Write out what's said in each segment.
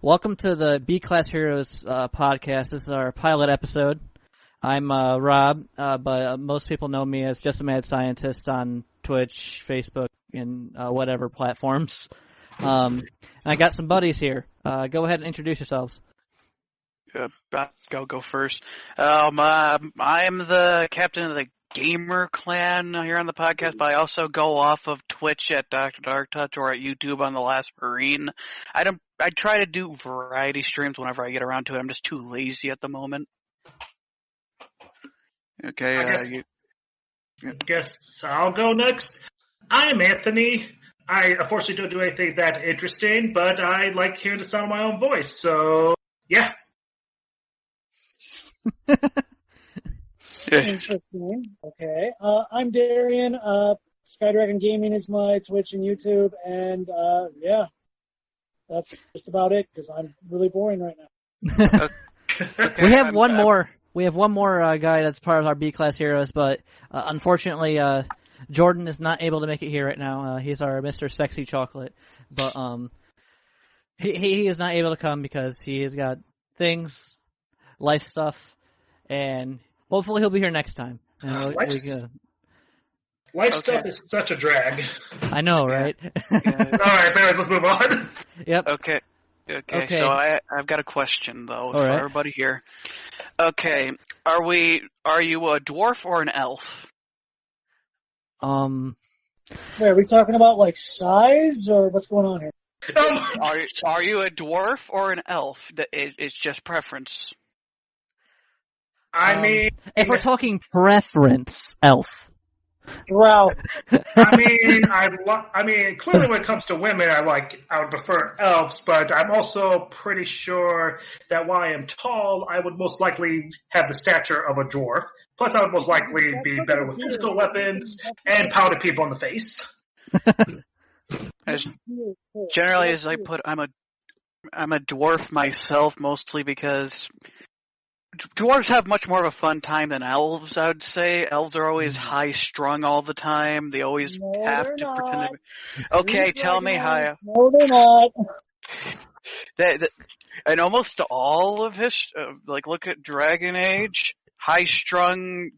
Welcome to the B-Class Heroes podcast. This is our pilot episode. I'm Rob, but most people know me as Just a Mad Scientist on Twitch, Facebook, and whatever platforms. And I got some buddies here. Go ahead and introduce yourselves. Go first. I am the captain of the Gamer Clan here on the podcast, but I also go off of Twitch at Dr. Dark Touch or at YouTube on The Last Marine. I try to do variety streams whenever I get around to it. I'm just too lazy at the moment. Okay, I guess I'll go next. I'm Anthony. I unfortunately don't do anything that interesting, but I like hearing the sound of my own voice, so yeah. Interesting. Okay. I'm Darian. Skydragon Gaming is my Twitch and YouTube, and yeah, that's just about it because I'm really boring right now. We have one more. We have one more guy that's part of our B-Class Heroes, but unfortunately, Jordan is not able to make it here right now. He's our Mr. Sexy Chocolate, but he is not able to come because he has got things, life stuff, and hopefully he'll be here next time. Life stuff is such a drag. I know, right? All right, anyways, let's move on. Yep. Okay. So I've got a question though for everybody here. Okay, are you a dwarf or an elf? Wait, are we talking about like size or what's going on here? Are you a dwarf or an elf? It's just preference. I mean, if we're talking preference, elf. Drow. I mean, clearly when it comes to women, I would prefer elves, but I'm also pretty sure that while I am tall, I would most likely have the stature of a dwarf. Plus, I would most likely be better with physical weapons and pounding people in the face. Generally, as I put, I'm a dwarf myself, mostly because dwarves have much more of a fun time than elves, I would say. Elves are always high-strung all the time. They always have to pretend to... Okay, tell me how... No, they're not. And almost all of look at Dragon Age, high-strung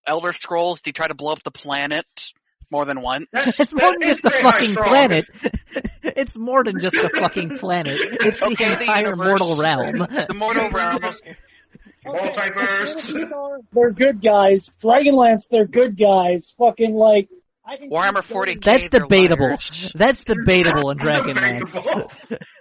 Elder Scrolls, they try to blow up the planet more than once. It's more than just the fucking planet. It's more than just the fucking planet. It's the entire mortal realm. The mortal realm. Multiverse. They're good guys. Dragonlance, they're good guys. Fucking like Warhammer 40K. That's debatable. Liars. That's debatable in Dragonlance.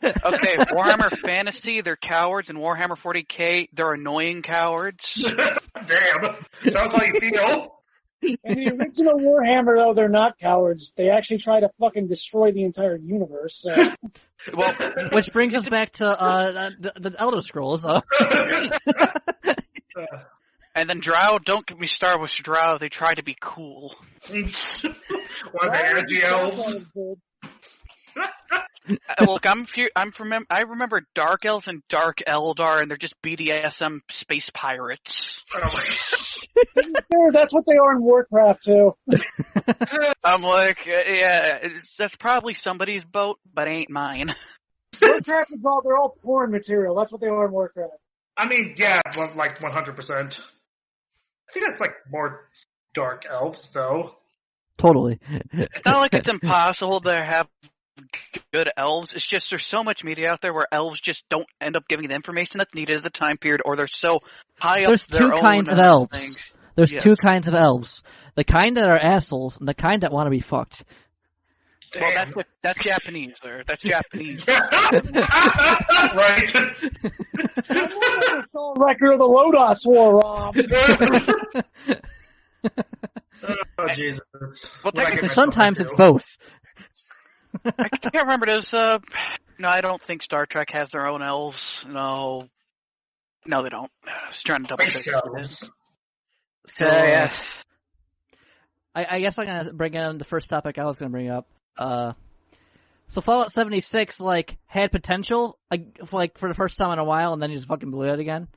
Okay, Warhammer Fantasy, they're cowards, and Warhammer 40K, they're annoying cowards. Damn. Sounds how you feel. In the original Warhammer, though, they're not cowards. They actually try to fucking destroy the entire universe. So. Well, which brings us back to the Elder Scrolls. And then Drow, don't get me started with Drow. They try to be cool. One of the energy elves. Look, I remember Dark Elves and Dark Eldar, and they're just BDSM space pirates. Oh my God. Sure, that's what they are in Warcraft too. I'm like, yeah, that's probably somebody's boat, but ain't mine. Warcraft is they're all porn material. That's what they are in Warcraft. I mean, yeah, like 100%. I think that's like more dark elves, though. Totally. It's not like it's impossible to have good elves. It's just there's so much media out there where elves just don't end up giving the information that's needed at the time period, or they're so high up There's their two own kinds of elves. things. There's Yes. two kinds of elves. The kind that are assholes and the kind that want to be fucked. Damn. Well, that's Japanese, there. That's Japanese. Right. I saw a record of the Lodos War, Rob. Oh, Jesus. Well, technically, Sometimes it's both. I can't remember. No, I don't think Star Trek has their own elves. No, they don't. I was trying to double check. So, Yeah. I guess I'm going to bring in the first topic I was going to bring up. So Fallout 76, had potential, for the first time in a while, and then you just fucking blew it again.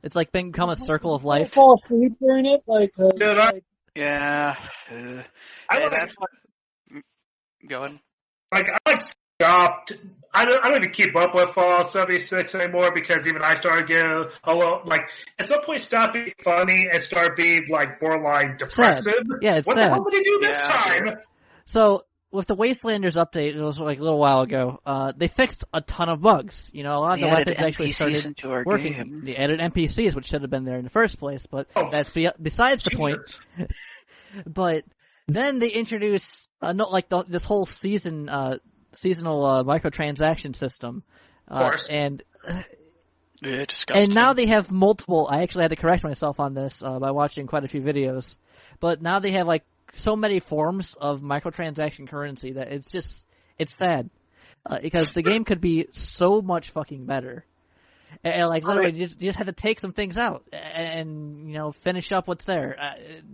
It's become a circle of life. Fall asleep during it, Yeah. I like, that's what... Go ahead. I like stopped. I don't even keep up with Fallout 76 anymore because even I started getting a little like at some point stop being funny and start being like borderline depressive. Sad. Yeah, it's what sad. the hell did he do this time? So with the Wastelanders update, it was like a little while ago. They fixed a ton of bugs. You know, a lot of the weapons actually started working. Game. They added NPCs, which should have been there in the first place, but that's besides the point. But then they introduced this whole seasonal microtransaction system, Of course. and disgusting. now they have multiple. I actually had to correct myself on this by watching quite a few videos, but now they have like so many forms of microtransaction currency that it's sad because the game could be so much fucking better. And like literally, you just had to take some things out and finish up what's there.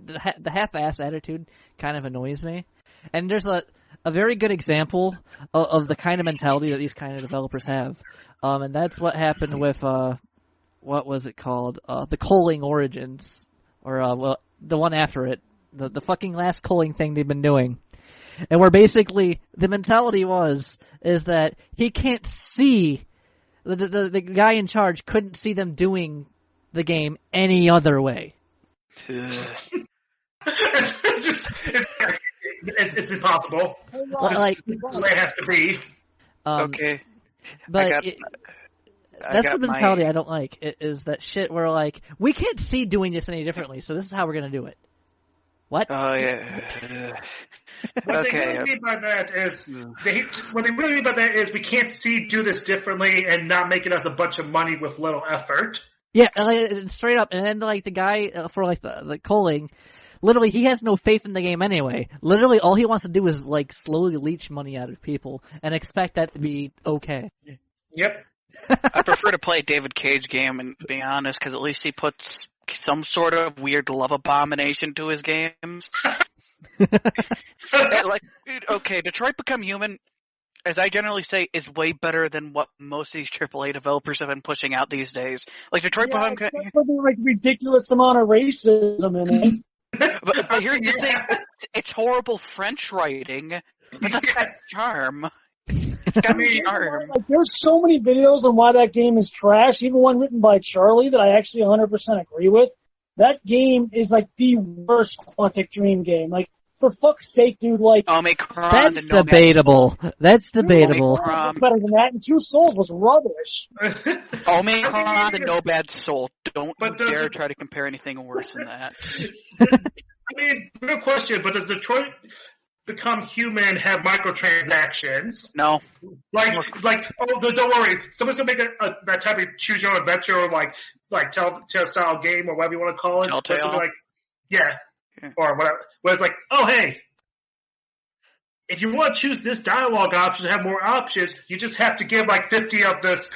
The half-ass attitude kind of annoys me, and there's a very good example of the kind of mentality that these kind of developers have, and that's what happened with what was it called? The Culling Origins, or the one after it, the fucking last culling thing they've been doing, and where basically the mentality is that he can't see. The guy in charge couldn't see them doing the game any other way. It's impossible. Like the way it has to be. Okay. But that's the mentality I don't like, is that shit where like, we can't see doing this any differently, so this is how we're going to do it. What? Oh, yeah. What they really mean by that is we can't do this differently and not making us a bunch of money with little effort. Yeah, straight up. And then like the guy for like the culling, literally he has no faith in the game anyway. Literally all he wants to do is like slowly leech money out of people and expect that to be okay. Yep. I prefer to play a David Cage game, and to be honest, because at least he puts some sort of weird love abomination to his games. Detroit Become Human, as I generally say, is way better than what most of these AAA developers have been pushing out these days. Like Detroit Become Human, like ridiculous amount of racism in it. but here's the thing: it's horrible French writing, but that's got charm. It's got charm. Like, there's so many videos on why that game is trash. Even one written by Charlie that I actually 100% agree with. That game is like the worst Quantic Dream game. Like, for fuck's sake, dude, like... Omicron, that's debatable. That's debatable. Omicron. Better than that, and Two Souls was rubbish. Omicron and No Bad Soul. Don't dare try to compare anything worse than that. I mean, real question, but does Detroit Become Human have microtransactions? No. Don't worry. Someone's gonna make that type of choose your own adventure or like Telltale style game or whatever you want to call it. Telltale. Yeah. Or whatever. Where it's like, oh hey, if you want to choose this dialogue option to have more options, you just have to give like 50 of this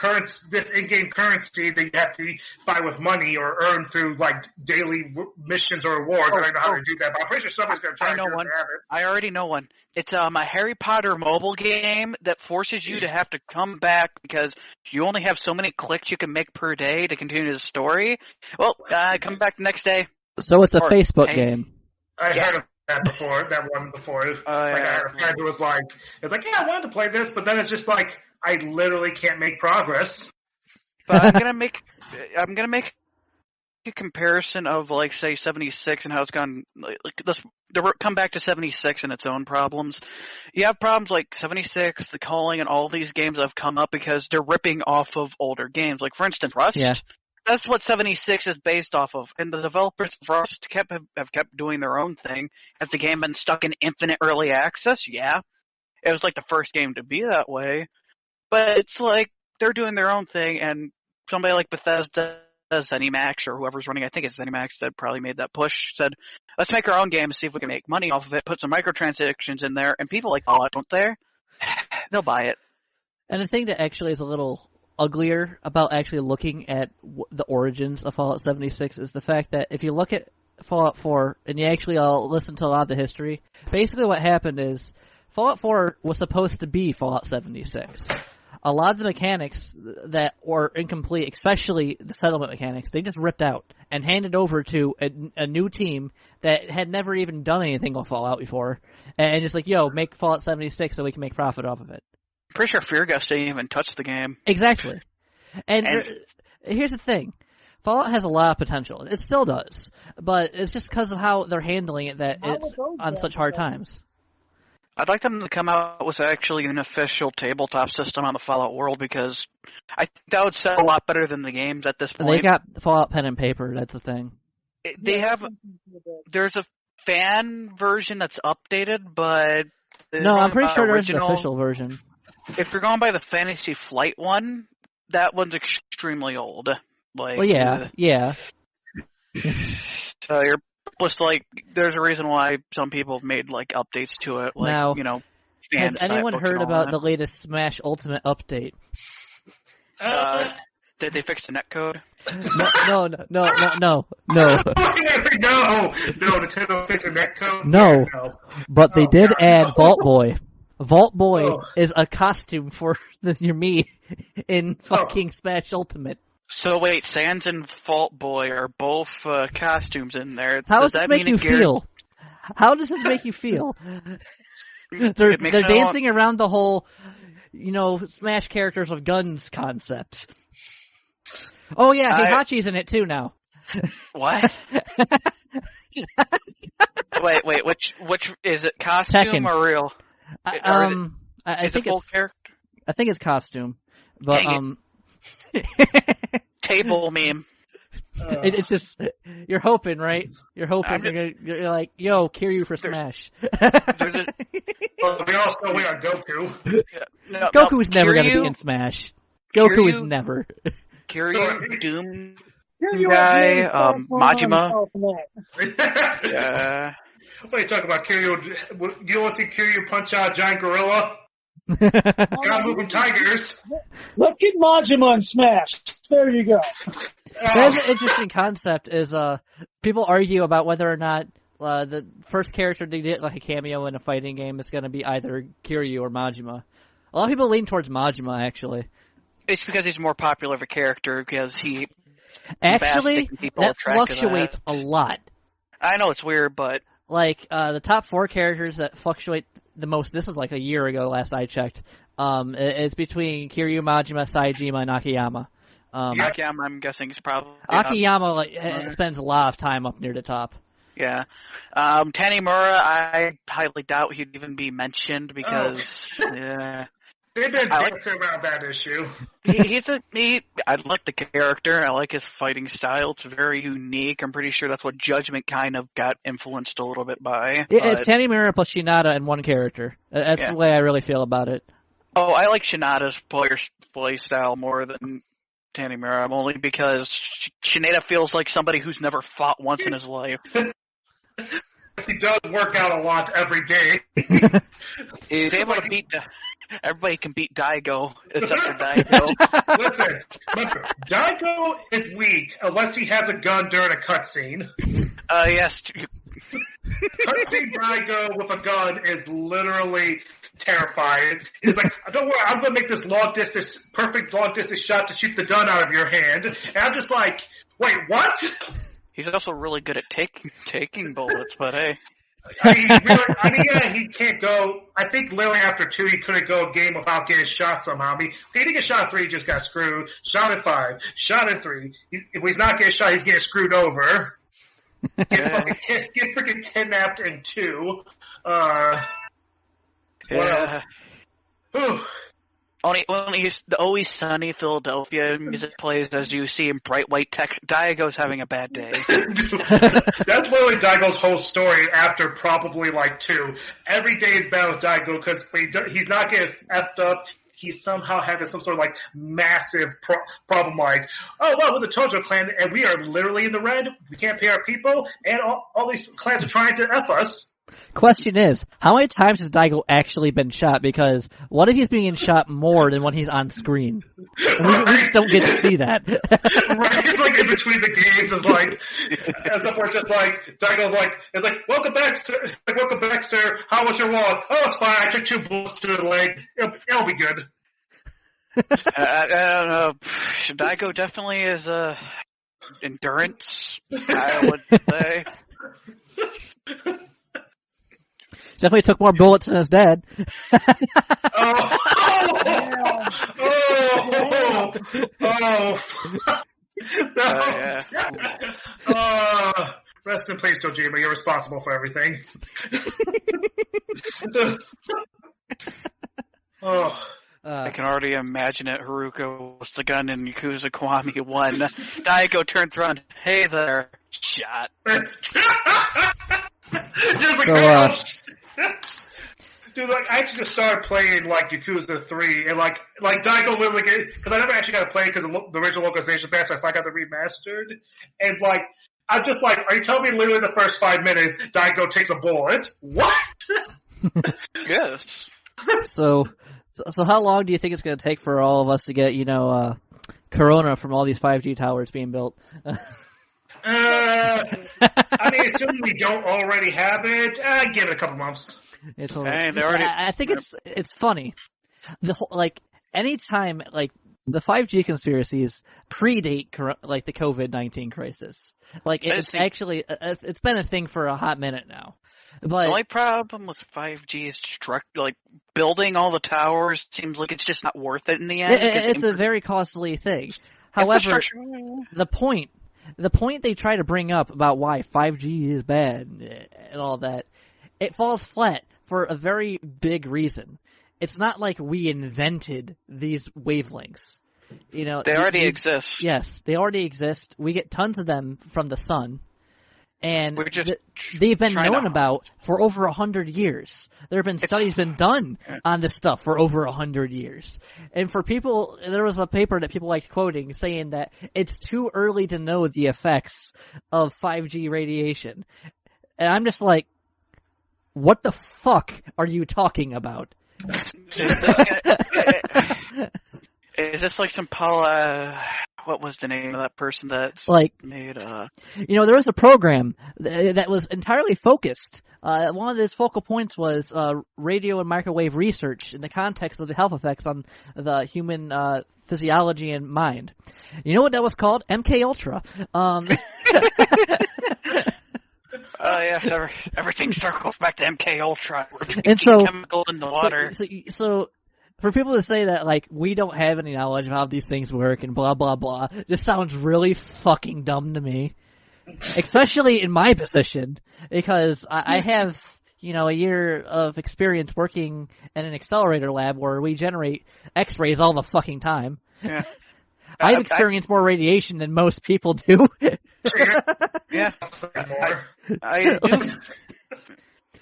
in-game currency that you have to buy with money or earn through like daily missions or rewards. I don't know how to do that, but I'm pretty sure somebody's going to try to do it. I already know one. It's a Harry Potter mobile game that forces you to have to come back because you only have so many clicks you can make per day to continue the story. Well, come back the next day. So it's a Facebook game. I heard of that one before. I had a friend who was like, I wanted to play this, but then it's just like, I literally can't make progress. But I'm gonna make a comparison of like say 76 and how it's gone. Let's come back to 76 and its own problems. You have problems like 76, the Calling, and all these games that have come up because they're ripping off of older games. Like for instance, Rust. Yeah. That's what 76 is based off of, and the developers of Rust have kept doing their own thing. Has the game been stuck in infinite early access? Yeah. It was like the first game to be that way. But it's like they're doing their own thing, and somebody like Bethesda, ZeniMax, or whoever's running, I think it's ZeniMax that probably made that push, said, let's make our own game and see if we can make money off of it, put some microtransactions in there, and people like Fallout, don't they? They'll buy it. And the thing that actually is a little uglier about actually looking at the origins of Fallout 76 is the fact that if you look at Fallout 4 and you actually listen to a lot of the history, basically what happened is Fallout 4 was supposed to be Fallout 76. A lot of the mechanics that were incomplete, especially the settlement mechanics, they just ripped out and handed over to a new team that had never even done anything with Fallout before, and just like, yo, make Fallout 76 so we can make profit off of it. pretty sure Fear Gust didn't even touch the game. Exactly. And here's the thing. Fallout has a lot of potential. It still does. But it's just because of how they're handling it that it's on such hard times. I'd like them to come out with actually an official tabletop system on the Fallout world, because I think that would sell a lot better than the games at this point. They got Fallout pen and paper, that's the thing. There's a fan version that's updated, but... No, I'm pretty sure there's an official version. If you're going by the Fantasy Flight one, that one's extremely old. Like, well, yeah. So you're just like, there's a reason why some people have made like updates to it. Like, now, has anyone heard about the latest Smash Ultimate update? Did they fix the netcode? No. No, Nintendo fixed the netcode. No, but they did add Vault Boy. Vault Boy is a costume for your me in fucking Smash Ultimate. So wait, Sans and Vault Boy are both costumes in there. How does this make you feel? How does this make you feel? They're dancing around the whole, Smash characters with guns concept. Oh yeah, Heihachi's in it too now. What? wait, which is it? Costume or real? I think it's character. I think it's costume, but table meme. It's just you're hoping, right? You're hoping you're like, yo, Kiryu for Smash. Well, we all still wait on Goku. Yeah. Goku's never gonna be in Smash. Goku is never. Kiryu, Doom guy, Majima. Yeah. What are you talking about, Kiryu? You want to see Kiryu punch out a giant gorilla? Got moving tigers. Let's get Majima in Smash. There you go. There's an interesting concept is people argue about whether or not the first character they did like a cameo in a fighting game is going to be either Kiryu or Majima. A lot of people lean towards Majima, actually. It's because he's a more popular of a character, because he... Actually, that fluctuates a lot. I know, it's weird, but... Like, the top 4 characters that fluctuate the most, this is like a year ago, last I checked, is between Kiryu, Majima, Saejima, and Akiyama. Akiyama, I'm guessing, is probably... Akiyama spends a lot of time up near the top. Yeah. Tanimura, I highly doubt he'd even be mentioned, because... Yeah... They've been dancing around that issue. I like the character. I like his fighting style. It's very unique. I'm pretty sure that's what Judgment kind of got influenced a little bit by. It's Tanimura plus Shinada in one character. That's the way I really feel about it. Oh, I like Shinada's play style more than Tanimura, only because Shinada feels like somebody who's never fought once in his life. He does work out a lot every day. He's able to beat... Everybody can beat Daigo, except for Daigo. Listen, Daigo is weak unless he has a gun during a cutscene. Yes. Cutscene Daigo with a gun is literally terrifying. He's like, don't worry, I'm going to make this perfect long distance shot to shoot the gun out of your hand. And I'm just like, wait, what? He's also really good at taking bullets, but hey. He can't go. I think literally after 2, he couldn't go a game without getting shot somehow. He didn't get shot at 3, he just got screwed. Shot at 5, shot at 3. If he's not getting shot, he's getting screwed over. Get freaking kidnapped in 2. What else? Whew. Only the Always Sunny Philadelphia music plays as you see in bright white text. Daigo's having a bad day. That's literally Daigo's whole story after probably like 2. Every day is bad with Daigo because he's not getting effed up. He's somehow having some sort of like massive problem like, oh, well, we're the Tojo clan and we are literally in the red. We can't pay our people and all these clans are trying to F us. Question is, how many times has Daigo actually been shot? Because what if he's being shot more than when he's on screen? We just don't get to see that. Right, it's like in between the games, it's like, and so forth, it's like, Daigo's like, it's like, welcome back, sir. How was your walk? Oh, it's fine. I took 2 bullets to the leg. It'll be good. I don't know. Daigo definitely is endurance, I would say. Definitely took more bullets than his dad. Oh Rest in peace, Dojima. You're responsible for everything. I can already imagine it. Haruka was the gun in Yakuza Kiwami 1. Daigo turns around. Hey there. Shot. Just like, dude, like, I actually just started playing, like, Yakuza 3, and, like Daigo literally, because I never actually got to play because the original localization passed, so I got the remastered, and, like, I'm just like, are you telling me literally the first 5 minutes, Daigo takes a bullet? What? Yes. So how long do you think it's going to take for all of us to get, Corona from all these 5G towers being built? I mean, assuming we don't already have it, give it a couple months. I think it's funny. Anytime, the 5G conspiracies predate, the COVID-19 crisis. It's been a thing for a hot minute now. But the only problem with 5G is building all the towers seems like it's just not worth it in the end. It's a very costly thing. However, the point they try to bring up about why 5G is bad and all that, it falls flat for a very big reason. It's not like we invented these wavelengths. They already exist. Yes, they already exist. We get tons of them from the sun. And they've been known about for over 100 years. There have been studies been done on this stuff for over 100 years. And for people, there was a paper that people liked quoting saying that it's too early to know the effects of 5G radiation. And I'm just like, what the fuck are you talking about? Is this like some what was the name of that person that's made there was a program that was entirely focused. One of his focal points was radio and microwave research in the context of the health effects on the human physiology and mind. You know what that was called? MK Ultra. Yes, everything circles back to MK Ultra. We're drinking chemical in the water. So for people to say that, we don't have any knowledge of how these things work and blah, blah, blah, just sounds really fucking dumb to me. Especially in my position, because I have, a year of experience working in an accelerator lab where we generate X-rays all the fucking time. Yeah. I've experienced more radiation than most people do. Yeah.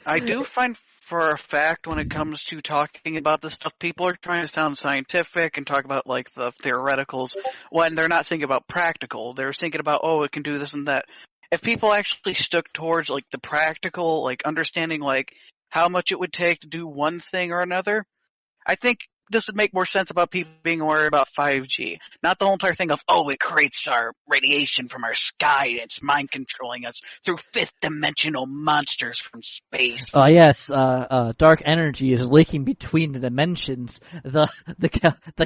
I do find for a fact when it comes to talking about this stuff, people are trying to sound scientific and talk about the theoreticals when they're not thinking about practical. They're thinking about, it can do this and that. If people actually stuck towards the practical, understanding how much it would take to do one thing or another, I think this would make more sense about people being worried about 5G. Not the whole entire thing of, it creates our radiation from our sky and it's mind controlling us through fifth dimensional monsters from space. Oh yes, dark energy is leaking between the dimensions. The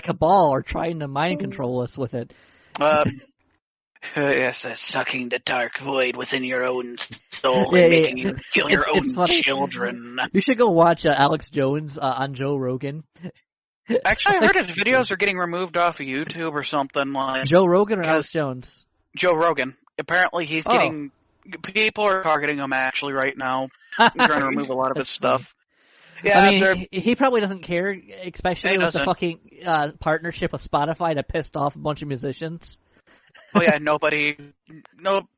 cabal are trying to mind control us with it. Yes, sucking the dark void within your own soul and making you kill your own children. You should go watch Alex Jones on Joe Rogan. Actually, I heard his videos are getting removed off of YouTube or something like. Joe Rogan or Alex Jones? Joe Rogan. Apparently, he's getting. People are targeting him actually right now. Trying to remove a lot of his stuff. Yeah, I mean, he probably doesn't care, especially with the fucking partnership with Spotify that pissed off a bunch of musicians. Oh yeah,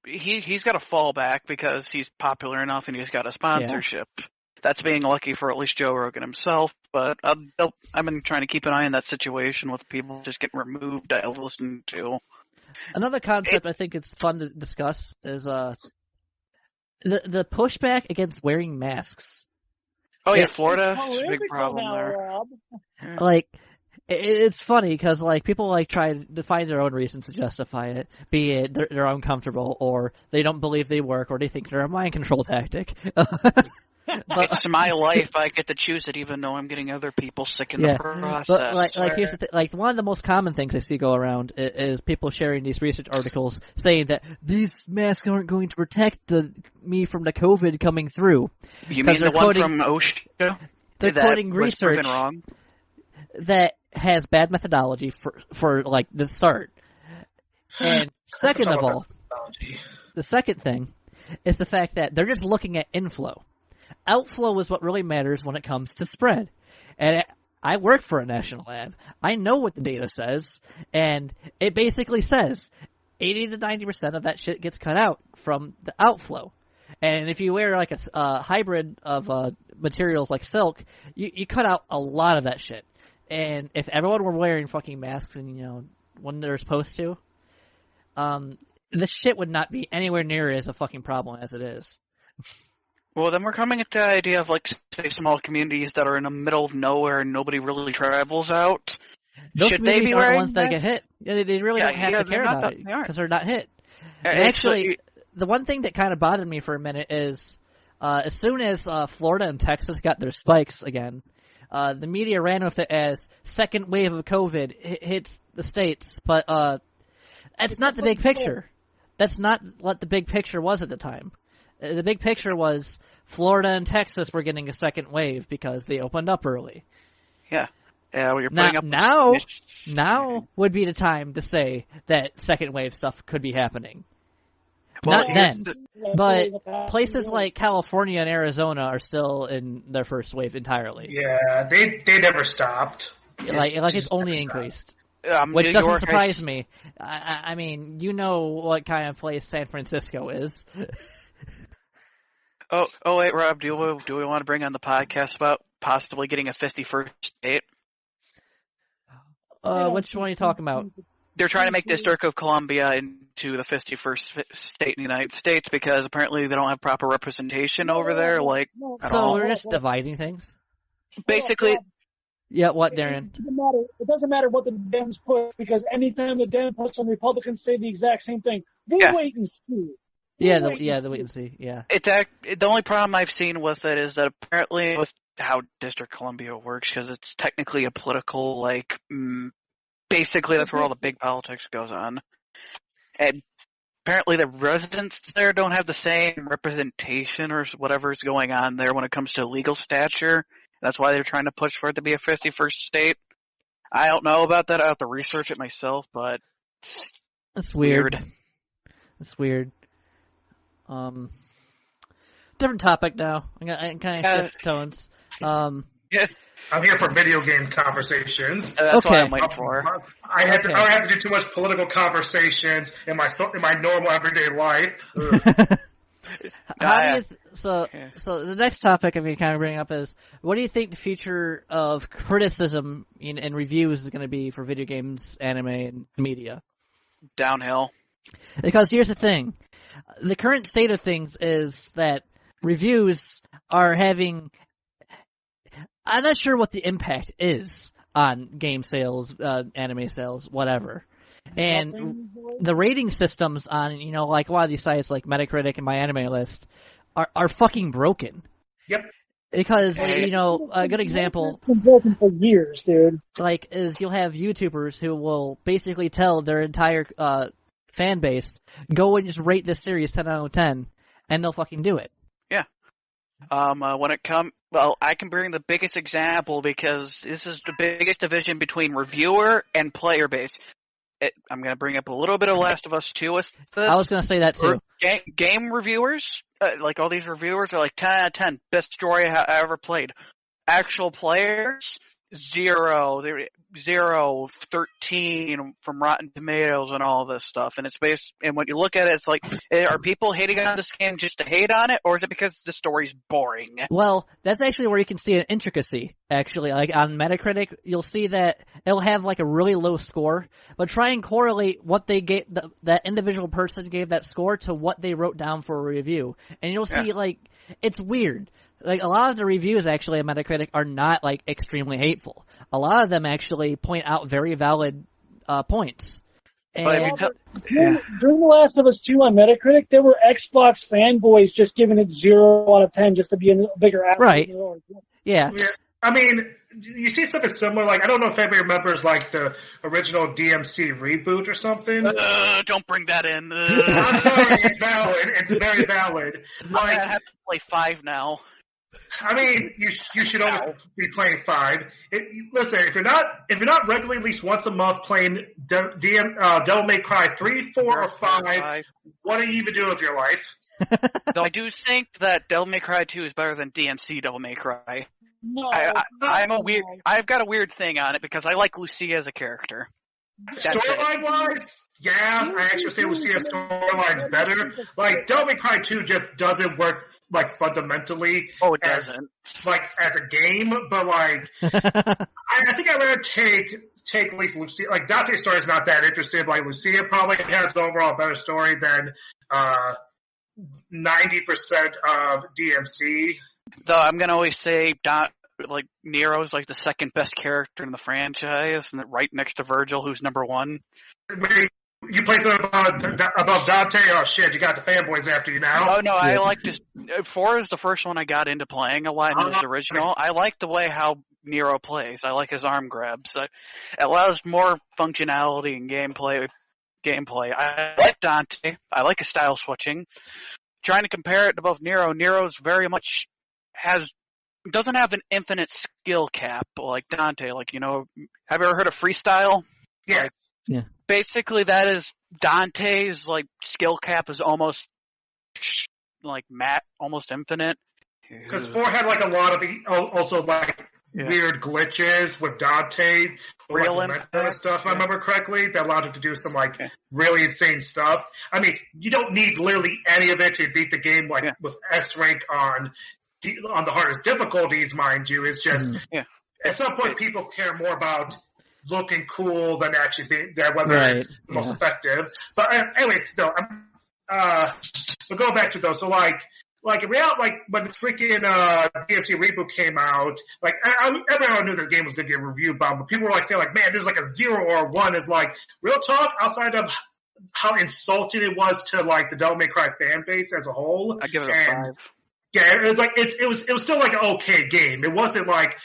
he's got a fallback because he's popular enough and he's got a sponsorship. Yeah. That's being lucky for at least Joe Rogan himself, but I've been trying to keep an eye on that situation with people just getting removed. I've listened to. Another concept I think it's fun to discuss is the pushback against wearing masks. Oh yeah, Florida is a big problem there. It's funny because people try to find their own reasons to justify it, be it they're uncomfortable or they don't believe they work or they think they're a mind control tactic. It's my life. I get to choose it, even though I'm getting other people sick in the process. But here's the thing. One of the most common things I see go around is people sharing these research articles saying that these masks aren't going to protect me from the COVID coming through. You mean the one from OSHA? They're quoting research. Wrong? that has bad methodology for like the start. And second of all, the second thing is the fact that they're just looking at inflow. Outflow is what really matters when it comes to spread. And I work for a national lab. I know what the data says, and it basically says 80 to 90% of that shit gets cut out from the outflow. And if you wear like a hybrid of materials like silk, you cut out a lot of that shit. And if everyone were wearing fucking masks and, when they're supposed to, this shit would not be anywhere near as a fucking problem as it is. Well, then we're coming into the idea of, like, say, small communities that are in the middle of nowhere and nobody really travels out. Those Should they be are the wearing ones that get hit. They really don't have to care about it because they're not hit. And actually, the one thing that kind of bothered me for a minute is as soon as Florida and Texas got their spikes again, the media ran with it as second wave of COVID hits the states. But that's not the big picture. That's not what the big picture was at the time. The big picture was Florida and Texas were getting a second wave because they opened up early. Yeah. Yeah, you're putting up now would be the time to say that second wave stuff could be happening. Well, not then. But places like California and Arizona are still in their first wave entirely. Yeah, they never stopped. Like it's only increased. Which doesn't surprise me. I mean, you know what kind of place San Francisco is. Oh wait, Rob, do we want to bring on the podcast about possibly getting a 51st state? Which one are you talking about? They're trying to make District of Columbia into the 51st state in the United States because apparently they don't have proper representation over there. So we're just dividing things? Basically. Yeah, what, Darren? It doesn't matter what the Dems push because anytime the Dems push and Republicans say the exact same thing, we'll wait and see. The wait and see. Yeah. The only problem I've seen with it is that apparently with how District Columbia works, because it's technically a political, basically that's where all the big politics goes on. And apparently the residents there don't have the same representation or whatever is going on there when it comes to legal stature. That's why they're trying to push for it to be a 51st state. I don't know about that. I have to research it myself, but that's weird. It's weird. Different topic now. I kind of shift tones. Yeah. I'm here for video game conversations. That's what I'm waiting for. I don't have to do too much political conversations in my normal everyday life. So the next topic I'm going to kind of bring up is, what do you think the future of criticism and reviews is going to be for video games, anime, and media? Downhill. Because here's the thing. The current state of things is that reviews are having... I'm not sure what the impact is on game sales, anime sales, whatever. And the rating systems on, like a lot of these sites like Metacritic and My Anime List are fucking broken. Yep. Because, a good example... It's been broken for years, dude. Is you'll have YouTubers who will basically tell their entire fan base, go and just rate this series 10 out of 10, and they'll fucking do it. Yeah. I can bring the biggest example because this is the biggest division between reviewer and player base. I'm going to bring up a little bit of Last of Us 2 with this. I was going to say that too. Game reviewers, all these reviewers are like 10 out of 10, best story I ever played. Actual players, 0, 13 from Rotten Tomatoes and all this stuff. And and when you look at it, it's like, are people hating on this game just to hate on it, or is it because the story's boring? Well, that's actually where you can see an intricacy, actually. Like on Metacritic, you'll see that it'll have a really low score, but try and correlate what they gave, that individual person gave that score to what they wrote down for a review. And you'll see, it's weird. A lot of the reviews actually on Metacritic are not extremely hateful. A lot of them actually point out very valid points. During The Last of Us 2 on Metacritic, there were Xbox fanboys just giving it 0 out of 10 just to be a bigger asshole. Right. Yeah. I mean, you see something similar. I don't know if anybody remembers the original DMC reboot or something. Don't bring that in. I'm sorry, it's valid. It's very valid. I have to play 5 now. I mean, you should always be playing 5. Listen, if you're not regularly at least once a month playing Devil May Cry 3, 4, or 5, what are you even doing with your life? Though I do think that Devil May Cry 2 is better than DMC Devil May Cry. No, I've got a weird thing on it because I like Lucia as a character. Storyline-wise, yeah, I actually say Lucia's storyline's better. Like, Devil May Cry 2 just doesn't work, like, fundamentally. Oh, it doesn't. Like, as a game, but, like, I think I'd rather take at least Lucia. Like, Dante's story is not that interesting, but, like, Lucia probably has an overall better story than 90% of DMC. Though I'm gonna always say, like, Nero's like the second best character in the franchise, and right next to Virgil, who's number 1. Wait, you play something above Dante? Oh shit, you got the fanboys after you now. Oh no, I like this. 4 is the first one I got into playing a lot, and it was the original. I like the way how Nero plays. I like his arm grabs. It allows more functionality and gameplay. I like Dante. I like his style switching. Trying to compare it to both Nero's very much doesn't have an infinite skill cap like Dante. Like, you know, have you ever heard of freestyle? Yeah. Like, yeah. Basically, that is Dante's like skill cap is almost like almost infinite. Because 4 had like a lot of also like weird glitches with Dante, Real like, stuff. If I remember correctly, that allowed him to do some like really insane stuff. I mean, you don't need literally any of it to beat the game like with S rank on the hardest difficulties, mind you. It's just at some point people care more about looking cool than actually being there, whether it's the most effective. But anyways, though, we'll go back to those. So like in reality, like when freaking DMC reboot came out, like everyone knew the game was going to get reviewed bombed, but people were like saying like, man, this is like a 0 or a 1. Is like real talk outside of how insulting it was to like the Devil May Cry fan base as a whole. I give it a 5. Yeah, it was like it was still like an okay game. It wasn't like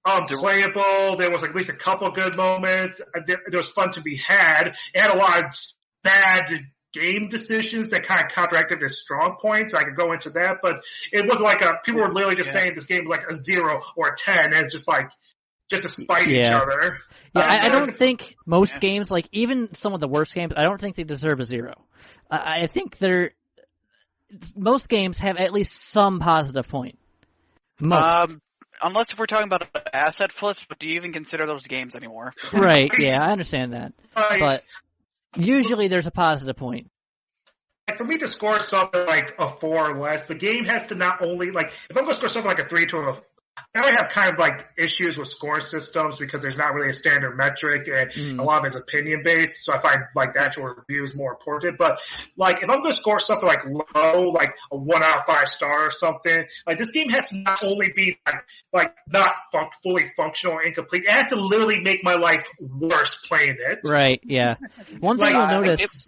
unplayable. There was like at least a couple good moments. There was fun to be had. It had a lot of bad game decisions that kind of counteracted its strong points. I could go into that, but it wasn't like people were literally just saying this game was like a 0 or a 10, and it's just like to spite each other. Yeah, I don't think most games, like even some of the worst games, I don't think they deserve a 0. I think most games have at least some positive point. Most. Unless if we're talking about asset flips, but do you even consider those games anymore? Right, yeah, I understand that. But usually there's a positive point. For me to score something like a 4 or less, the game has to not only, like, if I'm going to score something like a 3 to a I have kind of like issues with score systems because there's not really a standard metric and a lot of it's opinion based. So I find like the actual reviews more important. But like if I'm going to score something like low, like a 1 out of 5 star or something, like this game has to not only be like not fully functional or incomplete. It has to literally make my life worse playing it. Right. Yeah. One thing you'll notice.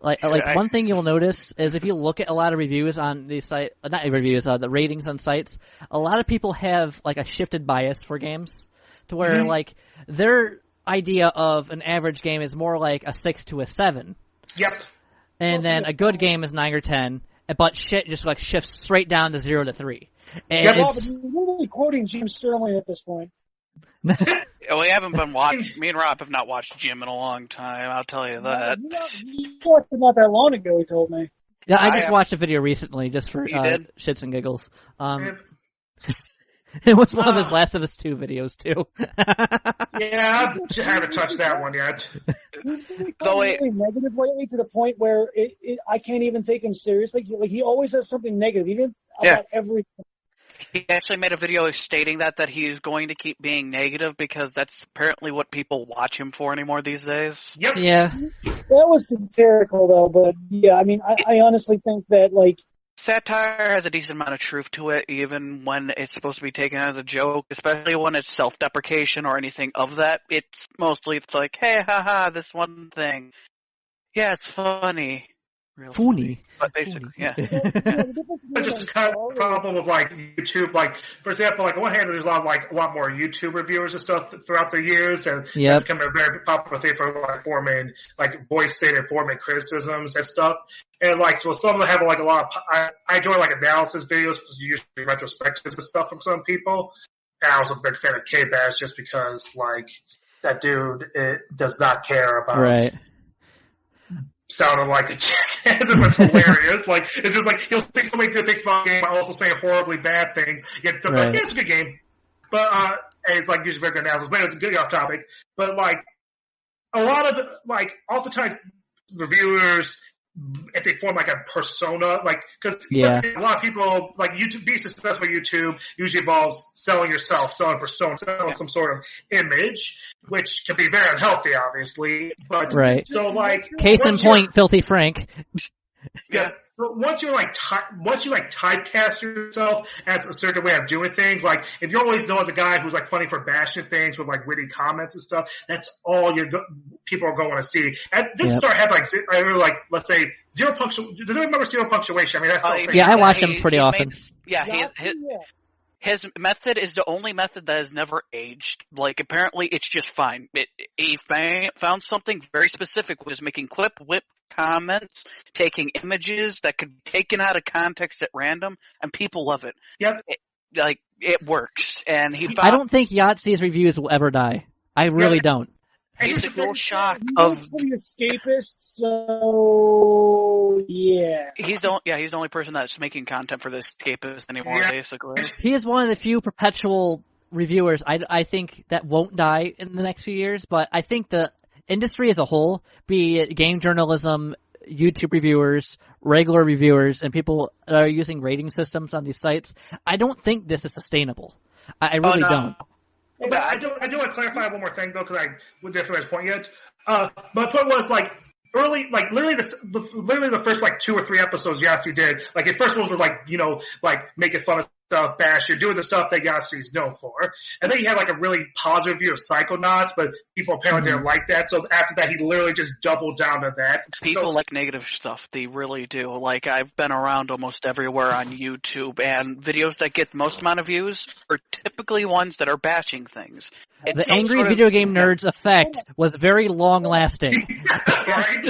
One thing you'll notice is if you look at a lot of reviews on the site, not reviews, the ratings on sites, a lot of people have like a shifted bias for games to where like their idea of an average game is more like a 6 to a 7. Yep. And then a good game is 9 or 10, but shit just like shifts straight down to 0 to 3. And you're literally quoting James Sterling at this point. We haven't been watching. Me and Rob have not watched Jim in a long time. I'll tell you that. You watched it not that long ago. He told me. Yeah, I just watched a video recently, just for shits and giggles. It was one of his Last of Us 2 videos too. Yeah, I haven't touched that one yet. He's really negative lately to the point where I can't even take him seriously. Like he always has something negative, even about everything. He actually made a video stating that he's going to keep being negative because that's apparently what people watch him for anymore these days. Yep. Yeah. That was satirical though, but yeah, I mean, I honestly think that like satire has a decent amount of truth to it, even when it's supposed to be taken as a joke, especially when it's self-deprecation or anything of that. It's like, hey, haha, this one thing. Yeah, it's funny. Real Funny. But basically, yeah. It's just kind of the problem of like YouTube. Like, for example, like on one hand, there's a lot more YouTube reviewers and stuff throughout the years, and Yep. it's become a very popular thing for like forming, like voicing and forming criticisms and stuff. And like, so some of them have like a lot of. I enjoy like analysis videos, usually retrospectives and stuff from some people. And I was a big fan of K-Bash just because like that dude does not care about. Right. Sounded like a jackass. It was hilarious. Like, it's just like, he'll say so many good things about the game, but also say horribly bad things. Yet still like, yeah, it's a good game. But, and it's like, usually very good analysis. But it's a good off topic. But like, a lot of, like, oftentimes reviewers, if they form like a persona, like, cause a lot of people, like YouTube, being successful YouTube usually involves selling yourself, selling persona, selling some sort of image, which can be very unhealthy, obviously. But, so like. Case in point, Filthy Frank. Yeah. So once you typecast yourself as a certain way of doing things, like if you're always known as a guy who's like funny for bashing things with like witty comments and stuff, that's all people are going to see. And this started having like let's say zero punctuation. Does anyone remember zero punctuation? I mean, that's I watch him pretty often. His method is the only method that has never aged. Like, apparently, it's just fine. He found something very specific, which is making whip comments, taking images that could be taken out of context at random, and people love it. Yep. It works. And I don't think Yahtzee's reviews will ever die. I really don't. He's a real shock of pretty escapist, so yeah. He's the only person that's making content for the escapist anymore, basically. He is one of the few perpetual reviewers I think that won't die in the next few years, but I think the industry as a whole, be it game journalism, YouTube reviewers, regular reviewers, and people that are using rating systems on these sites, I don't think this is sustainable. I really don't. But I do want to clarify one more thing though, because I wouldn't get to this point yet. My point was like early, like literally the first like 2 or 3 episodes Yahtzee did. Like the first ones were like like making fun of stuff, bashing, doing the stuff that Yahtzee's known for. And then he had like a really positive view of Psychonauts, but people apparently didn't like that. So after that, he literally just doubled down to that. People like negative stuff. They really do. Like, I've been around almost everywhere on YouTube, and videos that get the most amount of views are typically ones that are bashing things. The angry video game nerds effect was very long-lasting. Right?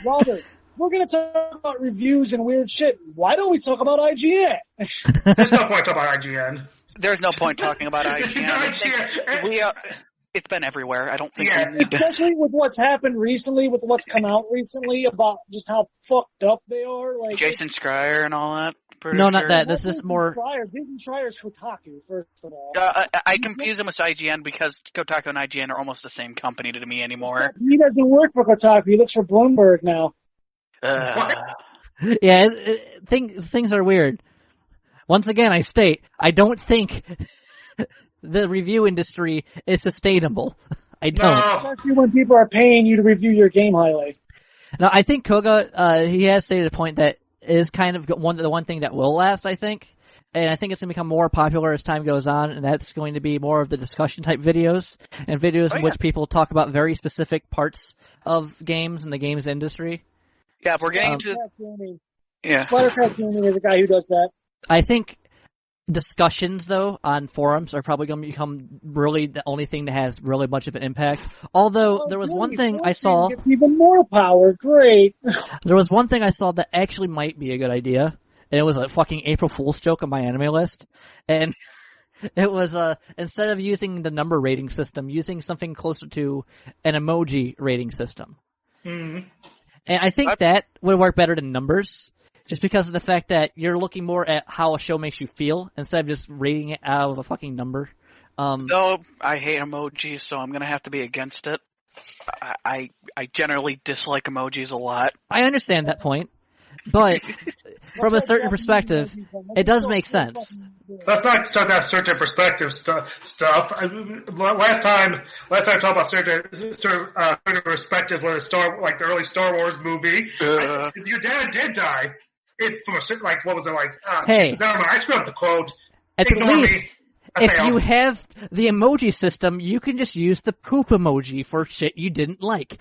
Robert, we're going to talk about reviews and weird shit. Why don't we talk about IGN? There's no point talking about IGN. There's no point talking about IGN. It's been everywhere. I don't think we need to. Especially with what's happened recently, with what's come out recently about just how fucked up they are. Like Jason Schreier and all that. No, not that. This is more. Jason Schreier's Kotaku, first of all. I confuse him with IGN because Kotaku and IGN are almost the same company to me anymore. He doesn't work for Kotaku. He looks for Bloomberg now. Yeah, things are weird. Once again, I state, I don't think the review industry is sustainable. I don't. No. Especially when people are paying you to review your game highlight. Now, I think Koga, he has stated a point that is kind of the one thing that will last, I think. And I think it's going to become more popular as time goes on, and that's going to be more of the discussion-type videos, and videos in which people talk about very specific parts of games and the games industry. Yeah, we're getting to... Yeah. Buttercraft Gaming is a guy who does that. I think discussions, though, on forums are probably going to become really the only thing that has really much of an impact. Although, there was one thing I saw... Gets even more power. Great. There was one thing I saw that actually might be a good idea, and it was a fucking April Fool's joke on my anime list. And it was, instead of using the number rating system, using something closer to an emoji rating system. Mm-hmm. And I think that would work better than numbers, just because of the fact that you're looking more at how a show makes you feel instead of just rating it out of a fucking number. No, I hate emojis, so I'm gonna have to be against it. I generally dislike emojis a lot. I understand that point, but from a certain perspective, it does make sense. Let's not start that certain perspective stuff. Last time I talked about certain perspectives when the early Star Wars movie. Your dad did die. What was it like? Hey, Jesus, never mind. I screwed up the quote. At if you have the emoji system, you can just use the poop emoji for shit you didn't like.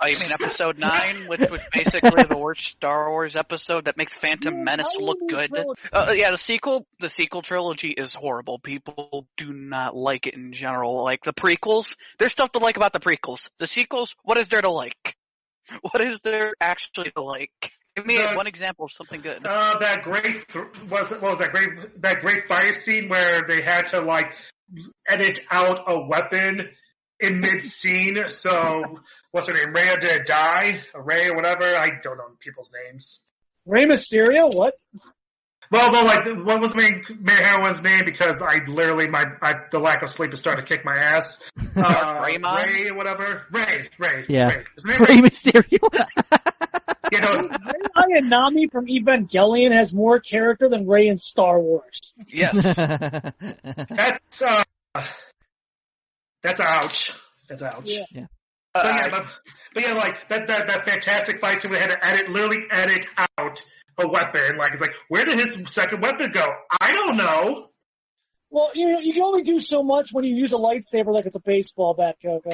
Oh, you mean Episode 9, which was basically the worst Star Wars episode that makes Phantom Menace look good? Yeah, the sequel trilogy is horrible. People do not like it in general. Like, the prequels, there's stuff to like about the prequels. The sequels, what is there to like? What is there actually to like? Give me one example of something good. That great that great fight scene where they had to like edit out a weapon in mid scene. So what's her name? Rhea did die, Ray or whatever. I don't know people's names. Rey Mysterio? What? Well, like what was Heroine's name? Because I literally the lack of sleep is starting to kick my ass. Ray, whatever. Ray. Yeah. Ray Mysterio. You know, Rey Ayanami from Evangelion has more character than Rey in Star Wars. Yes. That's ouch. That's ouch. Yeah. But yeah, like that fantastic fight scene we had to literally edit out a weapon. Like, it's like, where did his second weapon go? I don't know. Well, you can only do so much when you use a lightsaber like it's a baseball bat, Coco.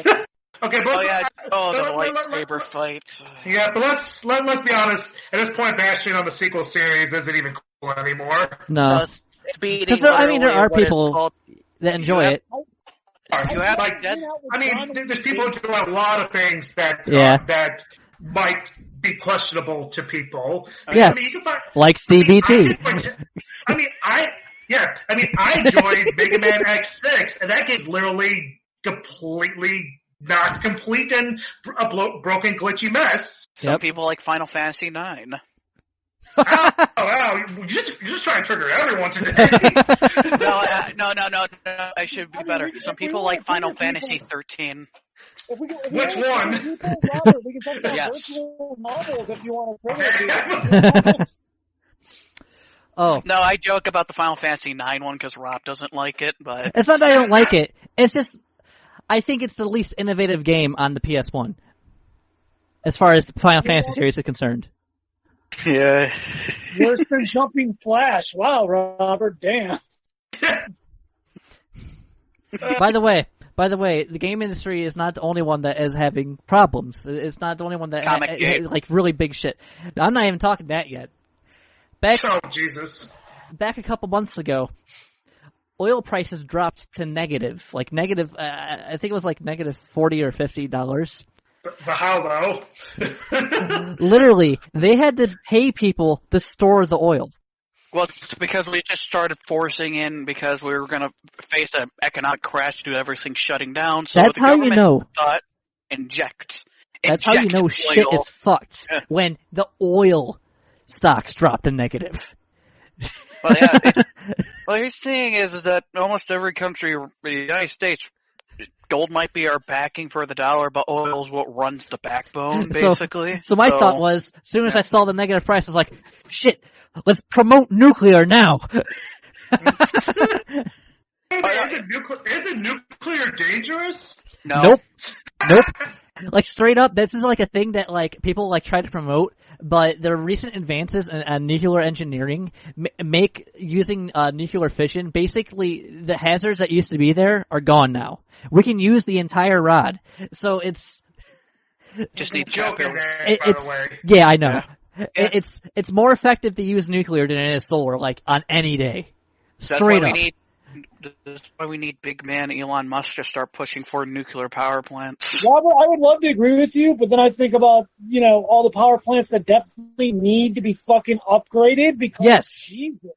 Okay, but the lightsaber fight. Yeah, but let's be honest. At this point, bashing on the sequel series isn't even cool anymore. No, because there are people that enjoy it. There's people who do a lot of things that that might be questionable to people. Yes, like CBT. I enjoyed Mega Man X6, and that game's literally completely not complete and a broken, glitchy mess. Some people like Final Fantasy IX. You're just trying to trigger everyone today. No, I should be better. Some people like Final Fantasy 13. Which one? We can talk about virtual novels if you want to trigger. Oh. No, I joke about the Final Fantasy IX one because Rob doesn't like it, but... It's not that I don't like it. It's just, I think it's the least innovative game on the PS1. As far as the Final Fantasy series is concerned. Yeah. Worse than Jumping Flash. Wow, Robert, damn. By the way, the game industry is not the only one that is having problems. It's not the only one that like really big shit. I'm not even talking that yet. Jesus. Back a couple months ago, oil prices dropped to negative. I think it was like negative $40 or $50. But how though? Literally, they had to pay people to store the oil. Well, it's because we just started forcing in because we were going to face an economic crash due to everything shutting down. So that's how you know. Thought, inject. That's how you know shit is fucked. Yeah. When the oil stocks drop to negative. Well, yeah. What you're seeing is that almost every country, the United States, gold might be our backing for the dollar, but oil is what runs the backbone, basically. So my thought was, as soon as I saw the negative price, I was like, shit, let's promote nuclear now. Isn't nuclear dangerous? No. Nope. Like, straight up, this is like a thing that like people like try to promote, but the recent advances in nuclear engineering make using nuclear fission, basically the hazards that used to be there are gone now. We can use the entire rod. So it's... Just need joking there, by the way. Yeah, I know. Yeah. It's more effective to use nuclear than it is solar, like, on any day. Straight up. That's why we need big man Elon Musk to start pushing for nuclear power plants. Robert, I would love to agree with you, but then I think about, all the power plants that definitely need to be fucking upgraded because... Yes. Jesus.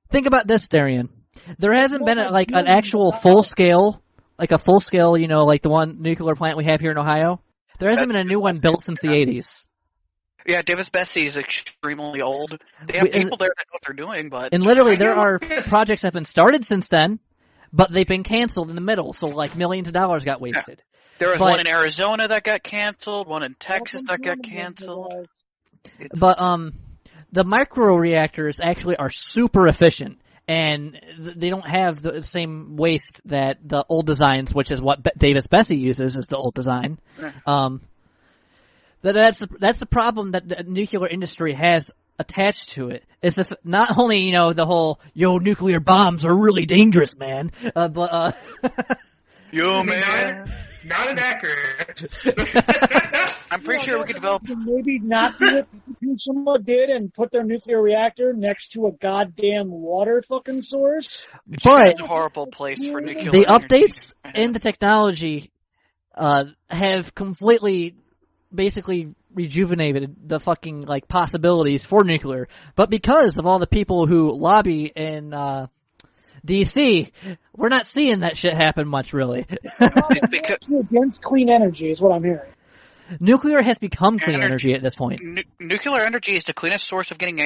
Think about this, Darian. There hasn't been an actual full-scale, like the one nuclear plant we have here in Ohio. There hasn't been a new one built since the 80s. Yeah, Davis Bessie is extremely old. They have people there that know what they're doing, but... And literally, there are projects that have been started since then, but they've been canceled in the middle, so like millions of dollars got wasted. There was one in Arizona that got canceled, one in Texas that got canceled. But the microreactors actually are super efficient, and they don't have the same waste that the old designs, which is what Davis Bessie uses, is the old design. That's the problem that the nuclear industry has attached to it is not only, the whole, nuclear bombs are really dangerous, man, but Yo, man. Not inaccurate. I'm pretty sure we could develop... Maybe not do it like someone did and put their nuclear reactor next to a goddamn water fucking source. But it's a horrible place for nuclear the energy. updates in the technology have completely, basically rejuvenated the fucking possibilities for nuclear. But because of all the people who lobby in DC, we're not seeing that shit happen much, really. Because against clean energy is what I'm hearing. Nuclear has become clean energy at this point. Nuclear energy is the cleanest source of getting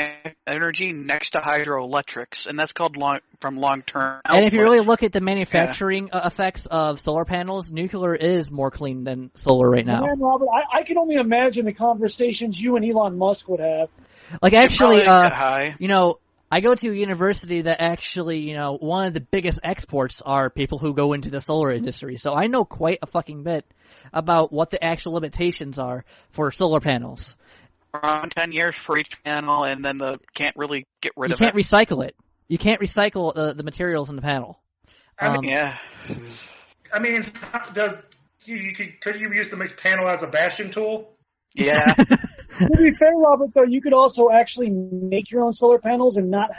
energy next to hydroelectrics, and that's called long-term. And if you really look at the manufacturing effects of solar panels, nuclear is more clean than solar right now. Man, Robert, I can only imagine the conversations you and Elon Musk would have. Actually, high. I go to a university that actually, one of the biggest exports are people who go into the solar industry. So I know quite a fucking bit about what the actual limitations are for solar panels. Around 10 years for each panel, and then can't really get rid of it. You can't recycle it. You can't recycle the materials in the panel. Yeah. I mean, could you use the panel as a bashing tool? Yeah. To be fair, Robert, though, you could also actually make your own solar panels and not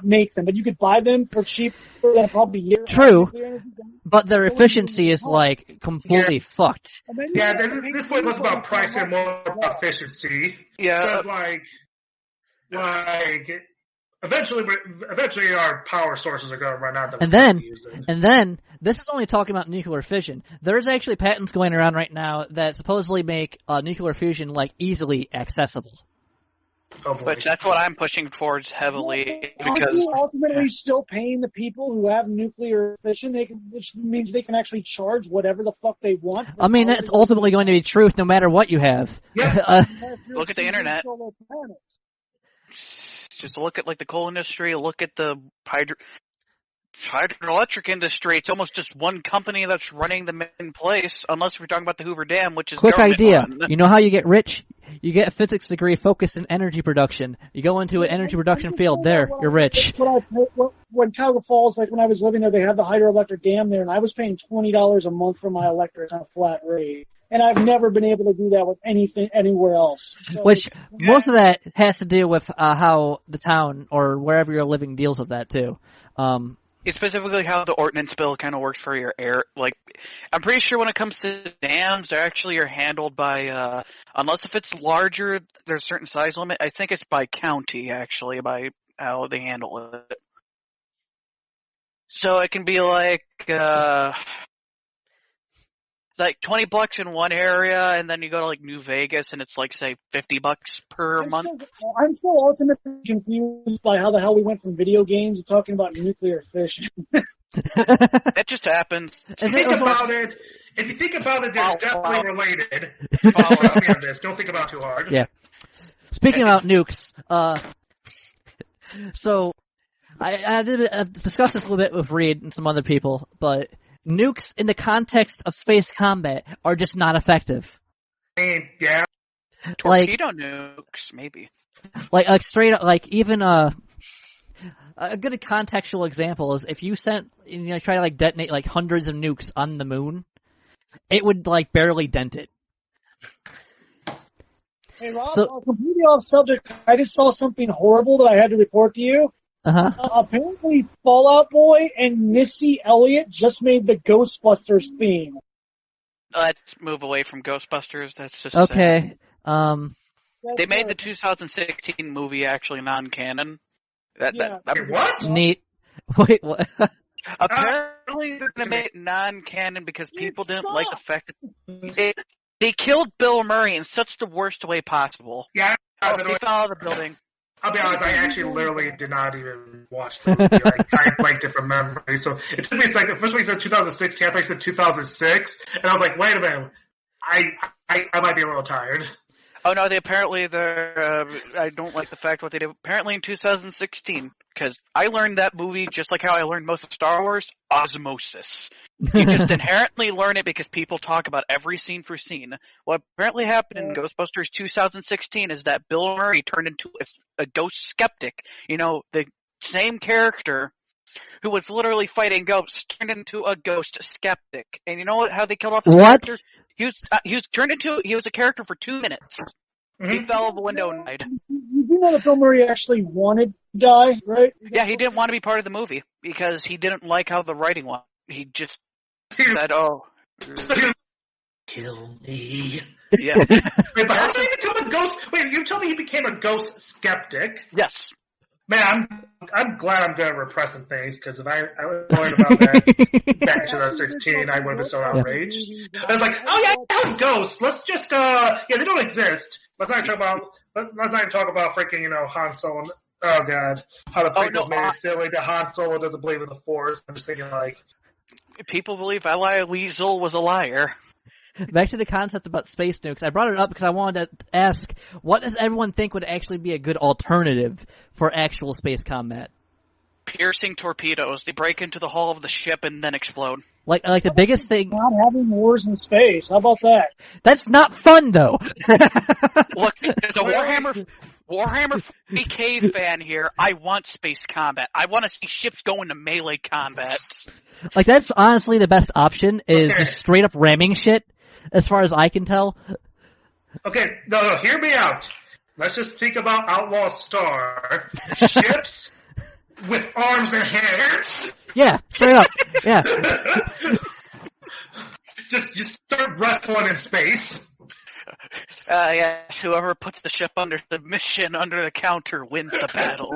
make them, but you could buy them for cheaper than probably a year. True, but their efficiency is completely fucked. Yeah, this point less about price and more about efficiency. Yeah, because eventually our power sources are going to run out. And then this is only talking about nuclear fission. There's actually patents going around right now that supposedly make nuclear fusion easily accessible. Which that's what I'm pushing towards heavily, because aren't you ultimately still paying the people who have nuclear fission? Which means they can actually charge whatever the fuck they want. I mean, that's ultimately going to be truth no matter what you have. Yeah. Look at the internet. Just look at the coal industry. Look at the hydroelectric industry. It's almost just one company that's running them in place, unless we're talking about the Hoover Dam, which is quick idea. Run. You know how you get rich? You get a physics degree focused in energy production. You go into an energy production field. There, you're rich. When Cuyahoga Falls, when I was living there, they had the hydroelectric dam there, and I was paying $20 a month for my electric on a flat rate. And I've never been able to do that with anything anywhere else. So, most of that has to do with how the town or wherever you're living deals with that too. It's specifically how the ordnance bill kind of works for your air. I'm pretty sure when it comes to dams, they actually are handled by, unless if it's larger, there's a certain size limit. I think it's by county, actually, by how they handle it. So it can be $20 in one area, and then you go to New Vegas, and it's say $50 per month. I'm still ultimately confused by how the hell we went from video games to talking about nuclear fission. That just happened. If you think about it, they're definitely related. Trust me on this. Don't think about it too hard. Yeah. Speaking about nukes, so I did discuss this a little bit with Reed and some other people, but nukes in the context of space combat are just not effective. I mean, yeah. Torpedo nukes, maybe. Straight up, even a good contextual example is if you try to detonate hundreds of nukes on the moon, it would barely dent it. Hey Rob, completely off subject. I just saw something horrible that I had to report to you. Apparently, Fallout Boy and Missy Elliott just made the Ghostbusters theme. Let's move away from Ghostbusters. That's just okay. They made the 2016 movie actually non-canon. What? Neat. Wait, what? Apparently, they're going to make it non-canon because people didn't like the fact that they killed Bill Murray in such the worst way possible. Yeah. He fell out of the building. I'll be honest, I actually literally did not even watch the movie. I blanked it from memory. So it took me a second. First when he said 2016, I thought he said 2006. And I was like, wait a minute. I might be a little tired. Oh no, I don't like the fact what they did. Apparently in 2016, because I learned that movie just like how I learned most of Star Wars, osmosis. You just inherently learn it because people talk about every scene for scene. What apparently happened in Ghostbusters 2016 is that Bill Murray turned into a ghost skeptic. You know, the same character who was literally fighting ghosts turned into a ghost skeptic. And you know how they killed off his character? He was a character for 2 minutes. Mm-hmm. He fell out of a window and died. You do know that Bill Murray actually wanted to die, right? Yeah, he didn't want to be part of the movie because he didn't like how the writing was. He just said, "Oh, kill me." Yeah. Wait, but how did he become a ghost? Wait, you told me he became a ghost skeptic? Yes. Man, I'm glad I'm good at repressing things, because if I learned about that back in 2016, I would have been so outraged. I was like, oh yeah, ghosts. Let's just, they don't exist. Let's not even talk about freaking, Han Solo. Oh god, how the prequels made it silly that Han Solo doesn't believe in the Force. I'm just thinking like, people believe Eli Weasel was a liar. Back to the concept about space nukes. I brought it up because I wanted to ask, what does everyone think would actually be a good alternative for actual space combat? Piercing torpedoes. They break into the hull of the ship and then explode. Like the biggest thing... Not having wars in space. How about that? That's not fun, though. Look, there's a Warhammer 40K fan here. I want space combat. I want to see ships go into melee combat. Like, that's honestly the best option, is just straight up ramming shit, as far as I can tell. Okay, no, hear me out. Let's just think about Outlaw Star. Ships with arms and hands. Yeah, straight up. Yeah. just start wrestling in space. Whoever puts the ship under submission under the counter wins the battle.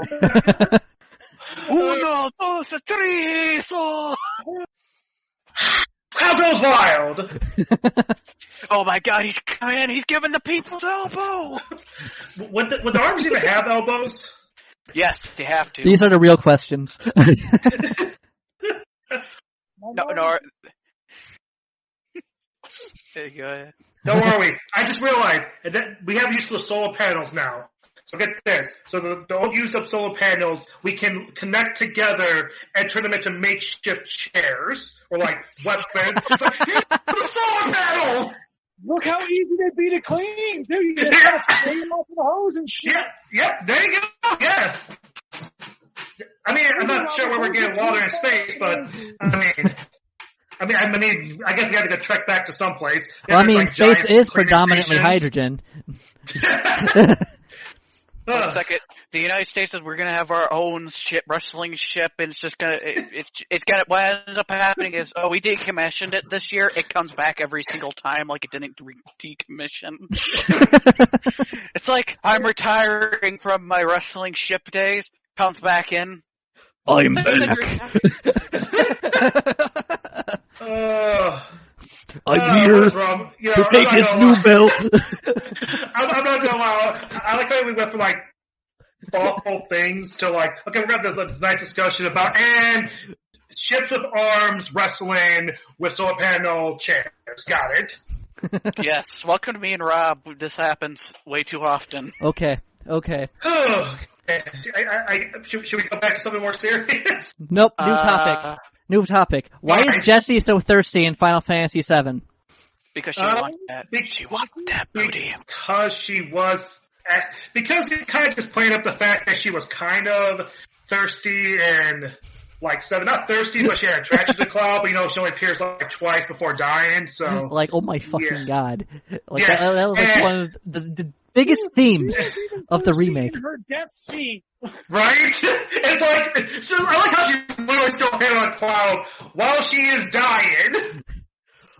Uno, dos, tres, oh. How goes wild? Oh my god, he's giving the people's elbow! Would the arms even have elbows? Yes, they have to. These are the real questions. No. There you go. Don't worry. I just realized that we have useless solar panels now. So get this. So the old used up solar panels, we can connect together and turn them into makeshift chairs or like weapons. Like, here's the solar panel! Look how easy they'd be to clean, too. You just gotta spray them off with a hose and shit. Yep, there you go, yeah. I mean, I'm not sure where we're getting water in space, but, I guess we have to go trek back to someplace. Well, space is predominantly hydrogen. 1 second. The United States we're gonna have our own wrestling ship, and it's just gonna, what ends up happening is, we decommissioned it this year. It comes back every single time, like it didn't decommission. It's like, I'm retiring from my wrestling ship days, comes back in. I'm back. I'm here to take this new belt. I'm not gonna lie. I like how we went from like thoughtful things to like, okay, we're gonna have this nice discussion about and ships with arms wrestling with solar panel chairs. Got it. Yes. Welcome to me and Rob. This happens way too often. Okay. Should we go back to something more serious? Nope. New topic. Why is Jessie so thirsty in Final Fantasy VII? Because she wants that. She wants that booty. Because it kind of just played up the fact that she was kind of thirsty and like seven. Not thirsty, but she had attraction to Cloud. But she only appears like twice before dying. So like, oh my fucking god! Like that was like one of the biggest themes of the remake. Her death scene. Right? It's like, I like how she's literally still hitting on Cloud while she is dying.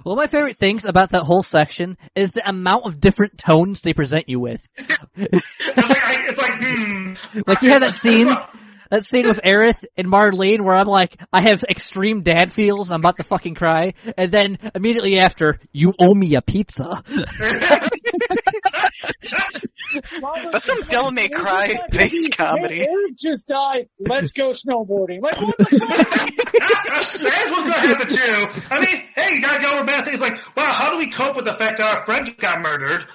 One of my favorite things about that whole section is the amount of different tones they present you with. It's like you have that scene with Aerith and Marlene where I'm like, I have extreme dad feels, I'm about to fucking cry, and then immediately after, you owe me a pizza. That's some Devil May Cry based comedy. Aerith just died, let's go snowboarding. Like, what the fuck? That's what's gonna happen too. I mean, hey, you gotta go over bad things like, wow, how do we cope with the fact that our friend just got murdered?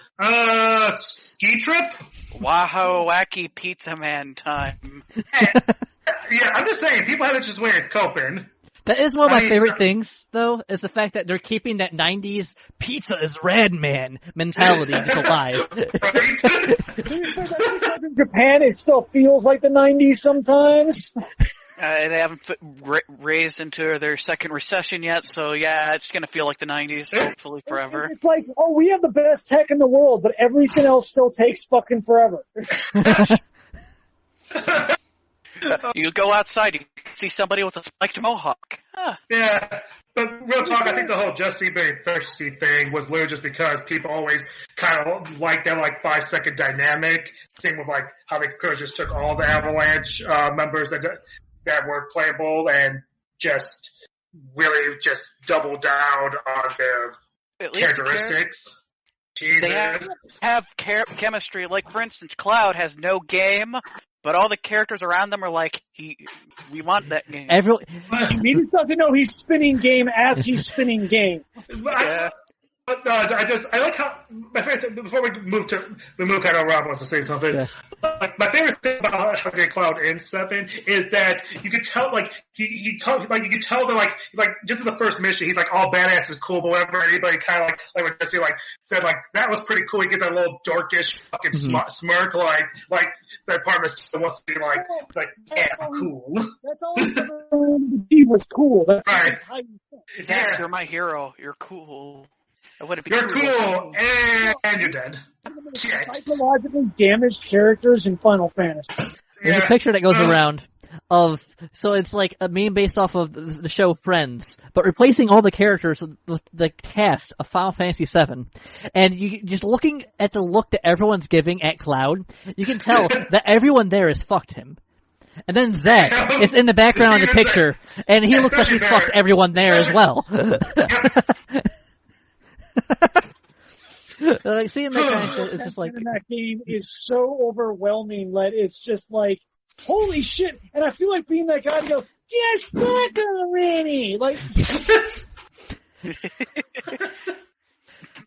Ski trip? Wow, wacky pizza man time. Yeah, I'm just saying, people have a just way of coping. That is one of my favorite things, though, is the fact that they're keeping that 90s pizza is red, man mentality just alive. Right? Because in Japan, it still feels like the 90s sometimes. They haven't raised into their second recession yet, so yeah, it's gonna feel like the 90s, hopefully forever. It's like, oh, we have the best tech in the world, but everything else still takes fucking forever. You go outside, you see somebody with a spiked mohawk. Huh. Yeah, but real talk, I think the whole Jessie being thirsty thing was literally just because people always kind of like that 5-second dynamic. Same with how they could have just took all the Avalanche members that were playable and just really just doubled down on their characteristics. They have chemistry. Like, for instance, Cloud has no game, but all the characters around them are like, we want that game. He just doesn't know he's spinning game as he's spinning game. Yeah. But no, I like how my favorite. Before we move kind of Rob wants to say something. Yeah. My favorite thing about how they Cloud in 7 is that you could tell you could tell that just in the first mission he's all badass is cool, but whenever anybody kind of like what Jesse said that was pretty cool. He gets that little dorkish fucking smirk like that part of him wants to be yeah, I'm cool. That's all he was cool. That's right. Yeah, you're my hero. You're cool. You're cool, and you're dead. Psychologically damaged characters in Final Fantasy. There's a picture that goes around so it's like a meme based off of the show Friends, but replacing all the characters with the cast of Final Fantasy VII. And you just looking at the look that everyone's giving at Cloud, you can tell that everyone there has fucked him. And then Zack is in the background of the picture, and he looks like he's fucked everyone there as well. Seeing that kind of shit, it's just in that game is so overwhelming that it's just holy shit! And I feel like being that guy to go, yes, fuck already!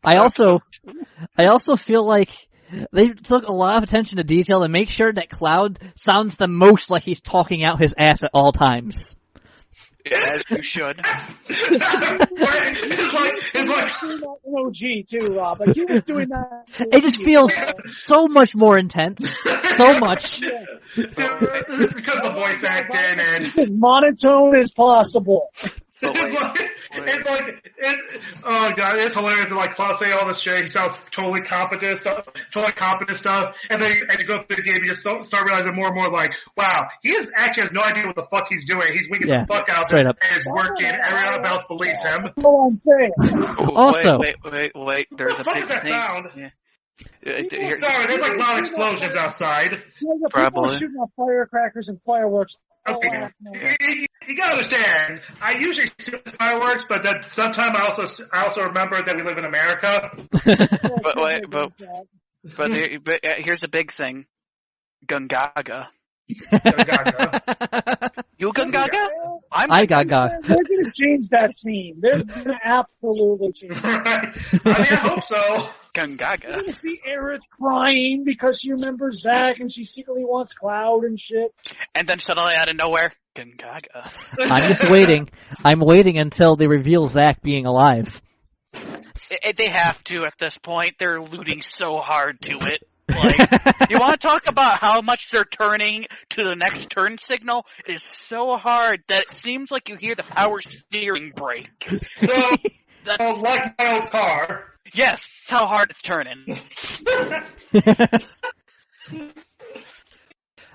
I also feel like they took a lot of attention to detail to make sure that Cloud sounds the most like he's talking out his ass at all times. As you should. It's like an OG too, Rob. You were doing that. It just feels so much more intense. So much. It's because of the voice acting and as monotone as possible. Oh god, it's hilarious. Klaus saying all this shit, he sounds totally competent stuff, and then as you go through the game, you just start realizing more and more wow, he actually has no idea what the fuck he's doing. He's weaking the fuck out of it, and it's working, everyone else believes him. That's all I'm saying. Also, wait, there's a big that thing. sound? Yeah. Sorry, there's loud explosions outside. Probably. Shooting off firecrackers and fireworks. Okay. You gotta understand, I usually see fireworks, but that sometimes I also remember that we live in America. but here's a big thing. Gungaga. You Gungaga? I Gaga. They're gonna change that scene. They're gonna absolutely change it. Right. I hope so. Gungaga. You're gonna see Aerith crying because she remembers Zack and she secretly wants Cloud and shit. And then suddenly out of nowhere, Gungaga. I'm just waiting. I'm waiting until they reveal Zack being alive. They have to at this point. They're alluding so hard to it. You want to talk about how much they're turning to the next turn signal? It is so hard that it seems like you hear the power steering brake. So, like my old car. Yes, that's how hard it's turning.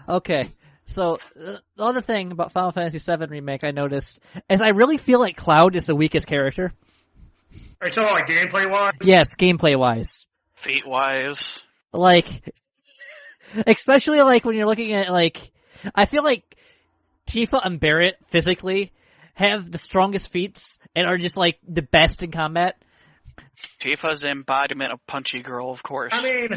Okay, so the other thing about Final Fantasy VII Remake I noticed is I really feel like Cloud is the weakest character. Are you talking about gameplay-wise? Yes, gameplay-wise. Feet-wise. Especially when you're looking at I feel like Tifa and Barrett physically have the strongest feats and are just the best in combat. Tifa's the embodiment of punchy girl, of course. I mean,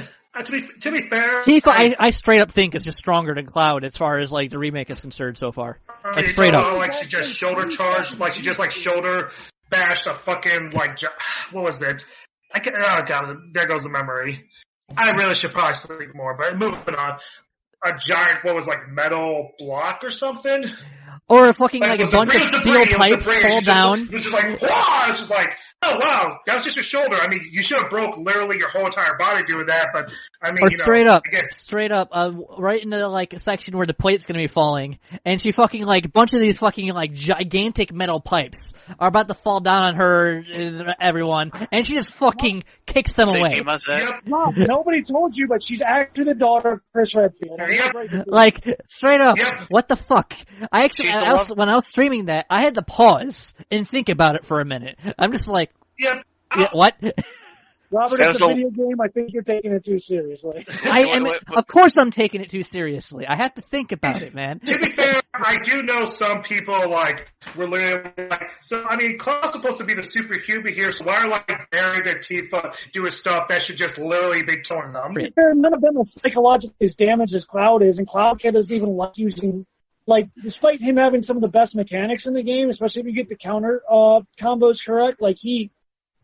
to be fair, Tifa, I straight up think is just stronger than Cloud as far as the remake is concerned so far. Straight up. She just shoulder charged, she just shoulder bashed a fucking what was it? Oh god, there goes the memory. I really should probably sleep more, but moving on. A giant, metal block or something? Or a fucking, a bunch of steel pipes fall down. It was just like, wow! It's just like, oh wow, that was just your shoulder. I mean, you should have broke literally your whole entire body doing that, but I mean, or straight up, right into a section where the plate's gonna be falling, and she fucking, a bunch of these fucking, gigantic metal pipes are about to fall down on her, and everyone, and she just fucking kicks them away. Yep. No, nobody told you, but she's actually the daughter of Chris Redfield. Yep. Straight up, yep. What the fuck? I actually, when I was streaming that, I had to pause and think about it for a minute. I'm just like, yep. Yeah, what? Robert, it's a video game. I think you're taking it too seriously. Of course I'm taking it too seriously. I have to think about it, man. To be fair, I do know some people, were literally so, I mean, Cloud's supposed to be the superhuman here, so why are, Barry and Tifa doing stuff that should just literally be killing them? None of them are psychologically as damaged as Cloud is, and Cloud doesn't even like using, despite him having some of the best mechanics in the game, especially if you get the counter combos correct,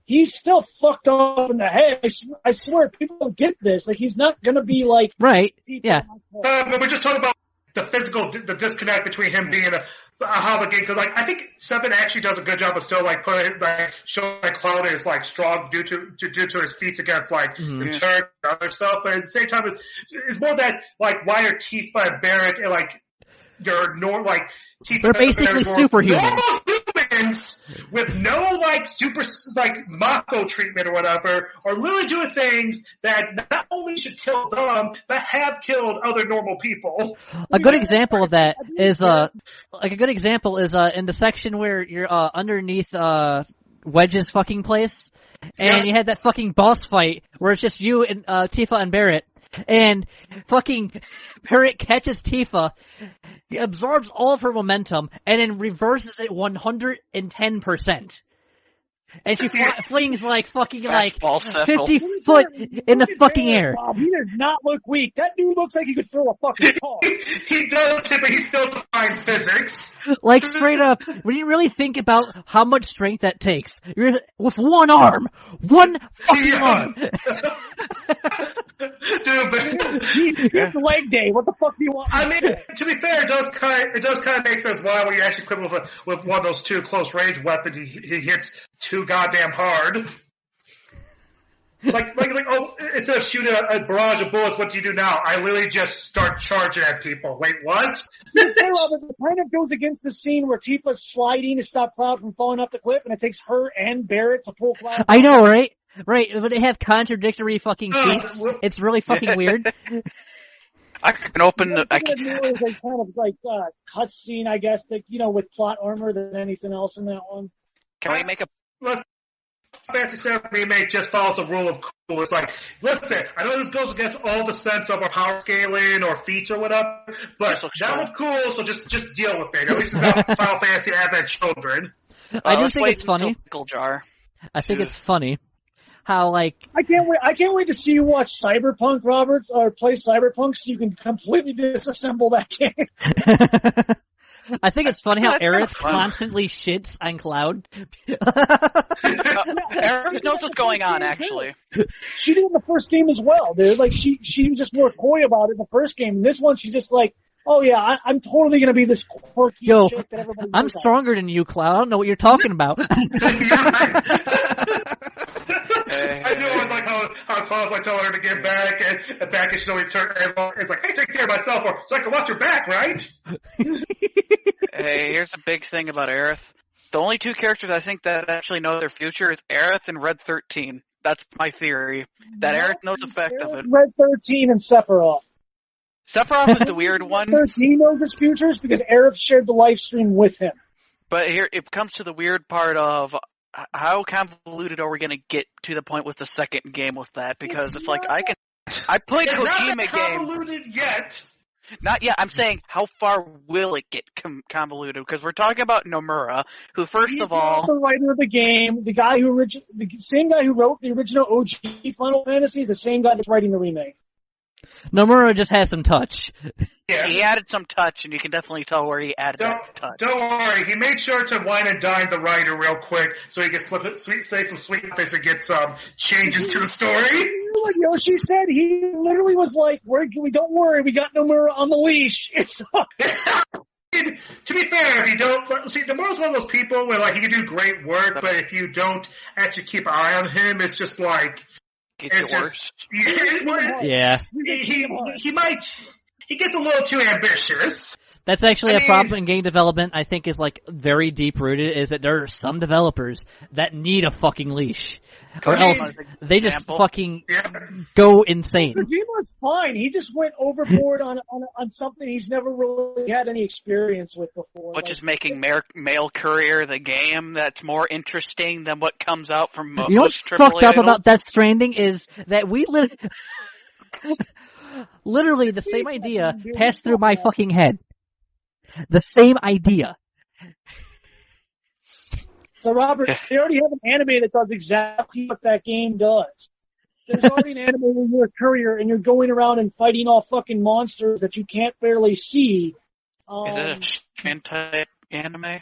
he's still fucked up in the head. I swear, people don't get this. He's not gonna be right. Yeah. But we're just talking about the disconnect between him being a Hobbit because I think Seven actually does a good job of still showing Cloud is strong due to his feats against the Turk and other stuff. But at the same time, it's more that why are Tifa and Barrett and Tifa they're basically superhuman. Normal humans with no super Mako treatment or whatever are literally doing things that not only should kill them but have killed other normal people. A good example of that is in the section where you're underneath Wedge's fucking place, and you had that fucking boss fight where it's just you and Tifa and Barrett. And fucking Barrett catches Tifa, he absorbs all of her momentum, and then reverses it 110%. And she flings 50 foot in the fucking air. Bob, he does not look weak. That dude looks like he could throw a fucking car. He does, but he still defines physics. Straight up, when you really think about how much strength that takes, you're with one arm, one fucking arm. Dude, but he's leg day. What the fuck do you want? I mean, to be fair, it does kind of make sense why when you actually equivalent with one of those two close range weapons, he hits too goddamn hard. Instead of shooting a barrage of bullets, what do you do now? I literally just start charging at people. Wait, what? It kind of goes against the scene where Tifa's sliding to stop Cloud from falling off the cliff, and it takes her and Barrett to pull Cloud. I know, right? Right, but they have contradictory fucking feats. It's really fucking weird. I can open the... cutscene, I guess, with plot armor than anything else in that one. Can we make a... Fantasy VII Remake just follows the rule of cool. It's listen, I know this goes against all the sense of our power scaling or feats or whatever, but that was cool, so just deal with it. At least it's not Final Fantasy Advent children. I do think it's funny. Jar. I think it's funny how I can't wait to see you watch Cyberpunk, Roberts, or play Cyberpunk so you can completely disassemble that game. I think it's funny how Aerith constantly shits on Cloud. Aerith knows what's going on, actually. She did in the first game as well, dude. She was just more coy about it in the first game. In this one, she's just oh yeah, I'm totally gonna be this quirky shit that everybody I'm stronger than you, Cloud. I don't know what you're talking about. I do always how Cloud's telling her to get back, and back and she's always it's hey, take care of myself, so I can watch your back, right? Hey, here's a big thing about Aerith. The only two characters I think that actually know their future is Aerith and Red 13. That's my theory. That Aerith knows the effect of it. Red 13 and Sephiroth. Sephiroth is the weird one. Red 13 knows his futures because Aerith shared the live stream with him. But here, it comes to the weird part of how convoluted are we going to get to the point with the second game with that? Because it's I played Kojima games. Not convoluted yet. Not yet. I'm saying, how far will it get convoluted? Because we're talking about Nomura, who He's the writer of the game, the same guy who wrote the original OG Final Fantasy, the same guy that's writing the remake. Nomura just has some touch. Yeah. He added some touch, and you can definitely tell where he added that touch. Don't worry, he made sure to wine and dine the writer real quick so he could say some sweet things and get some changes to the story. Like Yoshi said, he literally was like, don't worry, we got Nomura on the leash. It's To be fair, if you don't see, Nomura's one of those people where like he can do great work, but if you don't actually keep an eye on him, it's just like It's worse. Yeah. He gets a little too ambitious. That's actually a problem in game development, I think, is like very deep rooted, is that there are some developers that need a fucking leash. Or else they just fucking go insane. Kojima's fine. He just went overboard on something he's never really had any experience with before. Which is making Mail Courier the game that's more interesting than what comes out from most AAA You know what's fucked up about Death Stranding is that we literally the same idea passed through my fucking head. The same idea. So, Robert, they already have an anime that does exactly what that game does. There's already an anime where you're a courier and you're going around and fighting off fucking monsters that you can't barely see. Is it a hentai anime?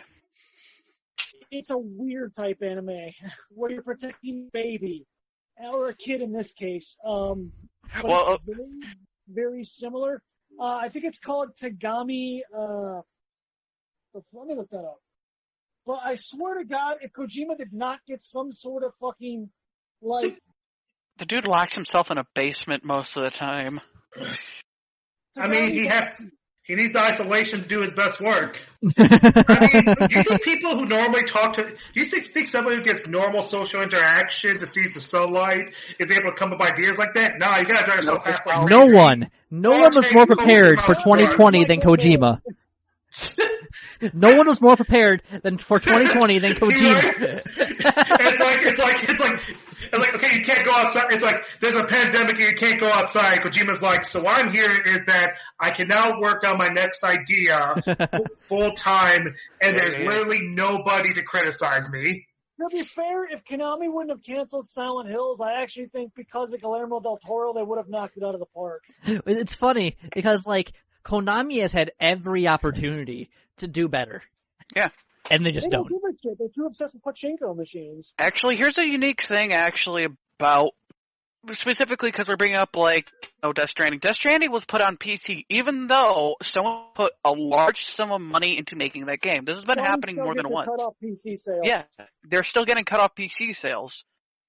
It's a weird type anime where you're protecting a baby. Or a kid in this case. But it's very, very similar. I think it's called Tagami. Let me look that up. But I swear to God, if Kojima did not get some sort of fucking, like... The dude locks himself in a basement most of the time. I mean, he needs the isolation to do his best work. I mean, do you think people who normally do you think somebody who gets normal social interaction to see the sunlight is able to come up with ideas like that? No, you gotta drive yourself halfway crazy. No one was more prepared for 2020 than Kojima. No one was more prepared for 2020 than Kojima. It's like, okay, you can't go outside. It's like, there's a pandemic and you can't go outside. Kojima's like, so what I'm hearing is that I can now work on my next idea full time, and there's literally nobody to criticize me. To be fair, if Konami wouldn't have canceled Silent Hills, I actually think because of Guillermo del Toro, they would have knocked it out of the park. It's funny, because, like, Konami has had every opportunity to do better. Yeah. And they just don't. They're too obsessed with pachinko machines. Actually, here's a unique thing about, specifically because we're bringing up, like, Death Stranding. Death Stranding was put on PC, even though someone put a large sum of money into making that game. This has been happening more than once. Cut off PC sales. Yeah, they're still getting cut off PC sales.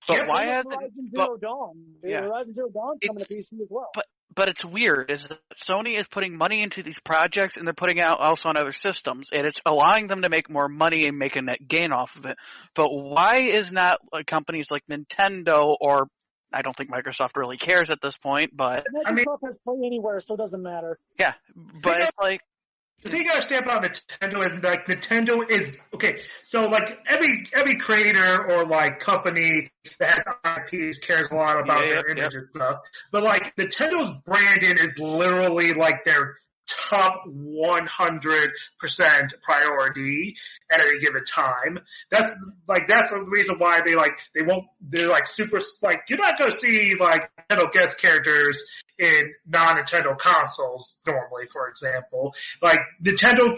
But why has Horizon Zero Dawn? Horizon Zero Dawn's coming to PC as well. But it's weird, is that Sony is putting money into these projects, and they're putting out also on other systems, and it's allowing them to make more money and make a net gain off of it. But why is not companies like Nintendo, or I don't think Microsoft really cares at this point, but... Microsoft has Play Anywhere, so it doesn't matter. Yeah, but it's like... The thing you gotta understand about Nintendo is, like, Nintendo is, okay, so, like, every creator or, like, company that has IPs cares a lot about their image and stuff, but, like, Nintendo's branding is literally, like, their top 100% priority at any given time. That's the reason why they're super, like, you're not gonna see, like, Nintendo guest characters in non-Nintendo consoles normally, for example. Like, Nintendo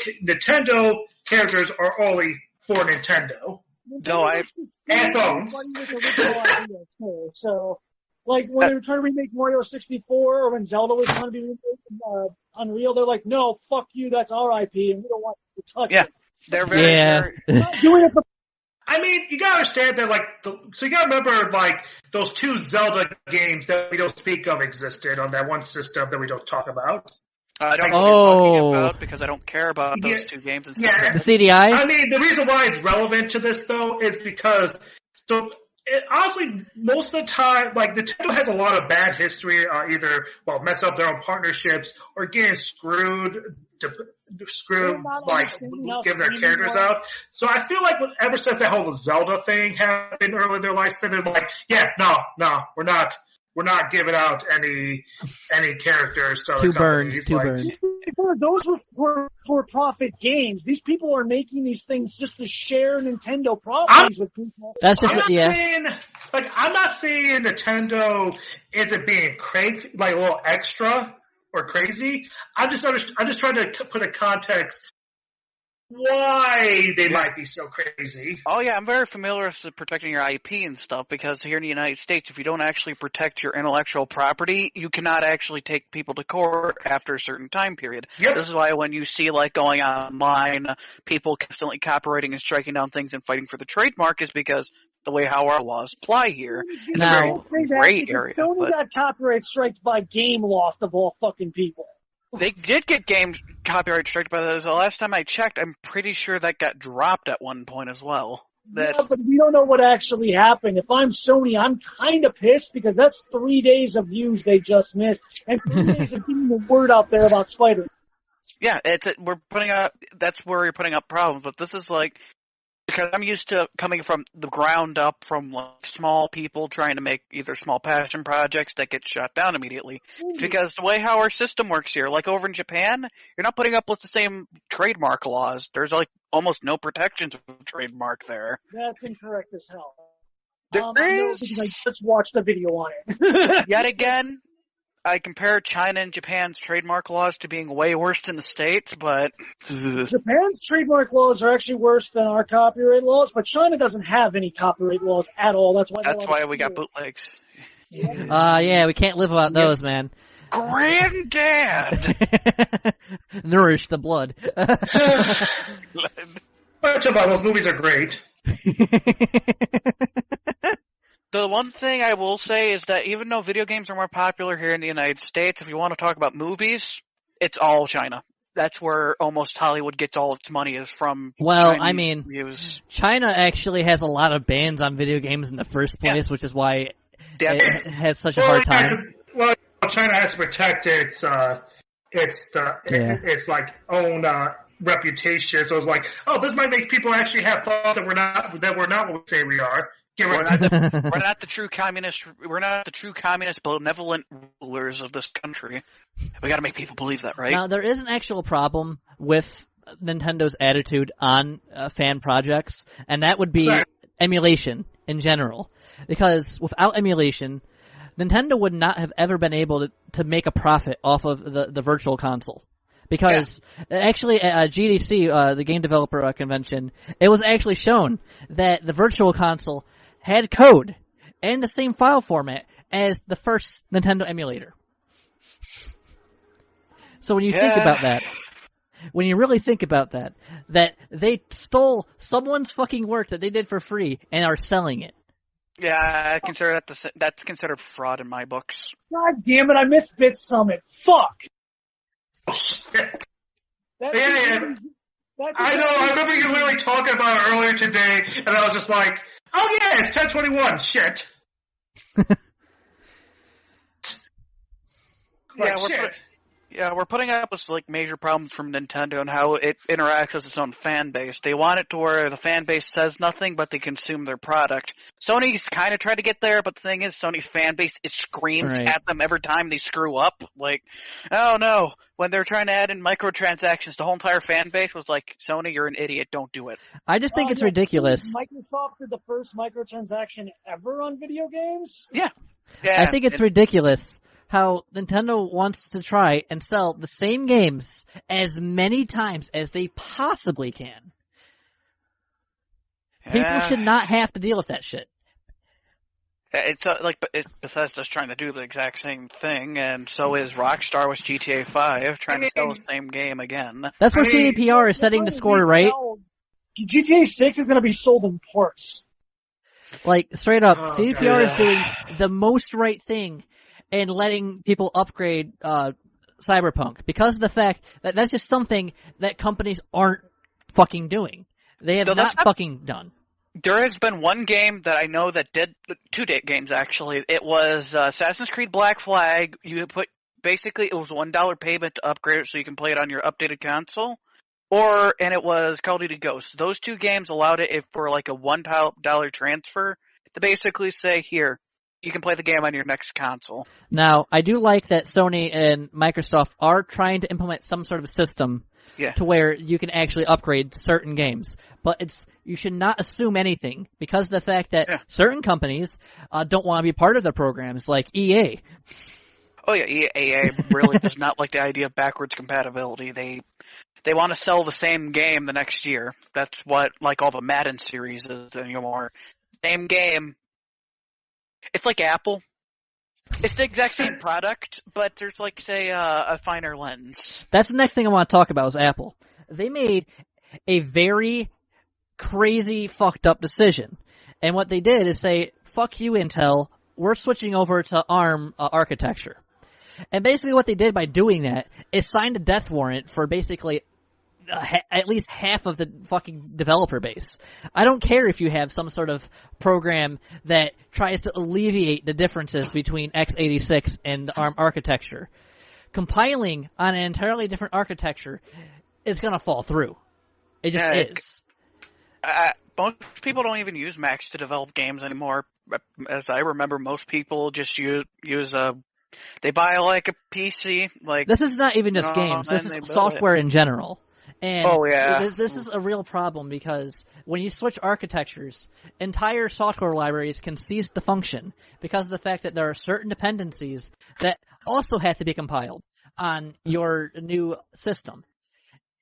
characters are only for Nintendo. And phones. So, like, when they were trying to remake Mario 64, or when Zelda was trying to be remade Unreal, they're like, no, fuck you, that's our IP, and we don't want you to touch it. They're very... doing it for... I mean, you gotta understand that, like, so you gotta remember, like, those two Zelda games that we don't speak of existed on that one system that we don't talk about. I don't know what you're talking about, because I don't care about those two games. And stuff. The CDI? I mean, the reason why it's relevant to this, though, is because, honestly, most of the time, like, Nintendo has a lot of bad history, either, mess up their own partnerships, or getting screwed, like, giving their characters out. So I feel like ever since that whole Zelda thing happened early in their lifespan, they're like, no, we're not giving out any characters to other companies. Too burned. Those were for-profit games. These people are making these things just to share Nintendo properties with people. That's just I'm not saying Nintendo isn't being crank, like, a little extra. or crazy. I'm just trying to put a context why they might be so crazy. Oh yeah, I'm very familiar with protecting your IP and stuff, because here in the United States, if you don't actually protect your intellectual property, you cannot actually take people to court after a certain time period. Yep. This is why when you see like going online, people constantly copyrighting and striking down things and fighting for the trademark is because the way how our laws apply here. It's a very great area. Sony got copyright striked by Game Loft of all fucking people. They did get games copyright striked, but the last time I checked, I'm pretty sure that got dropped at one point as well. Yeah, but we don't know what actually happened. If I'm Sony, I'm kind of pissed because that's 3 days of views they just missed, and 3 days of getting the word out there about Spider. Yeah, that's where you're putting up problems, but this is like, because I'm used to coming from the ground up from like small people trying to make either small passion projects that get shut down immediately. Because the way how our system works here, like over in Japan, you're not putting up with the same trademark laws. There's like almost no protections of trademark there. That's incorrect as hell. There is. Because I just watched a video on it. Yet again, I compare China and Japan's trademark laws to being way worse than the States, but... Japan's trademark laws are actually worse than our copyright laws, but China doesn't have any copyright laws at all. That's why we got bootlegs. Yeah, we can't live without those, man. Granddad! Nourish the blood. Much about those movies are great. The one thing I will say is that even though video games are more popular here in the United States, if you want to talk about movies, it's all China. That's where almost Hollywood gets all its money is from. Well, Chinese I mean, views. China actually has a lot of bans on video games in the first place, which is why it has such a hard time. China has to protect its like own reputation. So it's like, oh, this might make people actually have thoughts that we're not what we say we are. We're not the true communist. We're not the true communist, benevolent rulers of this country. We got to make people believe that, right? Now, there is an actual problem with Nintendo's attitude on fan projects, and that would be emulation in general. Because without emulation, Nintendo would not have ever been able to make a profit off of the Virtual Console. Because actually at GDC, the Game Developer Convention, it was actually shown that the Virtual Console had code and the same file format as the first Nintendo emulator. So when you think about that, when you really think about that they stole someone's fucking work that they did for free and are selling it. Yeah, I consider that's considered fraud in my books. God damn it, I missed Bit Summit. Fuck! Oh, shit. I know, I remember you literally talking about it earlier today, and I was just like, oh yeah, it's 10/21, shit. We're putting up with like major problems from Nintendo and how it interacts with its own fan base. They want it to where the fan base says nothing, but they consume their product. Sony's kind of tried to get there, but the thing is, Sony's fan base, it screams at them every time they screw up. Like, oh no, when they're trying to add in microtransactions, the whole entire fan base was like, Sony, you're an idiot, don't do it. I just think it's ridiculous. Microsoft did the first microtransaction ever on video games? Yeah. I think it's ridiculous how Nintendo wants to try and sell the same games as many times as they possibly can. People should not have to deal with that shit. It's Bethesda's trying to do the exact same thing, and so is Rockstar with GTA 5, trying to sell the same game again. That's where CDPR is setting the score, right? GTA 6 is going to be sold in parts. Like, straight up, CDPR is doing the most right thing in letting people upgrade Cyberpunk, because of the fact that that's just something that companies aren't fucking doing. They have not fucking done. There has been one game that I know that did, two games actually. It was Assassin's Creed Black Flag. Basically it was $1 payment to upgrade it so you can play it on your updated console. And it was Call of Duty Ghosts. Those two games allowed it for like a $1 transfer to basically say, here, you can play the game on your next console. Now, I do like that Sony and Microsoft are trying to implement some sort of system to where you can actually upgrade certain games. But you should not assume anything because of the fact that certain companies don't want to be part of the programs, like EA. Oh yeah, EA really does not like the idea of backwards compatibility. They want to sell the same game the next year. That's what like all the Madden series is anymore. Same game. It's like Apple. It's the exact same product, but there's like say a finer lens. That's the next thing I want to talk about is Apple. They made a very crazy, fucked up decision. And what they did is say, fuck you, Intel, we're switching over to ARM architecture. And basically what they did by doing that is signed a death warrant for basically at least half of the fucking developer base. I don't care if you have some sort of program that tries to alleviate the differences between x86 and the ARM architecture. Compiling on an entirely different architecture is going to fall through. It just is. Most people don't even use Macs to develop games anymore. As I remember, most people just use they buy like a PC. Like this is not even just games. This is software in general. And this is a real problem because when you switch architectures, entire software libraries can cease to function because of the fact that there are certain dependencies that also have to be compiled on your new system.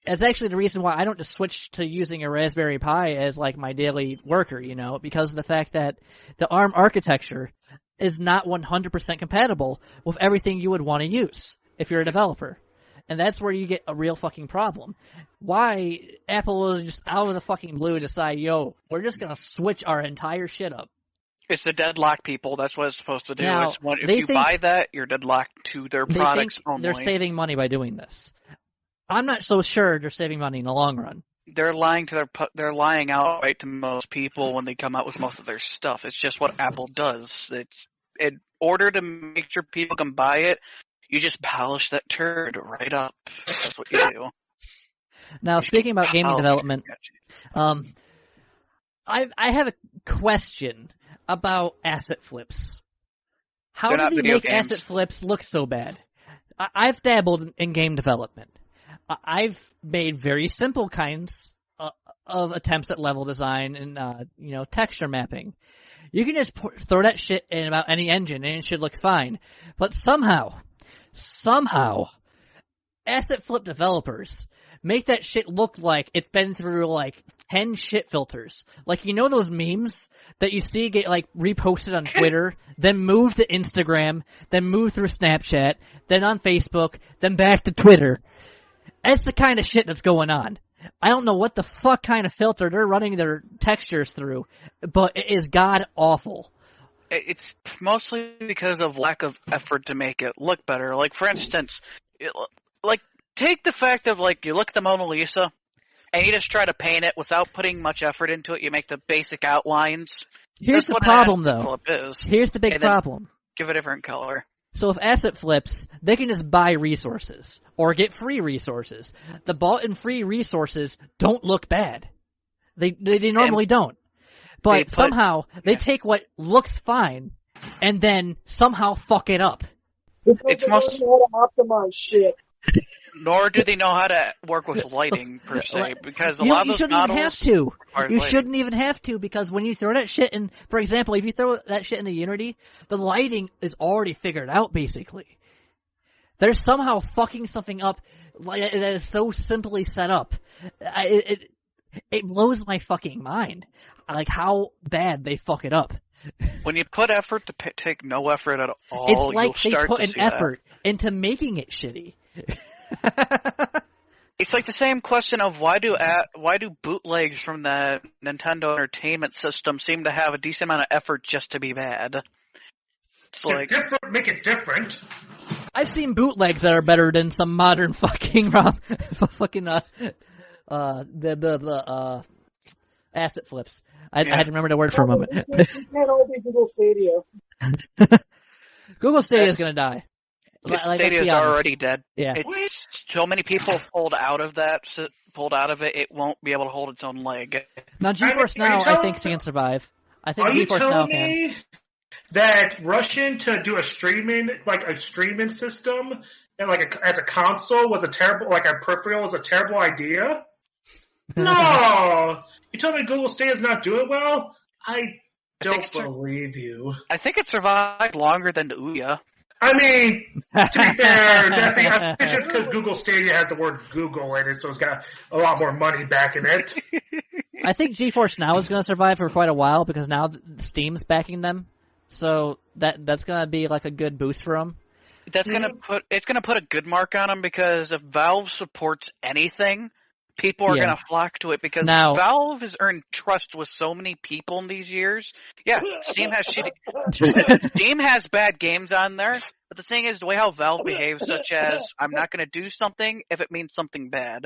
It's actually the reason why I don't just switch to using a Raspberry Pi as like my daily worker, because of the fact that the ARM architecture is not 100% compatible with everything you would want to use if you're a developer. And that's where you get a real fucking problem. Why Apple is just out of the fucking blue decide, we're just going to switch our entire shit up. It's the deadlock people. That's what it's supposed to do. Now, if you buy that, you're deadlocked to their products only. They're saving money by doing this. I'm not so sure they're saving money in the long run. They're lying outright to most people when they come out with most of their stuff. It's just what Apple does. It's in order to make sure people can buy it, you just polish that turd right up. That's what you do. Now, speaking about gaming development, I have a question about asset flips. How do they make asset flips look so bad? I've dabbled in game development. I've made very simple kinds of attempts at level design and texture mapping. You can just throw that shit in about any engine and it should look fine. But somehow, asset flip developers make that shit look like it's been through like 10 shit filters. Like, those memes that you see get like reposted on Twitter, then move to Instagram, then move through Snapchat, then on Facebook, then back to Twitter. That's the kind of shit that's going on. I don't know what the fuck kind of filter they're running their textures through, but it is god awful. It's mostly because of lack of effort to make it look better. Like, for instance, take the fact of, you look at the Mona Lisa, and you just try to paint it without putting much effort into it. You make the basic outlines. Here's the problem, though. Here's the big problem. Give it a different color. So if asset flips, they can just buy resources, or get free resources. The bought and free resources don't look bad. They normally don't. But somehow, they take what looks fine, and then somehow fuck it up. It's mostly know how to optimize shit. Nor do they know how to work with lighting, per se, because a lot of those models... You shouldn't even have to, because when you throw that shit in... For example, if you throw that shit into Unity, the lighting is already figured out, basically. They're somehow fucking something up that is so simply set up. It blows my fucking mind. How bad they fuck it up. When you put effort to take no effort at all, it's like you'll start they put to an see effort into making it shitty. It's like the same question of why do bootlegs from the Nintendo Entertainment System seem to have a decent amount of effort just to be bad? Make it different. I've seen bootlegs that are better than some modern fucking asset flips. I had to remember the word for a moment. It can't all be Google Stadio. Google Stadia is going to die. Stadia is already dead. Yeah. So many people pulled out of it, it won't be able to hold its own leg. Now, GeForce Now, I think, can survive. I think GeForce Now can. Are you telling me that rushing to do a streaming system and as a console was a peripheral was a terrible idea? No! You told me Google Stadia's not doing well? I don't believe you. I think it survived longer than Ouya. I mean, to be fair, I'm sure because Google Stadia has the word Google in it, so it's got a lot more money back in it. I think GeForce Now is going to survive for quite a while because now Steam's backing them, so that's going to be like a good boost for them. It's gonna put a good mark on them because if Valve supports anything, people are gonna flock to it because Valve has earned trust with so many people in these years. Yeah, Steam has bad games on there, but the thing is the way how Valve behaves, such as I'm not gonna do something if it means something bad.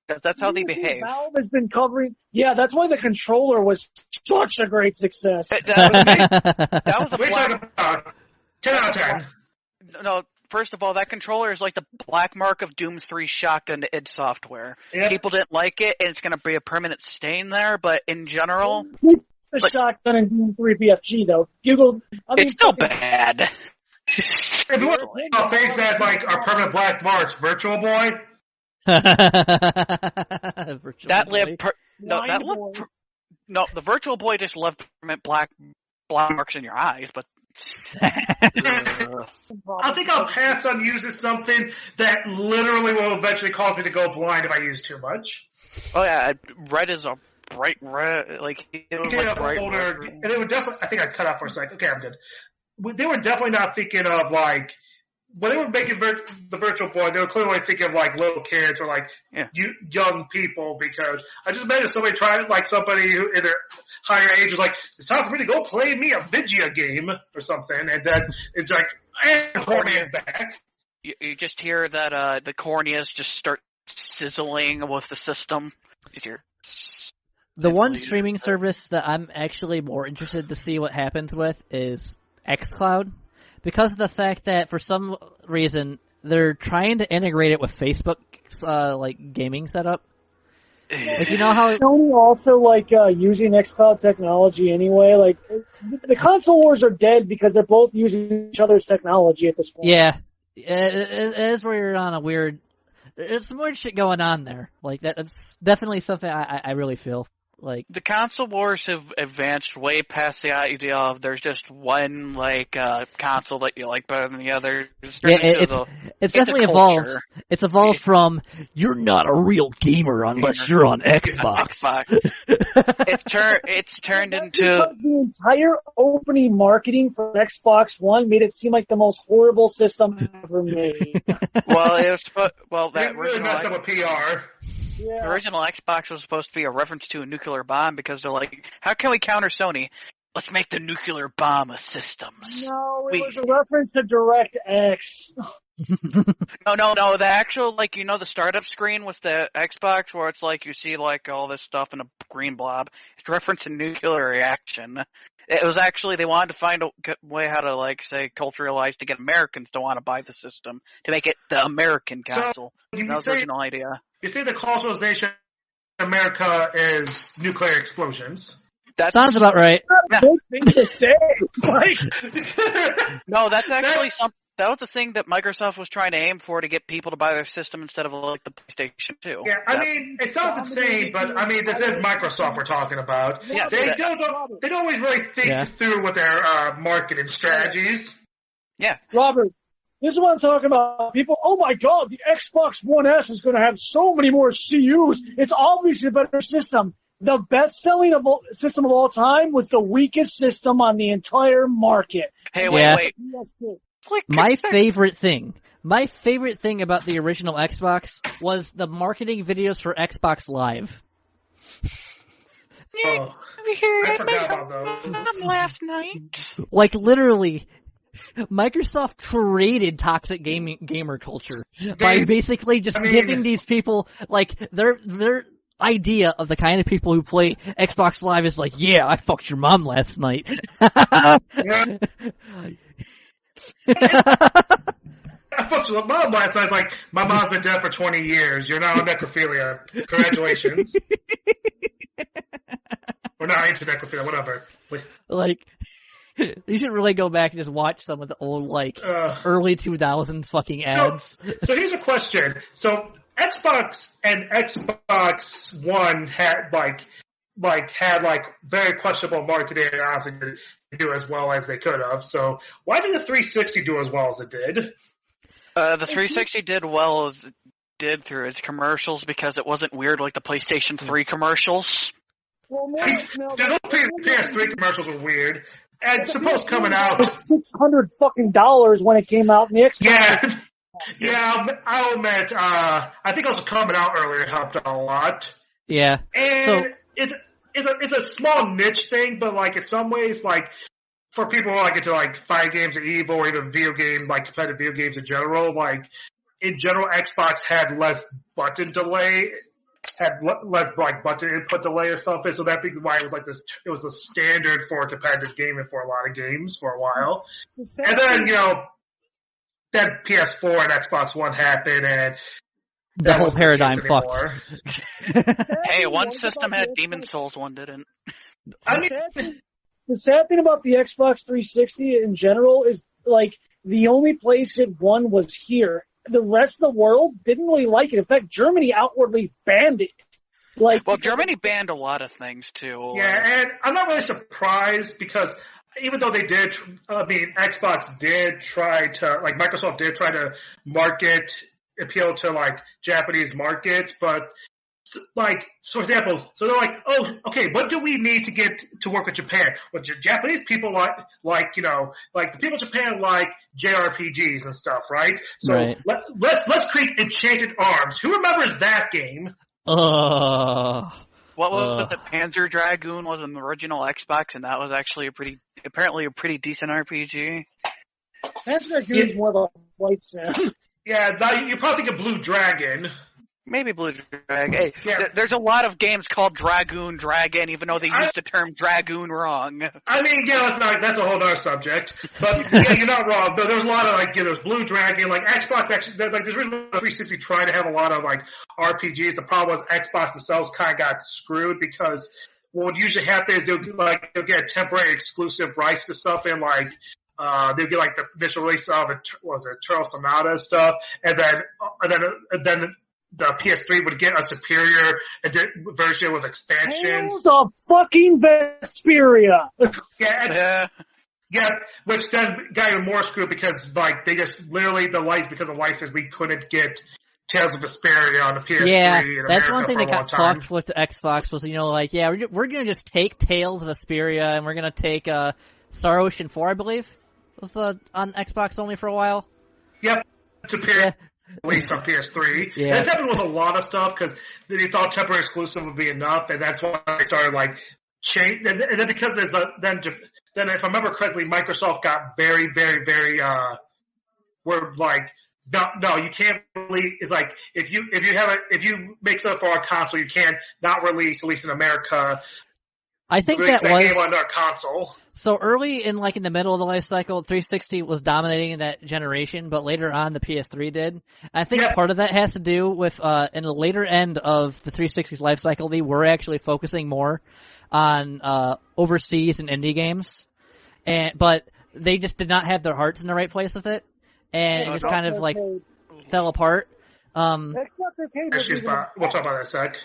That's how they behave. Valve has been covering. Yeah, that's why the controller was such a great success. That was a We're talking about 10 out of 10. No, first of all, that controller is like the black mark of Doom 3 shotgun to id Software. Yep. People didn't like it, and it's going to be a permanent stain there, but in general... It's the shotgun in Doom 3 BFG, though. It's still bad. If you want things that like are permanent black marks, Virtual Boy... the Virtual Boy just left permanent black marks in your eyes, but... I think I'll pass on using something that literally will eventually cause me to go blind if I use too much. Oh yeah, red is a bright red, like it was like bright older, red. And they were definitely. I think I cut out for a second. Okay, I'm good. They were definitely not thinking of like when they were making the Virtual Boy. They were clearly thinking of like little kids or like young people because I just imagine somebody trying like somebody who in their higher age is like, it's time for me to go play me a Vegeta game or something, and then it's like, cornea's back. You just hear that the corneas just start sizzling with the system. The one streaming service that I'm actually more interested to see what happens with is xCloud, because of the fact that for some reason they're trying to integrate it with Facebook's like gaming setup. Like, you know how Sony also like using xCloud technology anyway. Like the console wars are dead because they're both using each other's technology at this point. Yeah, it is where you're on a weird. There's some weird shit going on there. Like that's definitely something I really feel. Like the console wars have advanced way past the idea of there's just one like console that you like better than the other. It's definitely evolved. It's evolved from you're not a real gamer unless you're on Xbox. It's turned into the entire opening marketing for Xbox One made it seem like the most horrible system ever made. That really messed up with PR. Yeah. The original Xbox was supposed to be a reference to a nuclear bomb because they're like, how can we counter Sony? Let's make the nuclear bomb a systems. No, it was a reference to DirectX. No. The actual, like, you know, the startup screen with the Xbox where it's like you see, like, all this stuff in a green blob. It's a reference to nuclear reaction. It was actually, they wanted to find a way how to, like, say, culturalize to get Americans to want to buy the system, to make it the American console. So, that was the original idea. You say the culturalization in America is nuclear explosions. That sounds about right. That's a big thing to say. No, that's actually something. That was the thing that Microsoft was trying to aim for to get people to buy their system instead of like the PlayStation 2. Yeah, I mean, it sounds insane, but I mean, this is Microsoft we're talking about. Yeah, they don't always really think through with their marketing strategies. Yeah, Robert, this is what I'm talking about. People, oh my God, the Xbox One S is going to have so many more CUs. It's obviously a better system. The best-selling system of all time was the weakest system on the entire market. Hey, wait. My favorite thing about the original Xbox was the marketing videos for Xbox Live. I forgot about those. Last night. Like, literally, Microsoft created toxic gamer culture by basically just giving these people, like, their idea of the kind of people who play Xbox Live is like, yeah, I fucked your mom last night. I fucked your mom last night. Like, my mom's been dead for 20 years. You're now on necrophilia. Congratulations. We're not into necrophilia, whatever. Like, you should really go back and just watch some of the old, like, early 2000s fucking ads. So here's a question. So Xbox and Xbox One had, like, like had like very questionable marketing and honestly didn't do as well as they could have. So why did the 360 do as well as it did? The 360 did well as it did through its commercials because it wasn't weird like the PlayStation 3 commercials. Well, The PS3 commercials were weird. And suppose coming out $600 fucking dollars when it came out in the Xbox. Yeah, I'll admit, I think also coming out earlier helped out a lot. Yeah. And it's a small niche thing, but like in some ways, like for people who like into like fighting games and Evo or even competitive video games in general, like in general, Xbox had less button delay, had less like button input delay or something. So that being why it was like this. It was the standard for competitive gaming for a lot of games for a while. And then then PS4 and Xbox One happened, and the whole paradigm fucked. Hey, one system had Demon Souls, one didn't. I mean, the sad thing about the Xbox 360 in general is, like, the only place it won was here. The rest of the world didn't really like it. In fact, Germany outwardly banned it. Well, Germany banned a lot of things, too. Yeah, and I'm not really surprised because even though they did, Xbox did try to, like, Microsoft did try to appeal to, like, Japanese markets, but like, for example, so they're like, oh, okay, what do we need to get to work with Japan? Well, Japanese people like the people in Japan like JRPGs and stuff, right? So right. Let's create Enchanted Arms. Who remembers that game? What was it? Panzer Dragoon was in the original Xbox, and that was actually apparently a pretty decent RPG. Panzer Dragoon is more of a white sim. Yeah, you probably think of Blue Dragon. Maybe Blue Dragon. Hey, there's a lot of games called Dragoon, Dragon, even though they use the term Dragoon wrong. I mean, that's a whole other subject. But yeah, you're not wrong. But there's a lot of there's Blue Dragon, like Xbox actually, there's really 360 tried to have a lot of like RPGs. The problem was Xbox themselves kind of got screwed because what would usually happen is they'll get temporary exclusive rights to stuff and like. They'd get like the initial release of Eternal Sonata stuff, and then the PS3 would get a superior version with expansions. The fucking Vesperia. Yeah, which then got even more screwed because like they just literally because of license we couldn't get Tales of Vesperia on the PS3. Yeah, in that's America one thing for that got fucked with the Xbox was we're gonna just take Tales of Vesperia and we're gonna take Star Ocean 4, I believe. Was on Xbox only for a while. Yep, Superior released on PS3. Yeah. That's happened with a lot of stuff because they thought temporary exclusive would be enough, and that's why they started like change. And then because there's then if I remember correctly, Microsoft got very, very, very were like no, you can't really. It's like if you make stuff for our console, you can't not release at least in America. I think that was game on our console. So early in the middle of the life cycle, 360 was dominating that generation, but later on the PS3 did. I think part of that has to do with in the later end of the 360's life cycle, they were actually focusing more on overseas and indie games, but they just did not have their hearts in the right place with it, and it just kind of like fell apart. We'll talk about that in a sec.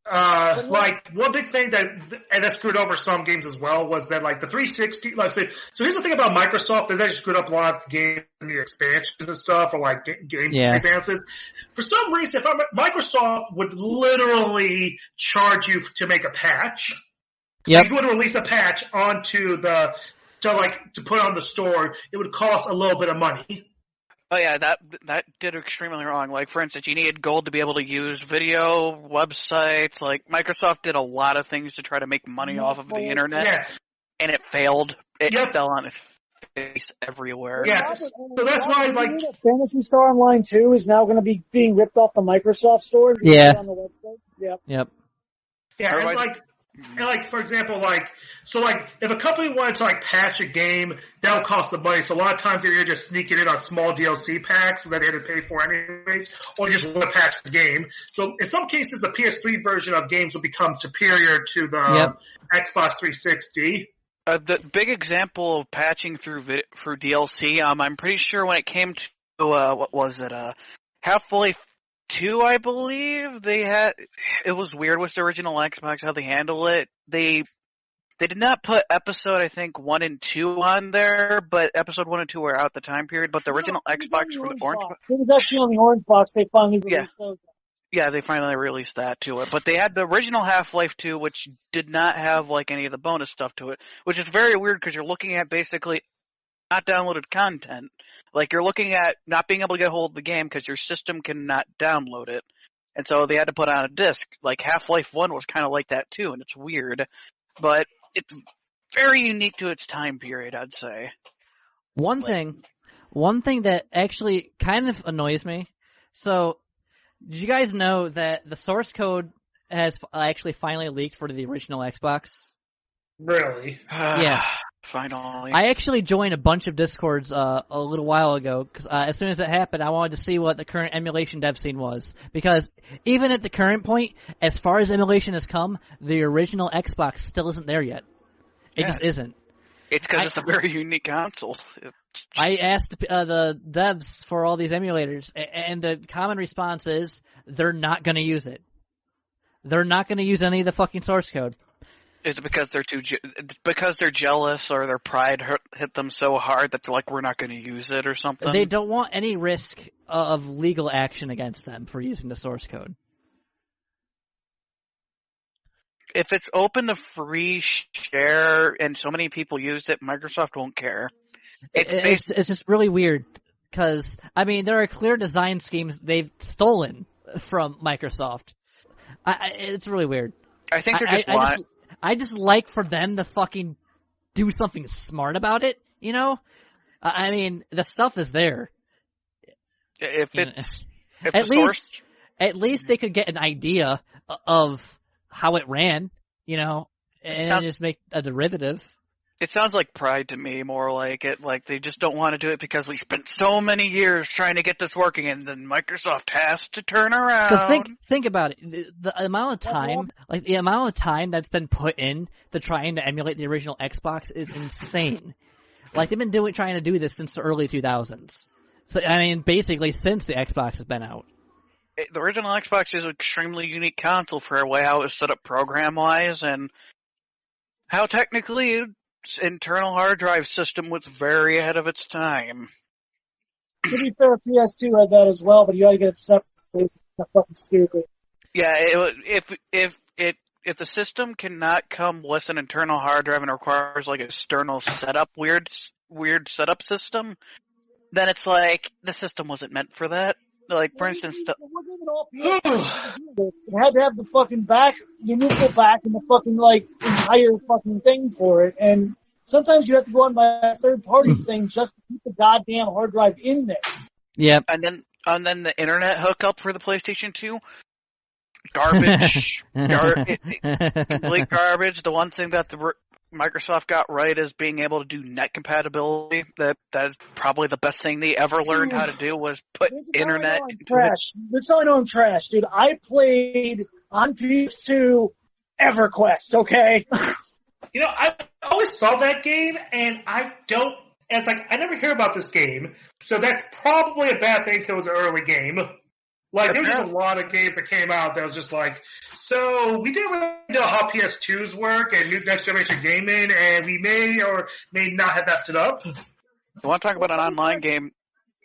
Like one big thing that screwed over some games as well was that like the 360, so here's the thing about Microsoft, they actually screwed up a lot of games and the expansions and stuff or like game advances. For some reason, Microsoft would literally charge you to make a patch. Yep. If you would release a patch onto to put on the store, it would cost a little bit of money. Oh yeah, that did extremely wrong. Like, for instance, you needed gold to be able to use video, websites. Like, Microsoft did a lot of things to try to make money off of the internet, and it failed. It fell on its face everywhere. Yeah, so that's why, like... Phantasy Star Online 2 is now going to be being ripped off the Microsoft store. Yeah. On the website. Yep. Yeah, and for example, if a company wanted to patch a game, that would cost the money. So a lot of times you're just sneaking in on small DLC packs that they had to pay for anyways, or you just want to patch the game. So in some cases, the PS3 version of games will become superior to the Xbox 360. The big example of patching through DLC, I'm pretty sure when it came to what was it, Half-Life 2, I believe they had. It was weird with the original Xbox how they handle it. They did not put episode, I think, 1 and 2 on there, but episode 1 and 2 were out the time period. But the original Xbox for the orange box. It was actually on the orange box. They finally released those. Yeah, they finally released that to it. But they had the original Half-Life 2, which did not have like any of the bonus stuff to it, which is very weird because you're looking at basically not downloaded content. Like you're looking at not being able to get a hold of the game because your system cannot download it. And so they had to put on a disc. Like Half-Life 1 was kind of like that too, and it's weird. But it's very unique to its time period, I'd say. One thing that actually kind of annoys me. So, did you guys know that the source code has actually finally leaked for the original Xbox? Really? Yeah. Finally. I actually joined a bunch of Discords a little while ago, because as soon as it happened, I wanted to see what the current emulation dev scene was. Because even at the current point, as far as emulation has come, the original Xbox still isn't there yet. It just isn't. It's because it's a very unique console. I asked the devs for all these emulators, and the common response is they're not going to use it. They're not going to use any of the fucking source code. Is it because because they're jealous or their pride hit them so hard that they're like, we're not going to use it or something? They don't want any risk of legal action against them for using the source code. If it's open to free share and so many people use it, Microsoft won't care. It's just really weird because, I mean, there are clear design schemes they've stolen from Microsoft. It's really weird. I think they're just I just like for them to fucking do something smart about it, you know? I mean, the stuff is there. At least they could get an idea of how it ran, you know, and then just make a derivative. It sounds like pride to me, more like it. Like they just don't want to do it because we spent so many years trying to get this working, and then Microsoft has to turn around. Because think about it, the amount of time that's been put in to trying to emulate the original Xbox is insane. Like they've been trying to do this since the early 2000s. So I mean, basically since the Xbox has been out. The original Xbox is an extremely unique console for the way how it was set up program-wise, and how technically its internal hard drive system was very ahead of its time. To be fair, PS2 had that as well, but you gotta get it separate. That's fucking stupid. Yeah, if the system cannot come with an internal hard drive and requires like external setup, weird setup then it's like the system wasn't meant for that. Like, for instance, it wasn't even all PS2. It had to have the fucking back, the neutral back, and the fucking, like, entire fucking thing for it. And sometimes you have to go on by a third-party thing just to keep the goddamn hard drive in there. Yep. And then the internet hookup for the PlayStation 2, garbage. Complete garbage. The one thing that Microsoft got right is being able to do net compatibility. That's probably the best thing they ever learned how to do was put internet into trash. This is how I know I'm trash, dude. I played on PS2 EverQuest, okay? You know, I always saw that game, and I never hear about this game, so that's probably a bad thing because it was an early game. Like, there was just a lot of games that came out that was just like, so we didn't really know how PS2s work and new next generation gaming, and we may or may not have effed it up. You want to talk about an online game?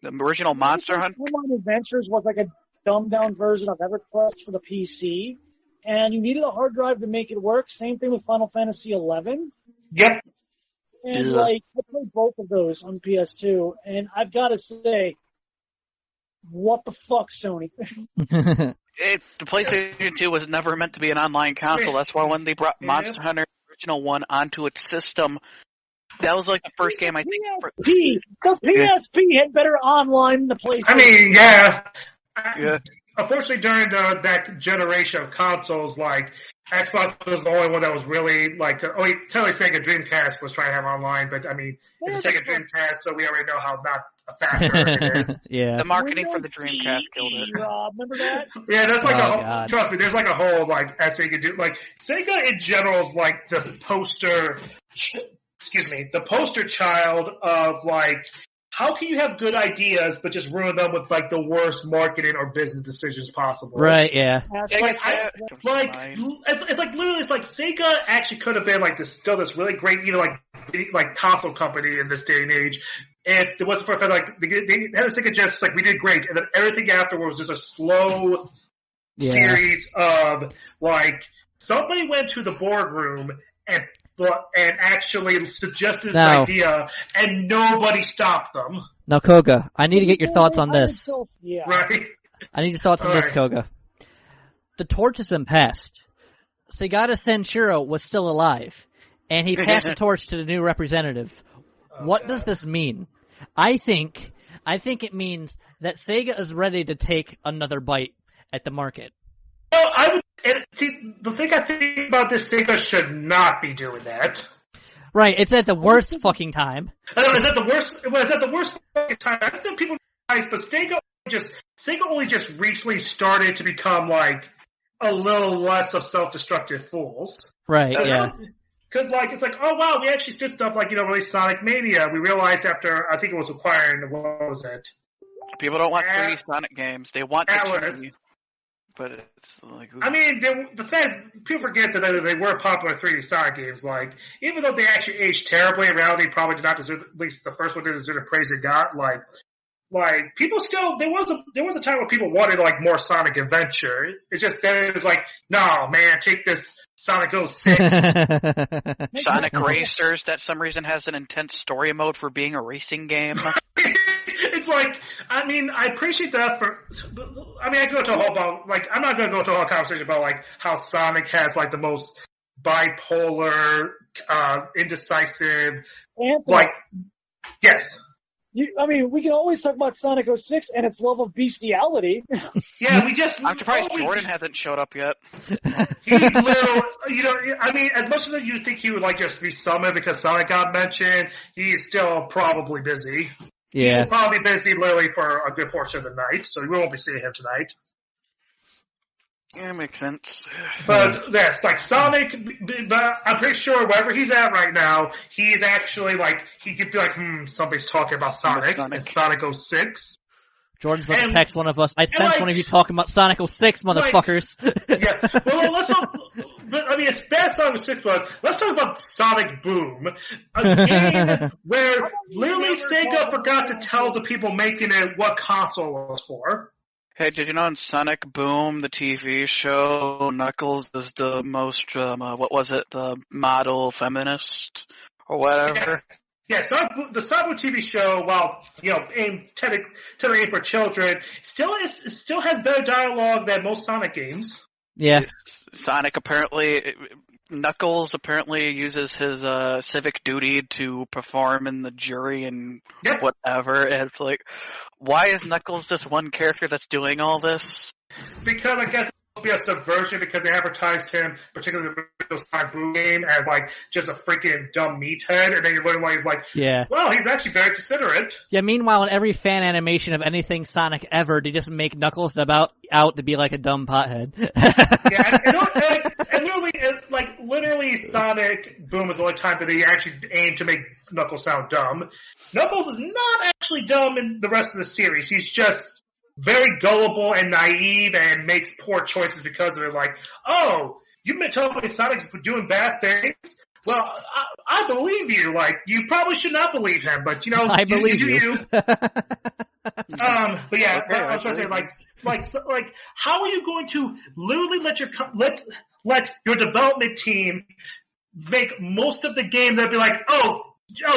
The original Monster Hunter? Online Adventures was like a dumbed-down version of EverQuest for the PC, and you needed a hard drive to make it work. Same thing with Final Fantasy XI. Yep. And, I played both of those on PS2, and I've got to say, what the fuck, Sony? The PlayStation 2 was never meant to be an online console. That's why when they brought Monster Hunter Original 1 onto its system, that was like the first game I think. The PSP had better online than the PlayStation. I mean, yeah. Unfortunately, during that generation of consoles, like, Xbox was the only one that was really, like, totally Sega Dreamcast was trying to have online, but, I mean, it's a Sega Dreamcast, so we already know how not a factor it is. Yeah. The marketing for the Dreamcast killed it. Remember that? Yeah, there's like trust me, there's like a whole, like, essay you could do. Like, Sega in general is like the poster child of, like, how can you have good ideas but just ruin them with like the worst marketing or business decisions possible? Right, yeah. It's like Sega actually could have been like this really great, like console company in this day and age. If it wasn't for the fact like they had to think of just like we did great, and then everything afterwards was just a slow series of like somebody went to the boardroom and actually suggested this idea, and nobody stopped them. Now, Koga, I need to get your thoughts on this. Right? I need your thoughts on this, Koga. The torch has been passed. Segata Senshiro was still alive, and he passed the torch to the new representative. What does this mean? I think it means that Sega is ready to take another bite at the market. Well, the thing I think about this, Sega should not be doing that. Right, it's at the worst fucking time. Is that the worst? Well, is that the worst fucking time? I think people realize, but Sega only just recently started to become like a little less of self-destructive fools. Right, yeah. Because it's like, oh wow, we actually did stuff like release Sonic Mania. We realized after I think it was acquiring what was it? People don't want 3D Sonic games. They want the but it's like... I mean, the fact, people forget that they were popular 3D Sonic games. Like, even though they actually aged terribly, in reality probably did not deserve, at least the first one didn't deserve the praise they got. Like people still, there was a time when people wanted like more Sonic Adventure. It's just that it was like, no man, take this Sonic 06. Sonic Racers, that some reason has an intense story mode for being a racing game. It's like, I mean, I appreciate that I could go to a whole about, like, I'm not going to go to a whole conversation about, like, how Sonic has, like, the most bipolar, indecisive, Anthony, like, yes. We can always talk about Sonic 06 and its love of bestiality. Yeah, I'm surprised Jordan hasn't showed up yet. He literally, as much as you think he would, like, just be summoned because Sonic got mentioned, he's still probably busy. Yeah. He'll probably be busy literally for a good portion of the night, so we won't be seeing him tonight. Yeah, makes sense. But yes, like Sonic, but I'm pretty sure wherever he's at right now, he's actually like, he could be like, somebody's talking about Sonic. It's Sonic 06. Jordan's about to text one of us. I sense one of you talking about Sonic 06, motherfuckers. Yeah. Well, let's talk, but as bad as Sonic 06 was, let's talk about Sonic Boom. A game where literally Sega forgot to tell the people making it what console it was for. Hey, did you know in Sonic Boom, the TV show, Knuckles is the most, the model feminist or whatever? Yeah, the Sonic Boom TV show, while aimed technically for children, still has better dialogue than most Sonic games. Yeah. Knuckles apparently uses his civic duty to perform in the jury and whatever. And it's like, why is Knuckles just one character that's doing all this? Because I guess it'll be a subversion because they advertised him, particularly the Sonic Boom game, as like just a freaking dumb meathead, and then you learn why he's like, well, he's actually very considerate. Yeah, meanwhile, in every fan animation of anything Sonic ever, they just make Knuckles out to be like a dumb pothead. and literally Sonic Boom is the only time that they actually aim to make Knuckles sound dumb. Knuckles is not actually dumb in the rest of the series. He's just very gullible and naive and makes poor choices because of it. Like, oh, you've been telling me Sonic's doing bad things? Well, I believe you. Like, you probably should not believe him, but I believe you. But yeah, I was trying to say, how are you going to literally let your development team make most of the game? They'll be like, oh,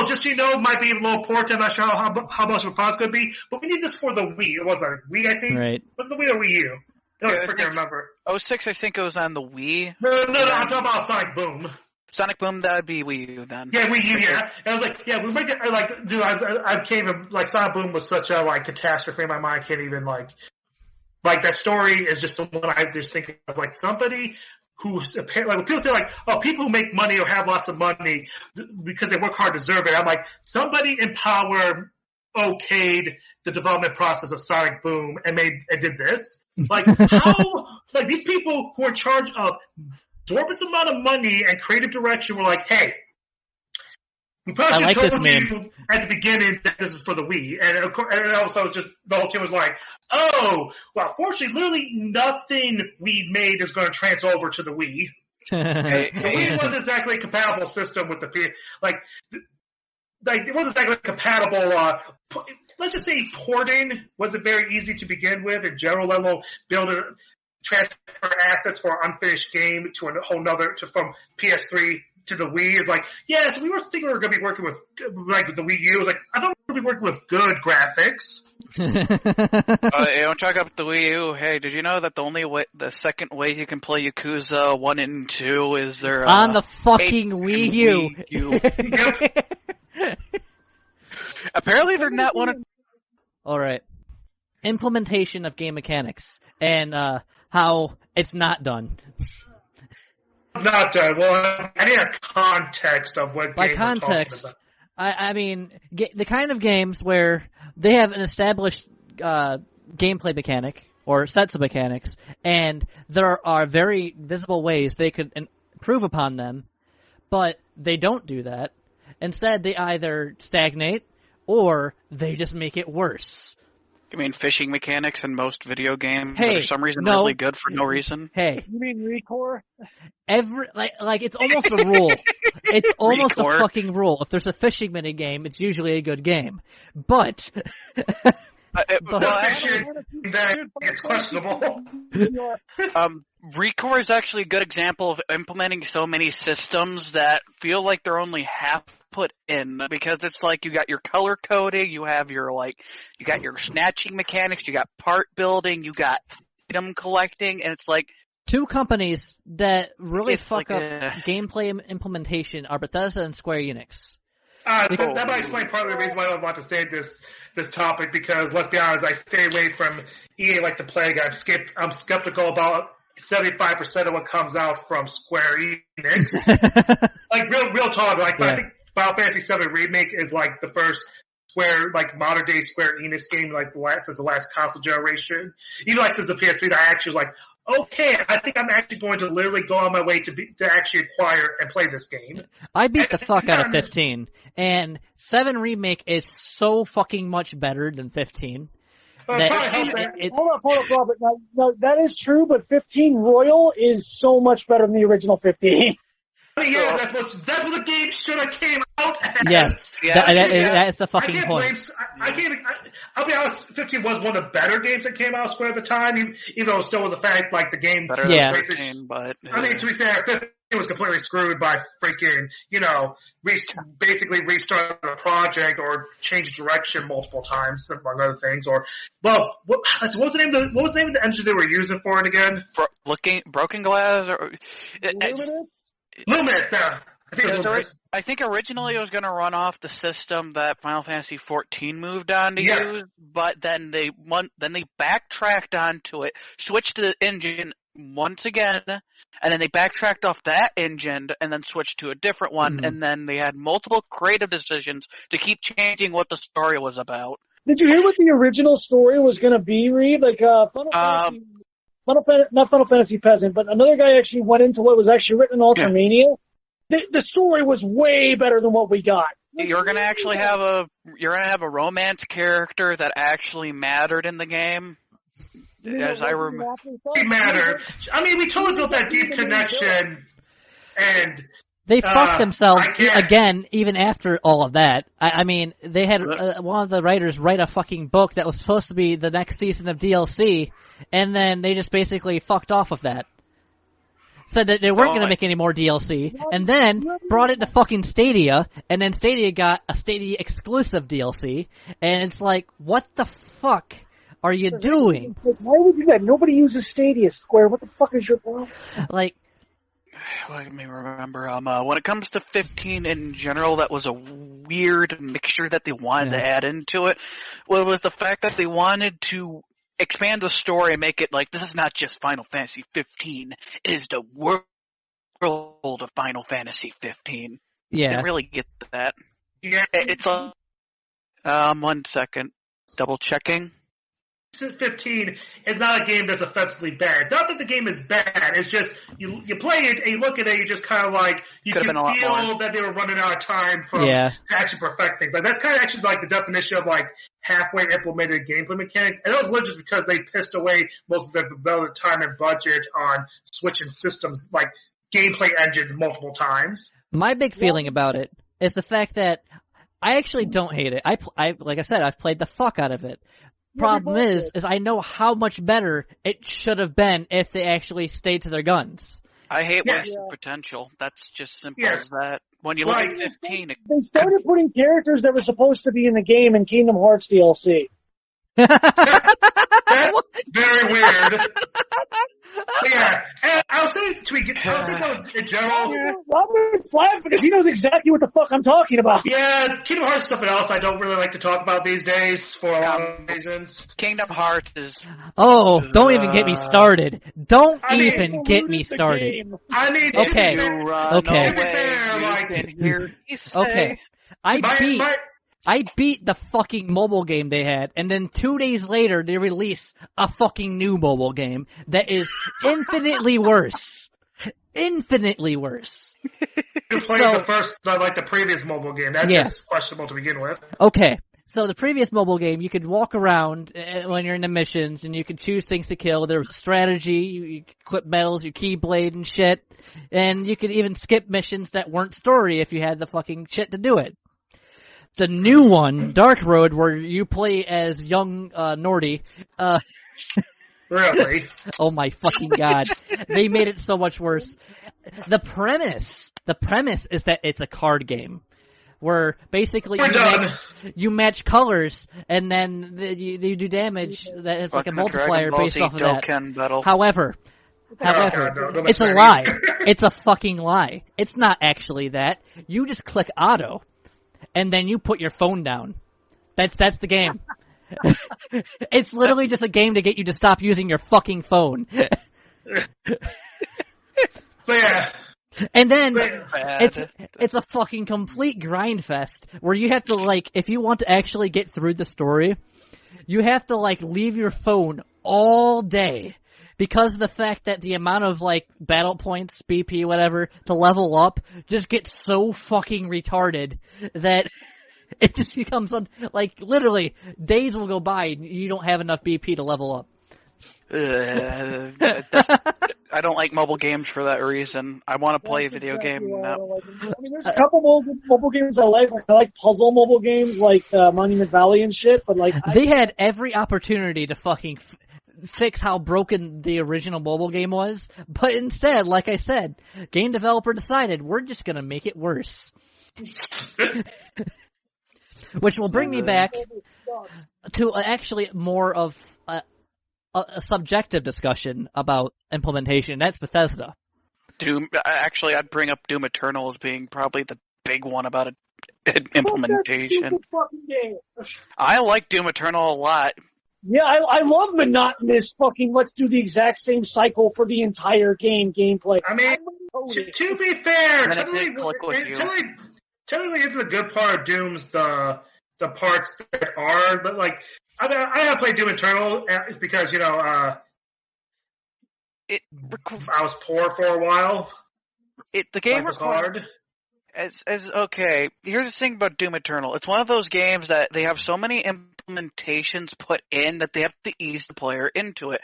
just so you know, it might be a little port. I'm not sure how much of a cost could be, but we need this for the Wii. It was a Wii, I think. Right. Was the Wii or Wii U? I freaking remember. 06, I think it was on the Wii. No, I'm talking about Sonic Boom. Sonic Boom, that would be Wii U then. Yeah, Wii U, yeah. And I was like, yeah, we might get, like, dude, I can't even, like, Sonic Boom was such a, like, catastrophe in my mind. I can't even, like, that story is just someone I just think of, like, somebody who's, like, when people say, like, oh, people who make money or have lots of money because they work hard deserve it. I'm like, somebody in power okayed the development process of Sonic Boom and did this? Like, how, like, these people who are in charge of exorbitant amount of money and creative direction were like, hey, We probably I like should this told meme. you at the beginning that this is for the Wii, and of course, and also just the whole team was like, "Oh, well, fortunately, literally nothing we made is going to transfer over to the Wii." The Wii wasn't exactly a compatible system with the P. Like it wasn't exactly compatible. Let's just say porting wasn't very easy to begin with in general, let alone transfer assets for an unfinished game to a whole nother from PS3 to the Wii. Is like, yeah, so we were thinking we were going to be working with like the Wii U. It was like, I thought we were going to be working with good graphics. You don't talk about the Wii U. Hey, did you know that the second way you can play Yakuza 1 and 2 is there on the fucking Wii U. Yep. Apparently they're not one of... All right. Implementation of game mechanics and how it's not done. Not done. Well, I need a context of what By game we're context, talking I mean the kind of games where they have an established gameplay mechanic or sets of mechanics, and there are very visible ways they could improve upon them, but they don't do that. Instead, they either stagnate or they just make it worse. You mean fishing mechanics in most video games Hey, that are for some reason no. really good for no reason? Hey, You mean Recore? like it's almost a rule. It's almost Recore. a fucking rule. If there's a fishing mini game, it's usually a good game. But about. That it's questionable. Recore is actually a good example of implementing so many systems that feel like they're only half put in, because it's like you got your color coding, you got your snatching mechanics, you got part building, you got item collecting, and it's like two companies that really It's fuck like up a- gameplay implementation are Bethesda and Square Enix. That might explain part of the reason why I want to say this topic, because let's be honest, I stay away from EA like the plague. I'm skeptical about 75% of what comes out from Square Enix. Like real talk. Like Yeah. I think Final Fantasy VII Remake is like the first Square, like modern day Square Enix game, like since the last console generation. Even like since the PS3, that I actually was like, okay, I think I'm actually going to literally go on my way to actually acquire and play this game. I beat the fuck out of 15, and 7 Remake is so fucking much better than 15. But That- probably help that- it- Hold up, Robert. No, that is true, but 15 Royal is so much better than the original 15. I mean, yeah, that's what the game should have came out as. Yes, Yeah, that is the I fucking can't point. blame. I'll be honest. 15 was one of the better games that came out Square at the time, even though it still was a fact. Like the game, better Yeah. than 15, but I mean, to be fair, 15 was completely screwed by freaking, basically restarting the project or changed direction multiple times, among other things. Or, well, what was the name of the engine they were using for it again? Broken Glass or Luminous? Luminous. I think it was Luminous. I think originally it was going to run off the system that Final Fantasy XIV moved on to Yeah. use, but then they backtracked onto it, switched to the engine once again, and then they backtracked off that engine and then switched to a different one, Mhm. and then they had multiple creative decisions to keep changing what the story was about. Did you hear what the original story was going to be, Reed? Like, not Final Fantasy Peasant, but another guy actually went into what was actually written in Ultramania. The story was way better than what we got. You're gonna actually have a romance character that actually mattered in the game. As I remember, It mattered. I mean, we totally built that deep connection, and They fucked themselves I can't- again, even after all of that. I mean, they had one of the writers write a fucking book that was supposed to be the next season of DLC, and then they just basically fucked off of that. Said that they weren't going to make any more DLC, and then brought it to fucking Stadia, and then Stadia got a Stadia exclusive DLC, and it's like, what the fuck are you doing? Why would you do that? Nobody uses Stadia, Square. What the fuck is your problem? Like, let me remember. When it comes to 15 in general, that was a weird mixture that they wanted to add into it. Well, it was the fact that they wanted to expand the story and make it like, this is not just Final Fantasy 15. It is the world of Final Fantasy 15. yeah. Didn't really get that. yeah, It's 1 second. Double checking. 15 is not a game that's offensively bad. It's not that the game is bad. It's just you play it and you look at it, you just kind of like you can feel that they were running out of time to actually perfect things. Like that's kind of actually like the definition of like halfway implemented gameplay mechanics. And it was literally just because they pissed away most of their development time and budget on switching systems like gameplay engines multiple times. My big feeling about it is the fact that I actually don't hate it. I like I said, I've played the fuck out of it. Problem is I know how much better it should have been if they actually stayed to their guns. I hate wasted potential. That's just simple as that. When you look at 15... They started putting characters that were supposed to be in the game in Kingdom Hearts DLC. That's very weird. Yeah, and I'll say in general. Robert's laughing because he knows exactly what the fuck I'm talking about. Yeah, Kingdom Hearts is something else I don't really like to talk about these days for a lot of reasons. Kingdom Hearts is... Oh, don't even get me started. Don't even get me started. I mean, okay. Okay. I beat the fucking mobile game they had, and then 2 days later they release a fucking new mobile game that is infinitely worse. Infinitely worse. You're playing the previous mobile game. That's just questionable to begin with. Okay. So the previous mobile game, you could walk around when you're in the missions, and you could choose things to kill. There was strategy, you could clip medals, your keyblade and shit, and you could even skip missions that weren't story if you had the fucking shit to do it. The new one, Dark Road, where you play as young Nordy. Really? Oh my fucking god. They made it so much worse. The premise is that it's a card game. Where basically you match colors, and then you do damage that is like a multiplier based off of that. However, it's a lie. It's a fucking lie. It's not actually that. You just click auto. And then you put your phone down. That's the game. It's literally just a game to get you to stop using your fucking phone. Yeah. And then it's a fucking complete grind fest where you have to like, if you want to actually get through the story, you have to like leave your phone all day. Because of the fact that the amount of, like, battle points, BP, whatever, to level up just gets so fucking retarded that it just becomes, like, literally, days will go by and you don't have enough BP to level up. I don't like mobile games for that reason. I want to play a video game now. I mean, there's a couple mobile games I like. I like puzzle mobile games like Monument Valley and shit, but, like... They had every opportunity to fucking... fix how broken the original mobile game was, but instead, like I said, game developer decided we're just gonna make it worse. Which will bring me back to actually more of a subjective discussion about implementation. That's Bethesda. Actually, I'd bring up Doom Eternal as being probably the big one about implementation. I like Doom Eternal a lot. Yeah, I love monotonous fucking let's do the exact same cycle for the entire gameplay. I mean, to be fair, technically isn't a good part of Doom's the parts that are, but like, I have played Doom Eternal because, you know, I was poor for a while. The game was hard. Okay, here's the thing about Doom Eternal. It's one of those games that they have so many implementations put in that they have to ease the player into it.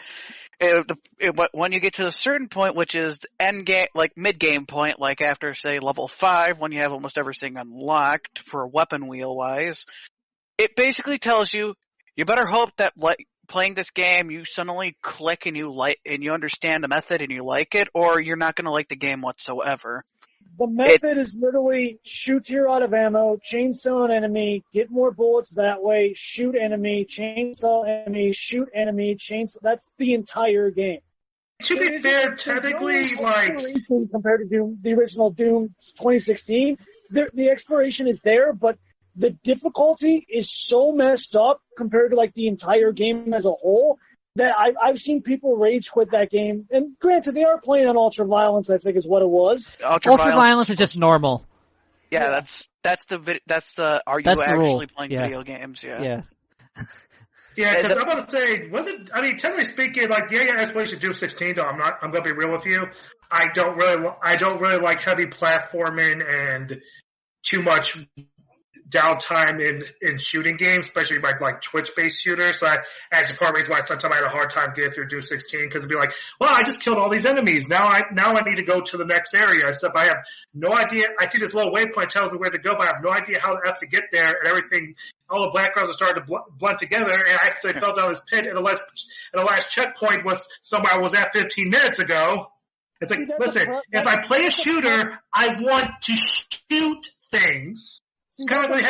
When you get to a certain point, which is end game, like mid game point, like after say level 5, when you have almost everything unlocked for weapon wheel wise, it basically tells you better hope that like playing this game you suddenly click and you understand the method and you like it, or you're not going to like the game whatsoever. The method is literally shoot here out of ammo, chainsaw an enemy, get more bullets that way, shoot enemy, chainsaw enemy, shoot enemy, chainsaw. That's the entire game. To be fair, technically, like compared to Doom, the original Doom 2016, the exploration is there, but the difficulty is so messed up compared to like the entire game as a whole that I've seen people rage quit that game. And granted, they are playing on Ultraviolence, I think is what it was. Ultraviolence is just normal. Yeah, that's the are you that's actually playing video games? Yeah. Yeah, because I'm going to say, technically speaking, like the AI explanation of Doom 16, though, I'm going to be real with you. I don't really like heavy platforming and too much downtime in shooting games, especially like Twitch-based shooters. So that's part of the reason why sometimes I had a hard time getting through Doom 16, because it'd be like, well, I just killed all these enemies. Now I need to go to the next area. Except I have no idea. I see this little waypoint tells me where to go, but I have no idea how to have to get there, and everything. All the backgrounds are starting to blend together, and I actually fell down this pit, and the last checkpoint was somewhere I was at 15 minutes ago. It's like, listen, if I play a shooter, I want to shoot things. It's kind of like we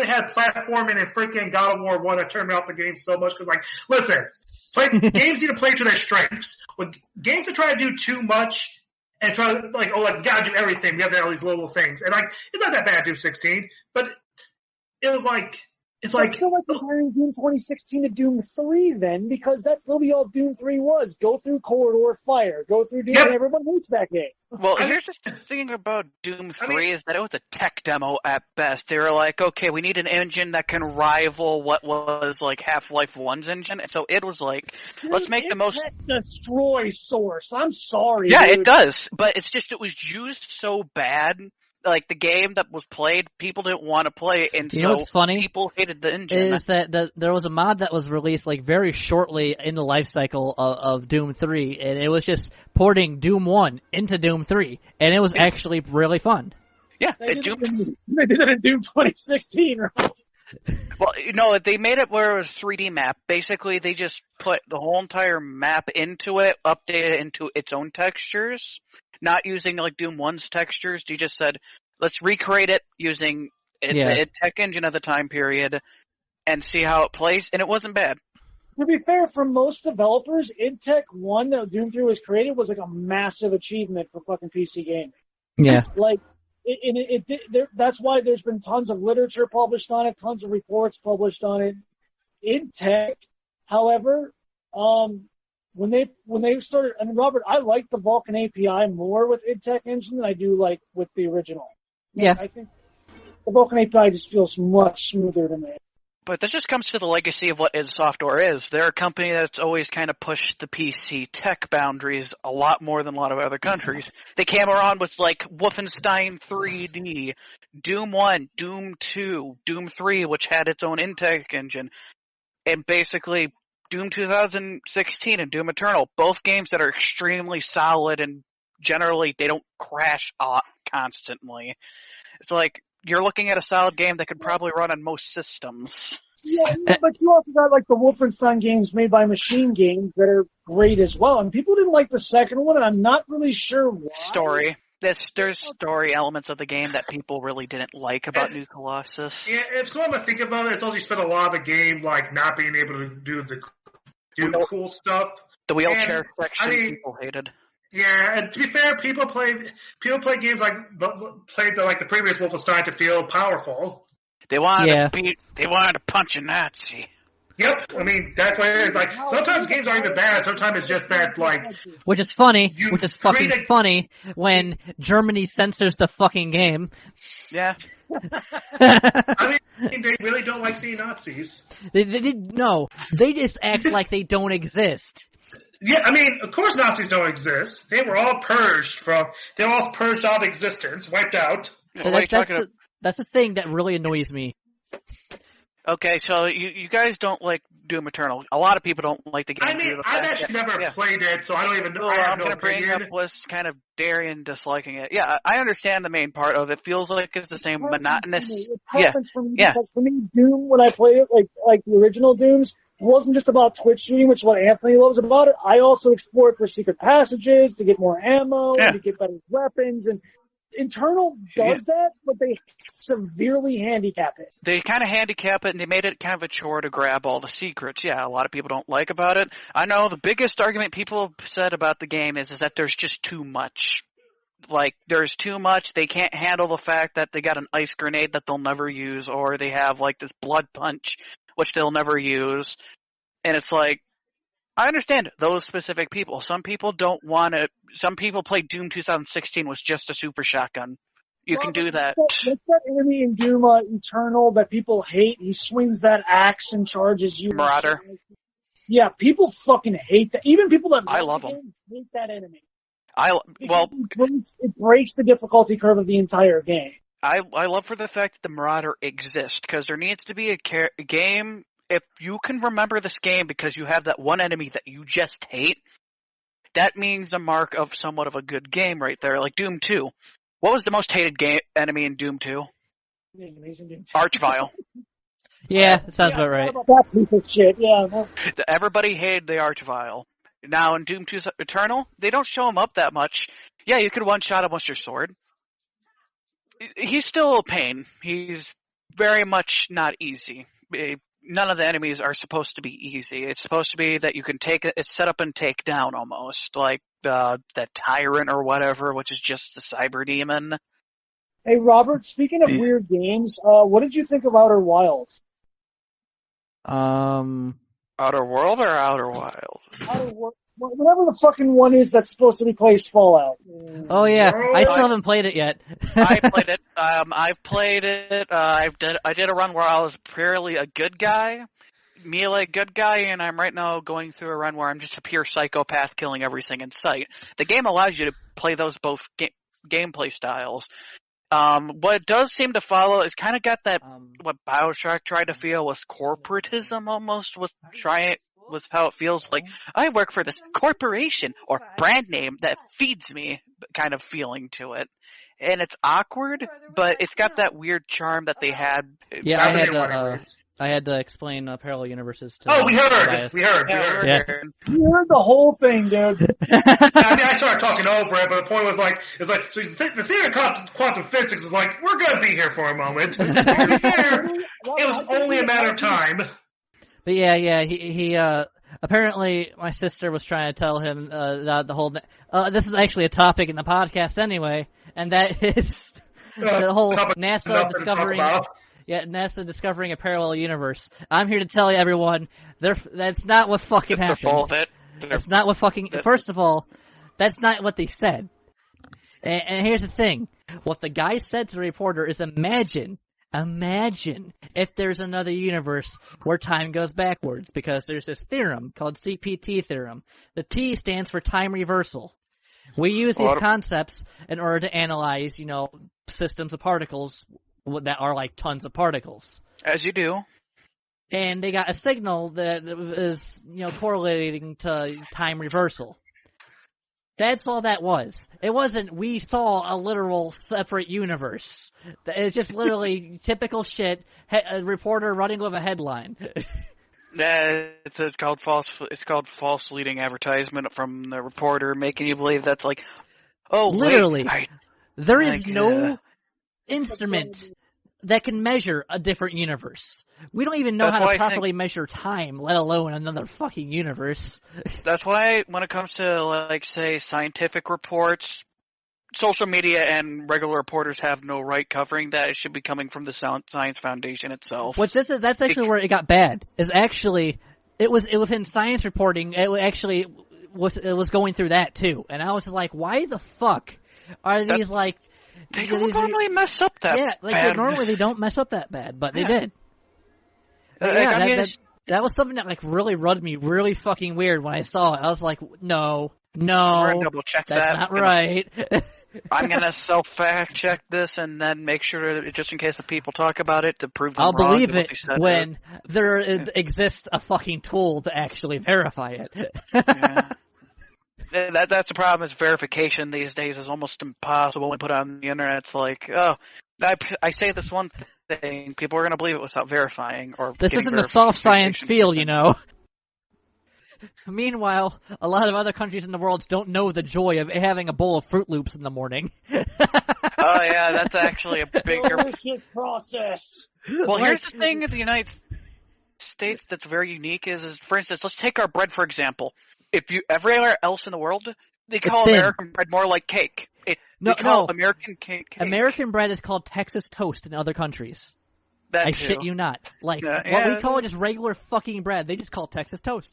had platforming in freaking God of War 1 that turned me off the game so much, because, like, listen, games need to play to their strengths. When games are trying to do too much and try to, like, you gotta do everything, we have to have all these little things. And, like, it's not that bad, Doom 16, but it was like, it's still like comparing Doom 2016 to Doom 3 then, because that's literally all Doom 3 was. Go through corridor fire. Go through Doom, and everyone hates that game. Well, here's just the thing about Doom 3 is that it was a tech demo at best. They were like, okay, we need an engine that can rival what was like Half-Life 1's engine. And so it was like, let's make the most... destroy Source. I'm sorry, Yeah, dude. it does. But it's just, it was used so bad. Like, the game that was played, people didn't want to play, and you know what's funny? People hated the engine. Is that there was a mod that was released like very shortly in the life cycle of Doom 3, and it was just porting Doom 1 into Doom 3, and it was actually really fun. Yeah, They did it in Doom 2016, right? Well, no, they made it where it was 3D map. Basically, they just put the whole entire map into it, updated it into its own textures. Not using like Doom 1's textures, you just said, let's recreate it using the tech engine of the time period and see how it plays, and it wasn't bad. To be fair, for most developers, IdTech 1 that Doom 3 was created was like a massive achievement for fucking PC gaming. Yeah. Like, that's why there's been tons of literature published on it, tons of reports published on it. IdTech, however, when they started, and Robert, I like the Vulkan API more with IdTech engine than I do like with the original. Yeah. I think the Vulkan API just feels much smoother to me. But this just comes to the legacy of what id Software is. They're a company that's always kind of pushed the PC tech boundaries a lot more than a lot of other countries. They came around with like Wolfenstein 3D, Doom 1, Doom 2, Doom 3, which had its own IdTech engine, and basically Doom 2016 and Doom Eternal, both games that are extremely solid and generally they don't crash constantly. It's like you're looking at a solid game that could probably run on most systems. Yeah, but you also got like the Wolfenstein games made by Machine Games that are great as well. And people didn't like the second one, and I'm not really sure why. Story. There's story elements of the game that people really didn't like about New Colossus. Yeah, if someone would think about it, it's also you spent a lot of the game like not being able to do the cool stuff. The wheelchair section people hated. Yeah, and to be fair, people play games like the previous Wolfenstein to feel powerful. They wanted to punch a Nazi. Yep, I mean that's what it is. Like sometimes games aren't even bad. Sometimes it's just that like, which is funny, funny when Germany censors the fucking game. Yeah. I mean, they really don't like seeing Nazis. They just act like they don't exist. Yeah, I mean, of course Nazis don't exist. They were all purged out of existence, wiped out. So that's the thing that really annoys me. Okay, so you guys don't like Doom Eternal. A lot of people don't like the game. I mean, I've actually never played it, so I don't even know. Well, I have I'm no going to bring up was kind of Darian disliking it. Yeah, I understand the main part of it. Feels like it's the same monotonous. It happens for me because for me, Doom, when I played it, like the original Dooms, it wasn't just about Twitch shooting, which is what Anthony loves about it. I also explored for secret passages to get more ammo and to get better weapons. And Internal does that, but they severely handicap it. They kind of handicap it, and they made it kind of a chore to grab all the secrets. Yeah, a lot of people don't like about it. I know the biggest argument people have said about the game is that there's just too much. Like, there's too much. They can't handle the fact that they got an ice grenade that they'll never use, or they have, like, this blood punch, which they'll never use. And it's like, I understand those specific people. Some people don't want to. Some people play Doom 2016 with just a super shotgun. You can do that. What's that enemy in Doom Eternal that people hate? He swings that axe and charges you. Marauder. Yeah, people fucking hate that. Even people that I love him. Hate that enemy. It breaks the difficulty curve of the entire game. I love for the fact that the Marauder exists, because there needs to be a game. If you can remember this game because you have that one enemy that you just hate, that means the mark of somewhat of a good game right there, like Doom 2. What was the most hated enemy in Doom 2? Archvile. Yeah, that sounds about right. That piece of shit, yeah. Everybody hated the Archvile. Now in Doom 2 Eternal, they don't show him up that much. Yeah, you could one-shot him with your sword. He's still a pain. He's very much not easy. None of the enemies are supposed to be easy. It's supposed to be that you can it's set up and take down almost, like that Tyrant or whatever, which is just the Cyber Demon. Hey, Robert, speaking of weird games, what did you think of Outer Wilds? Outer World or Outer Wild? Outer World. Whatever the fucking one is that's supposed to replace Fallout. Oh yeah, I still haven't played it yet. I played it. I've played it. I did a run where I was purely a good guy, melee good guy, and I'm right now going through a run where I'm just a pure psychopath killing everything in sight. The game allows you to play those both gameplay styles. What it does seem to follow is kind of got that what BioShock tried to feel was corporatism almost with how it feels like I work for this corporation or brand name that feeds me kind of feeling to it. And it's awkward, but it's got that weird charm that they had. Yeah, I had to explain parallel universes to. Oh, we heard. Yeah. You heard the whole thing, dude. I started talking over it, but the point was so the theory of quantum physics is like, we're going to be here for a moment. It was only a matter of time. But yeah, he apparently my sister was trying to tell him the whole. This is actually a topic in the podcast anyway, and that is the whole NASA discovering. Yeah, NASA discovering a parallel universe. I'm here to tell you, everyone, that's not what fucking happened. That's not what fucking. First of all, that's not what they said. And here's the thing: what the guy said to the reporter is, imagine if there's another universe where time goes backwards, because there's this theorem called CPT theorem. The T stands for time reversal. We use these concepts in order to analyze, systems of particles that are like tons of particles. As you do. And they got a signal that is, correlating to time reversal. That's all that was. It wasn't, we saw a literal separate universe. It's just literally typical shit, a reporter running with a headline. It's called false leading advertisement from the reporter, making you believe that's like, oh, literally. Wait, there is no instrument that can measure a different universe. We don't even know how to properly measure time, let alone another fucking universe. That's why when it comes to, say, scientific reports, social media and regular reporters have no right covering that. It should be coming from the Science Foundation itself. That's actually where it got bad. It was within science reporting. It was going through that too, and I was just like, why the fuck are these like? They don't normally mess up that bad. Normally they don't mess up that bad, but they did. That was something that really rubbed me really fucking weird when I saw it. I was like, no, double check that's not right. I'm gonna self-fact check this and then make sure that just in case the people talk about it to prove them I'll wrong. believe it when there exists a fucking tool to actually verify it. Yeah. That's the problem. Is verification these days is almost impossible when put on the internet. It's like, oh, I say this one thing, people are going to believe it without verifying. Or this isn't the soft science field, Meanwhile, a lot of other countries in the world don't know the joy of having a bowl of Fruit Loops in the morning. Oh yeah, that's actually a bigger delicious process. Well, here's the thing in the United States that's very unique is, for instance, let's take our bread for example. If you everywhere else in the world, they call American bread more like cake. They call American cake. American bread is called Texas toast in other countries. I shit you not. What we call just regular fucking bread, they just call Texas toast.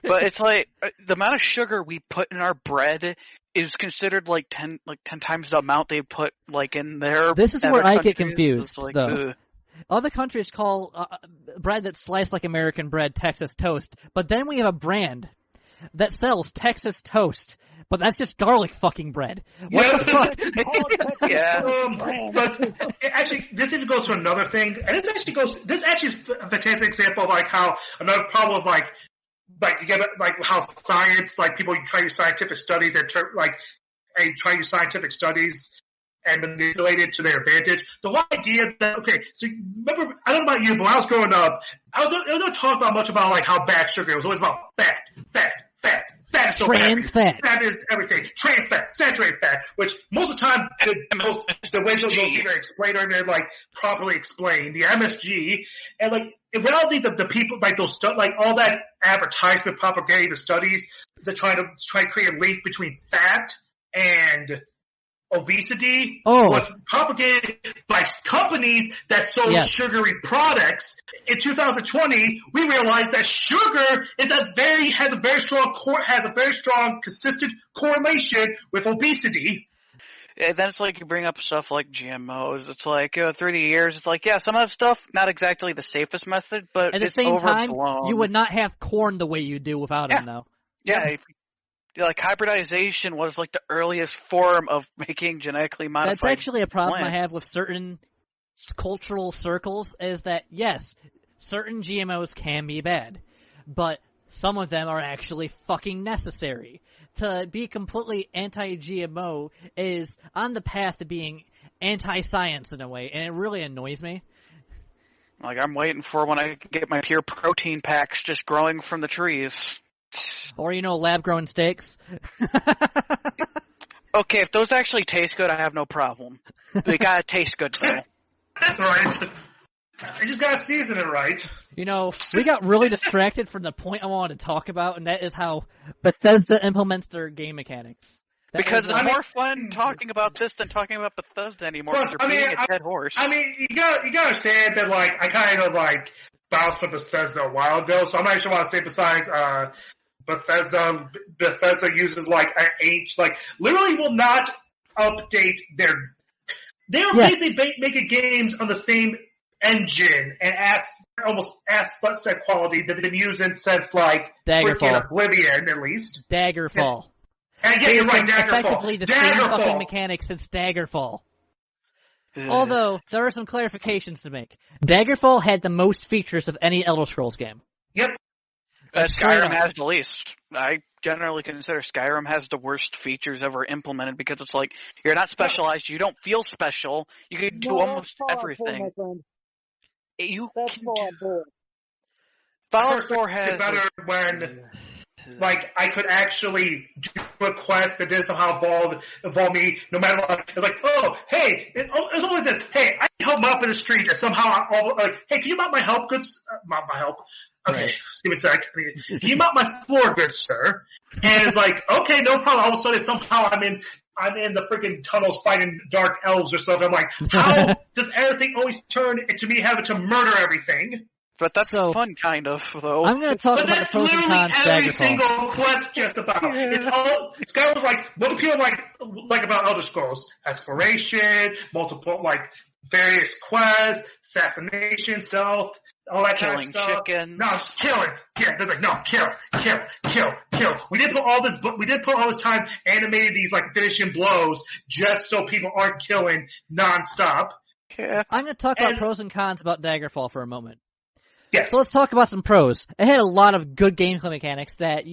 But it's like the amount of sugar we put in our bread is considered like 10 times the amount they put like in their. This is where I get countries. confused, Like, though. Other countries call bread that's sliced like American bread Texas toast, but then we have a brand that sells Texas toast, but that's just garlic fucking bread. What the fuck? Yeah. But actually, this even goes to another thing, and this actually is a fantastic example of like how another problem of like you get like how science, like people try to use scientific studies and try to use scientific studies and manipulate it to their advantage. The whole idea that, okay, so remember, I don't know about you, but when I was growing up, I was not talking about much about like how bad sugar is. It was always about fat. Fat is so trans bad. fat. Fat is everything. Trans fat, saturated fat, which most of the time, the way those either explained or they're like properly explained, the MSG, and like, in reality, the people, like those stuff, like all that advertisement propagating the studies that try to create a link between fat and obesity was propagated by companies that sold sugary products. In 2020, we realized that sugar has a very strong consistent correlation with obesity. And then it's like you bring up stuff like GMOs. It's like through the years, it's like some of that stuff not exactly the safest method, but at the it's same time, overblown. you would not have corn the way you do without them, though. Yeah. Like hybridization was like the earliest form of making genetically modified. That's actually a problem plants. I have with certain cultural circles is that, yes, certain GMOs can be bad, but some of them are actually fucking necessary. To be completely anti-GMO is on the path to being anti-science in a way, and it really annoys me. Like, I'm waiting for when I can get my pure protein packs just growing from the trees. Or, lab-grown steaks. Okay, if those actually taste good, I have no problem. They gotta taste good, though. Right. I just gotta season it right. We got really distracted from the point I wanted to talk about, and that is how Bethesda implements their game mechanics. Because it's more fun talking about this than talking about Bethesda anymore, because you're beating a dead horse. I mean, you gotta understand that, like, I kind of, like, bounced from Bethesda a while ago, so I'm not sure what to say besides, Bethesda uses like literally will not update they're basically making games on the same engine and almost as set quality that they've been using since like freaking Oblivion at least. Daggerfall. And yeah, you're right, Daggerfall. Effectively the same fucking mechanics since Daggerfall. Although, there are some clarifications to make. Daggerfall had the most features of any Elder Scrolls game. Yep. Skyrim has the least. I generally consider Skyrim has the worst features ever implemented because it's like, you're not specialized, you don't feel special, you can do almost everything. That's Fallout 4. Fallout 4 has... better when... Like, I could actually do a quest that did somehow involve me, no matter what. It's like, oh, hey, it's only this. Hey, I can help him up in the street, and somehow, hey, can you mount my help goods? Mount my help. Okay, Give me a sec. Can you mount my floor goods, sir? And it's like, okay, no problem. All of a sudden, somehow I'm in the freaking tunnels fighting dark elves or something. I'm like, how does everything always turn into me having to murder everything? But that's fun, kind of, though. I'm going to talk about the pros and cons of every Daggerfall. single quest just about. It's all. Skyrim was like what do people like about Elder Scrolls? Exploration, multiple various quests, assassination, stealth, all that kind of stuff. Killing chicken. No, it's killing. Yeah, they're like, no, kill. We did put all this time animating these finishing blows just so people aren't killing nonstop. Yeah. I'm going to talk about pros and cons about Daggerfall for a moment. Yes. So let's talk about some pros. It had a lot of good gameplay mechanics that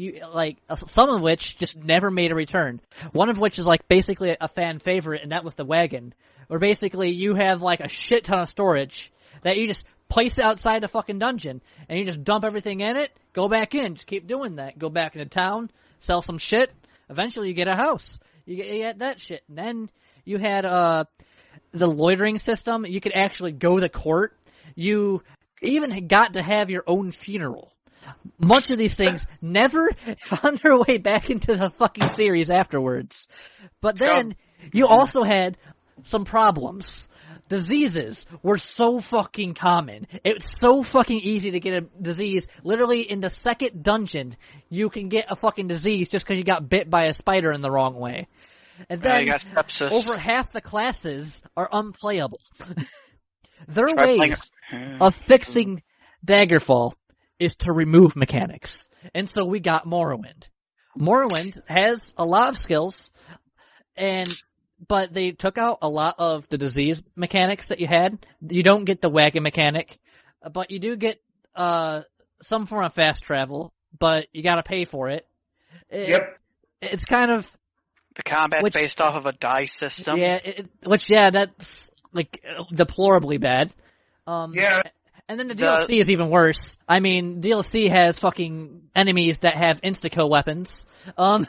some of which just never made a return. One of which is basically a fan favorite, and that was the wagon. Where basically you have a shit ton of storage that you just place outside the fucking dungeon, and you just dump everything in it, go back in, just keep doing that. Go back into town, sell some shit, eventually you get a house. You get that shit. And then you had the loitering system. You could actually go to court. You even got to have your own funeral. Much of these things never found their way back into the fucking series afterwards. But then, you also had some problems. diseases were so fucking common. It's so fucking easy to get a disease. Literally, in the second dungeon, you can get a fucking disease just because you got bit by a spider in the wrong way. And then, you got sepsis. over half the classes are unplayable. Their ways of fixing Daggerfall is to remove mechanics. And so we got Morrowind. Morrowind has a lot of skills, but they took out a lot of the disease mechanics that you had. You don't get the wagon mechanic, but you do get some form of fast travel, but you gotta pay for it. Yep. It's kind of... The combat's based off of a die system. Yeah, that's, like, deplorably bad. Yeah. And then the DLC is even worse. I mean, DLC has fucking enemies that have insta-kill weapons. An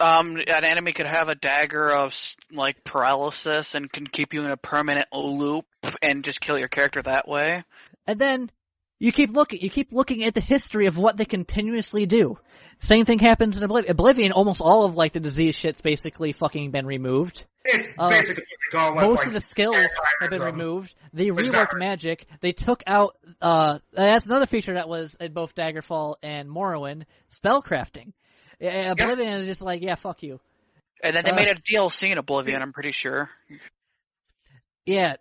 enemy could have a dagger of, like, paralysis and can keep you in a permanent loop and just kill your character that way. And then you keep looking at the history of what they continuously do. Same thing happens in Oblivion. Oblivion, almost all of, like, the disease shit's basically fucking been removed. It's basically most of the skills have been removed. They reworked magic. They took out, that's another feature that was in both Daggerfall and Morrowind, spellcrafting. Oblivion is just like, yeah, fuck you. And then they made a DLC in Oblivion, I'm pretty sure. Yeah,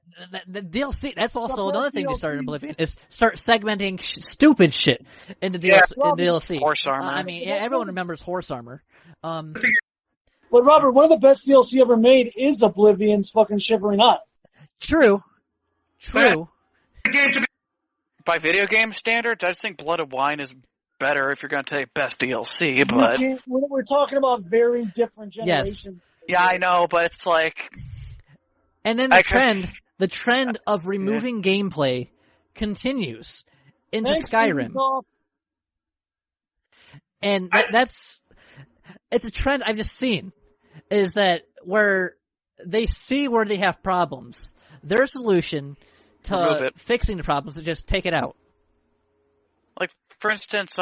the DLC, that's also another thing they started in Oblivion, is start segmenting stupid shit into DLC. Horse armor. I mean, everyone remembers horse armor. But Robert, one of the best DLC ever made is Oblivion's fucking Shivering Eye. True. By video game standards, I just think Blood and Wine is better if you're going to take best DLC, but... We're talking about very different generations. Yes. Yeah, I know, but it's like... And then the trend of removing gameplay continues into Skyrim. And it's a trend I've just seen, is that where they see where they have problems, their solution to fixing the problems is just take it out. Like, for instance,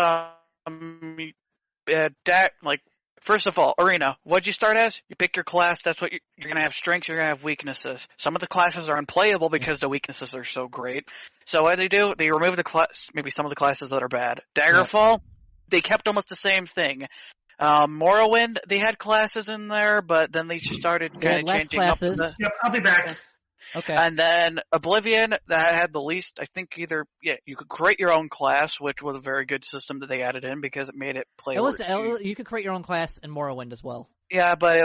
first of all, Arena, what'd you start as? You pick your class, that's what you're going to have strengths, you're going to have weaknesses. Some of the classes are unplayable because the weaknesses are so great. So what do? They remove maybe some of the classes that are bad. Daggerfall, they kept almost the same thing. Morrowind, they had classes in there, but then they started kind of changing classes. up. Yep, I'll be back. Okay. And then Oblivion, that had the least, I think you could create your own class, which was a very good system that they added in because it made it playable. You could create your own class in Morrowind as well. Yeah, but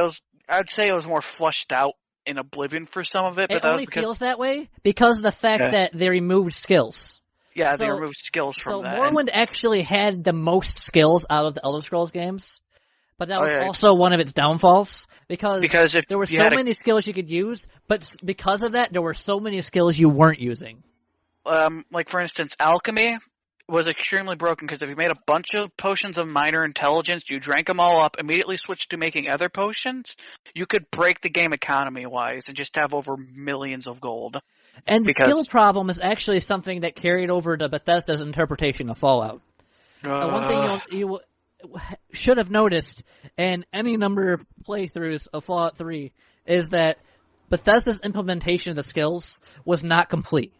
I'd say it was more fleshed out in Oblivion for some of it. But it only feels that way because of the fact that they removed skills. Yeah, they removed skills from that. So Morrowind actually had the most skills out of the Elder Scrolls games. But that was also one of its downfalls, because if there were so many skills you could use, but because of that, there were so many skills you weren't using. Like, for instance, alchemy was extremely broken, because if you made a bunch of potions of minor intelligence, you drank them all up, immediately switched to making other potions, you could break the game economy-wise and just have over millions of gold. And the skill problem is actually something that carried over to Bethesda's interpretation of Fallout. One thing you should have noticed in any number of playthroughs of Fallout 3 is that Bethesda's implementation of the skills was not complete.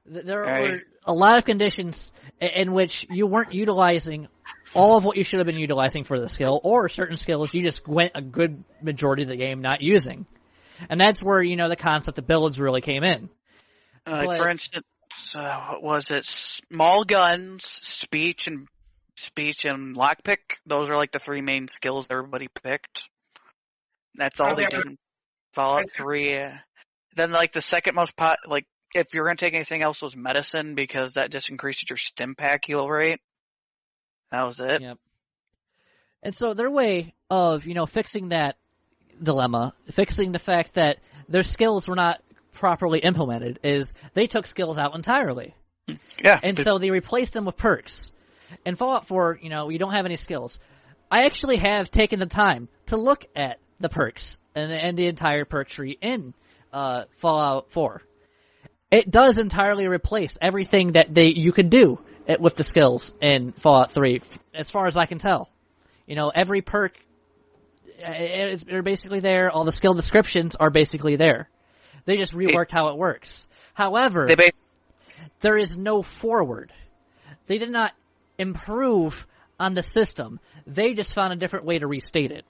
There were a lot of conditions in which you weren't utilizing all of what you should have been utilizing for the skill, or certain skills you just went a good majority of the game not using. And that's where, the concept of builds really came in. For instance, what was it? Small guns, speech, and lockpick. Those are like the three main skills everybody picked. That's all they did in Fallout 3. Then, like, the second most if you're going to take anything else, was medicine, because that just increased your stim pack heal rate. That was it. Yep. And so their way of, fixing that dilemma, fixing the fact that their skills were not properly implemented, is they took skills out entirely. Yeah. And so they replaced them with perks. In Fallout 4, you don't have any skills. I actually have taken the time to look at the perks and the entire perk tree in Fallout 4. It does entirely replace everything that you could do with the skills in Fallout 3, as far as I can tell. Every perk, they're basically there. All the skill descriptions are basically there. They just reworked how it works. However, there is no forward. They did not improve on the system. They just found a different way to restate it.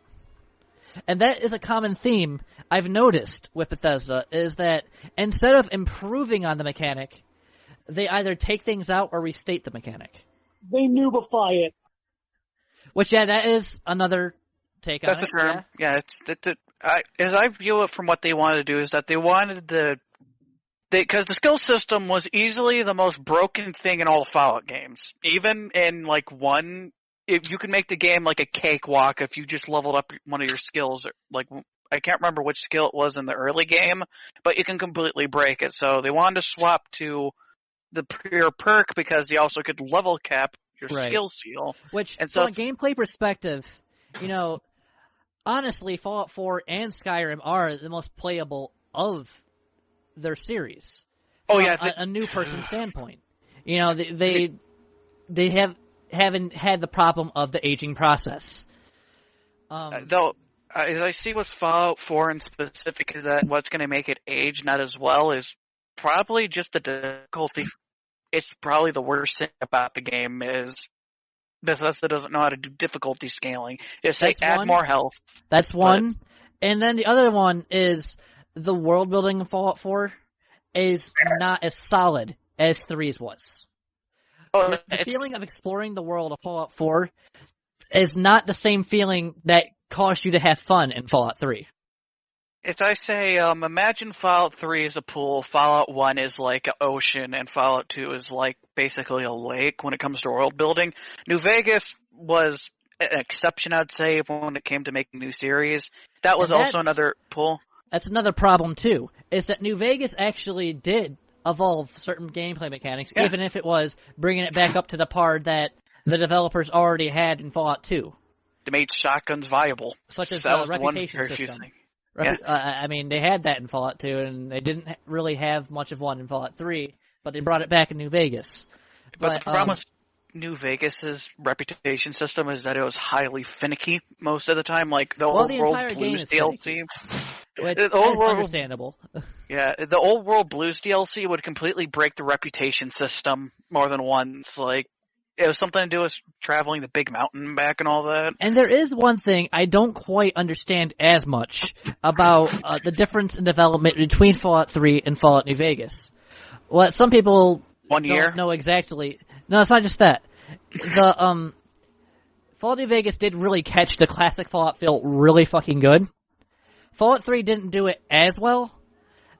And that is a common theme I've noticed with Bethesda, is that instead of improving on the mechanic, they either take things out or restate the mechanic. They noobify it. Which, that is another take on it. That's a term. Yeah, as I view it from what they wanted to do is that they wanted to... Because the skill system was easily the most broken thing in all Fallout games. Even in, like, one... If you could make the game like a cakewalk if you just leveled up one of your skills. Like, I can't remember which skill it was in the early game, but you can completely break it. So they wanted to swap to the pure perk because you also could level cap your skill seal. Which, from a gameplay perspective, honestly, Fallout 4 and Skyrim are the most playable of their series. Oh, yeah. A new person standpoint. They haven't had the problem of the aging process. Though, as I see with Fallout 4 in specific, is that what's going to make it age not as well is probably just the difficulty. It's probably the worst thing about the game is Bethesda doesn't know how to do difficulty scaling. Just say add more health. That's one. And then the other one is the world building in Fallout 4 is not as solid as 3's was. The feeling of exploring the world of Fallout 4 is not the same feeling that caused you to have fun in Fallout 3. If I say, imagine Fallout 3 is a pool, Fallout 1 is like an ocean, and Fallout 2 is like basically a lake when it comes to world building. New Vegas was an exception, I'd say, when it came to making new series. That was also another pool. That's another problem, too, is that New Vegas actually did evolve certain gameplay mechanics, even if it was bringing it back up to the par that the developers already had in Fallout 2. They made shotguns viable. Such as the reputation system. I mean, they had that in Fallout 2, and they didn't really have much of one in Fallout 3, but they brought it back in New Vegas. But the problem with New Vegas's reputation system is that it was highly finicky most of the time, like the Old World Blues DLC. Which is understandable. Yeah, the Old World Blues DLC would completely break the reputation system more than once. Like, it was something to do with traveling the big mountain back and all that. And there is one thing I don't quite understand as much about the difference in development between Fallout 3 and Fallout New Vegas. What some people don't know exactly. No, it's not just that. The Fallout New Vegas did really catch the classic Fallout feel really fucking good. Fallout 3 didn't do it as well,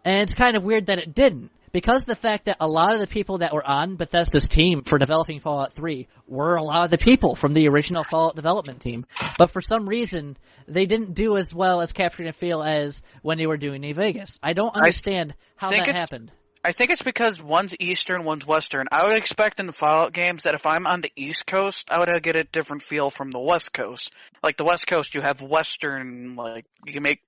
and it's kind of weird that it didn't, because the fact that a lot of the people that were on Bethesda's team for developing Fallout 3 were a lot of the people from the original Fallout development team, but for some reason, they didn't do as well as capturing a feel as when they were doing New Vegas. I don't understand how that happened. I think it's because one's Eastern, one's Western. I would expect in the Fallout games that if I'm on the East Coast, I would get a different feel from the West Coast. Like the West Coast, you have Western, like, you can make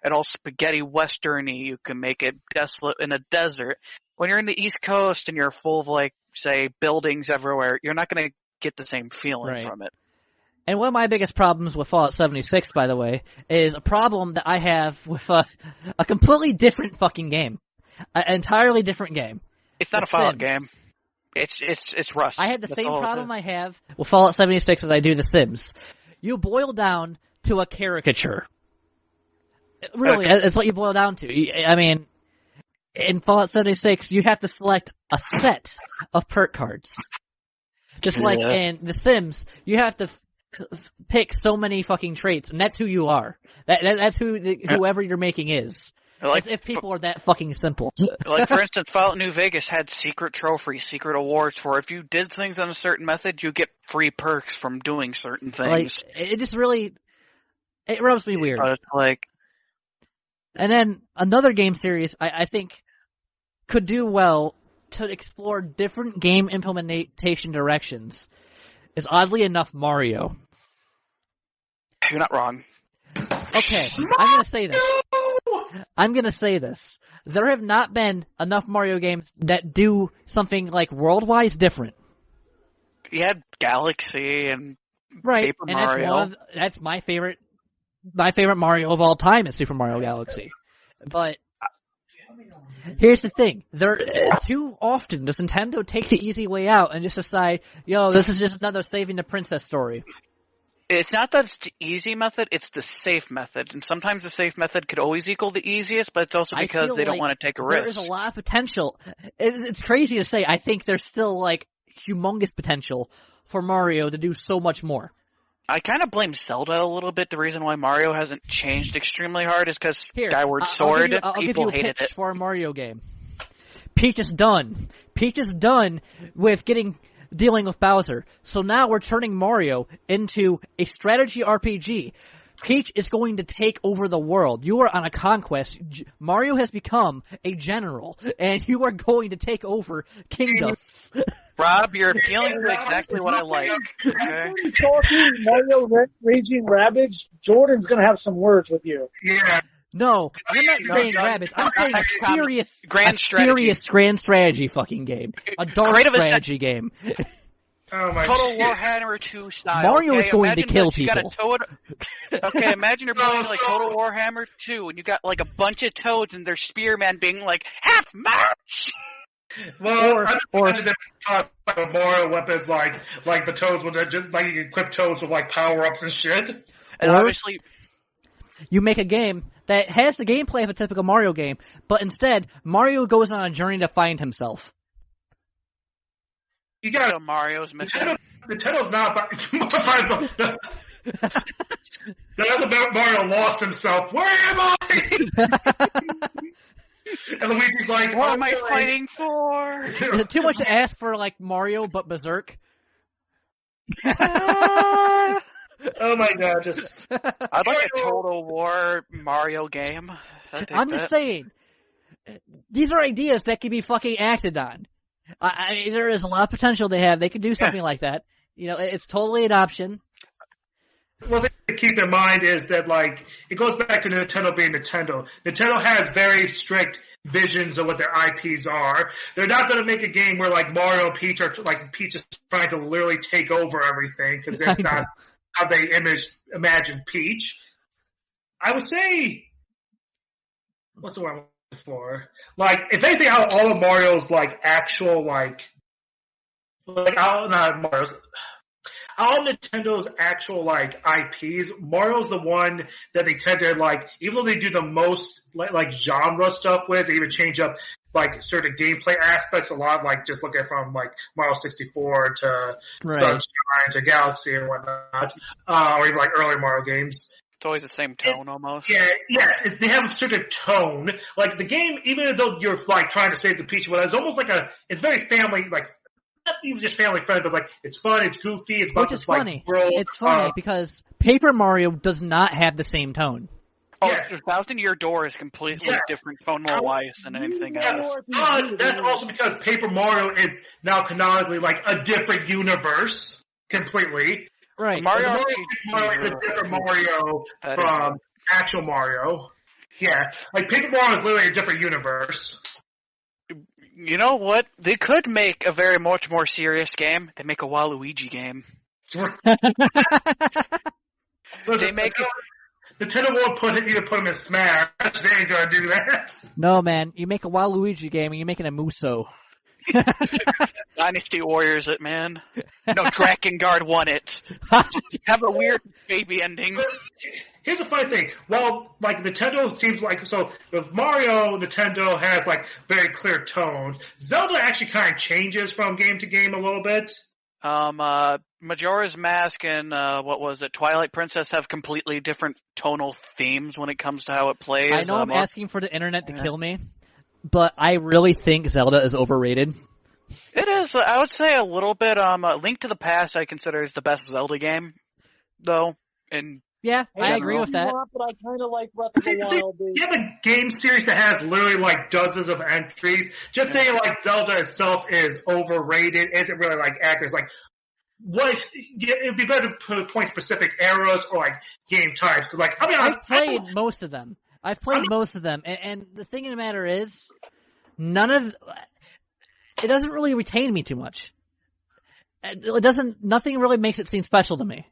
it all spaghetti western-y, you can make it desolate in a desert. When you're in the East Coast and you're full of, like, say, buildings everywhere, you're not going to get the same feeling from it. And one of my biggest problems with Fallout 76, by the way, is a problem that I have with a completely different fucking game. An entirely different game. It's not a Fallout game. It's Rust. I had the same problem I have with Fallout 76 as I do The Sims. You boil down to a caricature. Really, it's what you boil down to. I mean, in Fallout 76, you have to select a set of perk cards. Just like in The Sims, you have to pick so many fucking traits, and that's who you are. That's whoever you're making is. Like, as if people are that fucking simple. Like, for instance, Fallout New Vegas had secret trophies, secret awards for if you did things in a certain method, you get free perks from doing certain things. Like, it just really... It rubs me weird. Like... And then another game series I think could do well to explore different game implementation directions is, oddly enough, Mario. You're not wrong. Okay, I'm gonna say this. There have not been enough Mario games that do something like world-wise different. You had Galaxy and Paper Mario. That's my favorite Mario of all time is Super Mario Galaxy. But Here's the thing. Too often does Nintendo take the easy way out and just decide, this is just another saving the princess story. It's not that it's the easy method, it's the safe method. And sometimes the safe method could always equal the easiest, but it's also because they don't want to take a risk. There is a lot of potential. It's crazy to say. I think there's still, humongous potential for Mario to do so much more. I kind of blame Zelda a little bit. The reason why Mario hasn't changed extremely hard is because Skyward Sword, people hated it. For a Mario game. Peach is done. Peach is done with dealing with Bowser. So now we're turning Mario into a strategy RPG. Peach is going to take over the world. You are on a conquest. Mario has become a general, and you are going to take over kingdoms. Rob, you're appealing to exactly what I like. Okay? Talking Mario Raging Rabbids, Jordan's going to have some words with you. Yeah. No, I'm not saying Rabbids. I'm saying a serious grand strategy fucking game. A dark strategy game. Oh my Total Warhammer 2 style. Mario is going to kill people. Okay, imagine you're playing Total Warhammer 2 and you got a bunch of toads and their spearmen being half march! Well, or Mario weapons like the toads with just you equip toads with power-ups and shit. And obviously you make a game that has the gameplay of a typical Mario game, but instead, Mario goes on a journey to find himself. You got Mario's missing. Nintendo's not that's about Mario lost himself. Where am I? And Luigi's what am I fighting for? Is it too much to ask for Mario but Berserk? Oh my god, just... I'd like a Total War Mario game. I'm just saying, these are ideas that can be fucking acted on. There is a lot of potential they have. They could do something like that. It's totally an option. Well, the thing to keep in mind is that, it goes back to Nintendo being Nintendo. Nintendo has very strict visions of what their IPs are. They're not going to make a game where, Mario and Peach are, Peach is trying to literally take over everything, because that's not how they imagine Peach. I would say, what's the word I'm looking for? If anything, out of all of Mario's, actual, not Mario's, all Nintendo's actual, IPs, Mario's the one that they tend to, even though they do the most, genre stuff with, they even change up, certain gameplay aspects a lot, just look at from, Mario 64 to Sunshine to Galaxy and whatnot, or even, early Mario games. It's always the same tone, almost. Yeah, yes, they have a certain tone. The game, even though you're, trying to save the Peach, it's almost it's very family, not even just family friendly, but it's fun, it's goofy, it's about this funny. World. It's funny because Paper Mario does not have the same tone. Oh, yes. The Thousand Year Door is completely different tonal-wise than anything else. But that's also because Paper Mario is now canonically a different universe completely. Right. Mario is a different Mario from actual Mario. Yeah, Paper Mario is literally a different universe. You know what? They could make a very much more serious game. They make a Waluigi game. They make Nintendo won't put him in Smash. They ain't gonna do that. No, man. You make a Waluigi game and you're making a Muso. Dynasty Warriors it, man. No, Drakengard won it. Have a weird baby ending. Here's the funny thing. Well, Nintendo seems so with Mario, Nintendo has very clear tones. Zelda actually kind of changes from game to game a little bit. Majora's Mask and Twilight Princess have completely different tonal themes when it comes to how it plays. I know I'm asking for the internet to kill me, but I really think Zelda is overrated. It is. I would say a little bit. Link to the Past I consider is the best Zelda game, though. And yeah, I agree with that. But I kind of like Breath of the Wild. You have a game series that has literally dozens of entries. Just saying Zelda itself is overrated isn't really accurate. It's it'd be better to point specific eras or game types. Because I'll be honest, I've played most of them. And the thing of the matter is, it doesn't really retain me too much. Nothing really makes it seem special to me.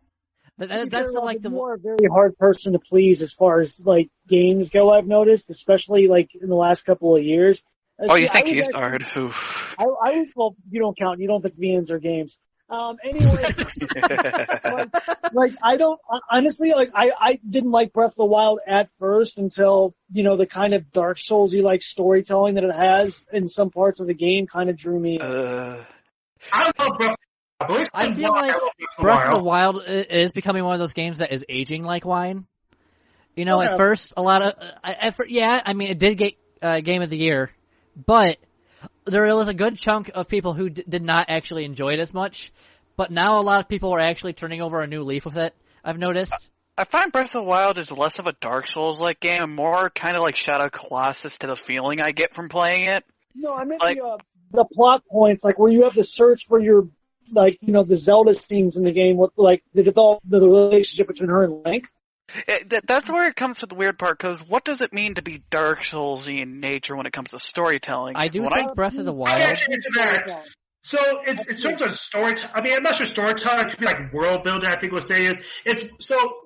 That's more a very hard person to please as far as games go. I've noticed, especially in the last couple of years. Oh, you think he's hard? Well, you don't count. You don't think VNs are games. Anyway, I didn't like Breath of the Wild at first until, the kind of Dark Souls-y like storytelling that it has in some parts of the game kind of drew me in. I love Breath of the Wild. I feel like Breath of the Wild is becoming one of those games that is aging like wine. At first, a lot of, it did get Game of the Year, but there was a good chunk of people who did not actually enjoy it as much, but now a lot of people are actually turning over a new leaf with it, I've noticed. I find Breath of the Wild is less of a Dark Souls-like game and more kind of like Shadow Colossus to the feeling I get from playing it. No, I meant the plot points, like where you have to search for your, the Zelda scenes in the game with, the relationship between her and Link. That's where it comes to the weird part, because what does it mean to be Dark Souls-y in nature when it comes to storytelling? I do think Breath of the Wild... So it's sort of storytelling. I mean, I'm not sure storytelling could be like world building. I think what say is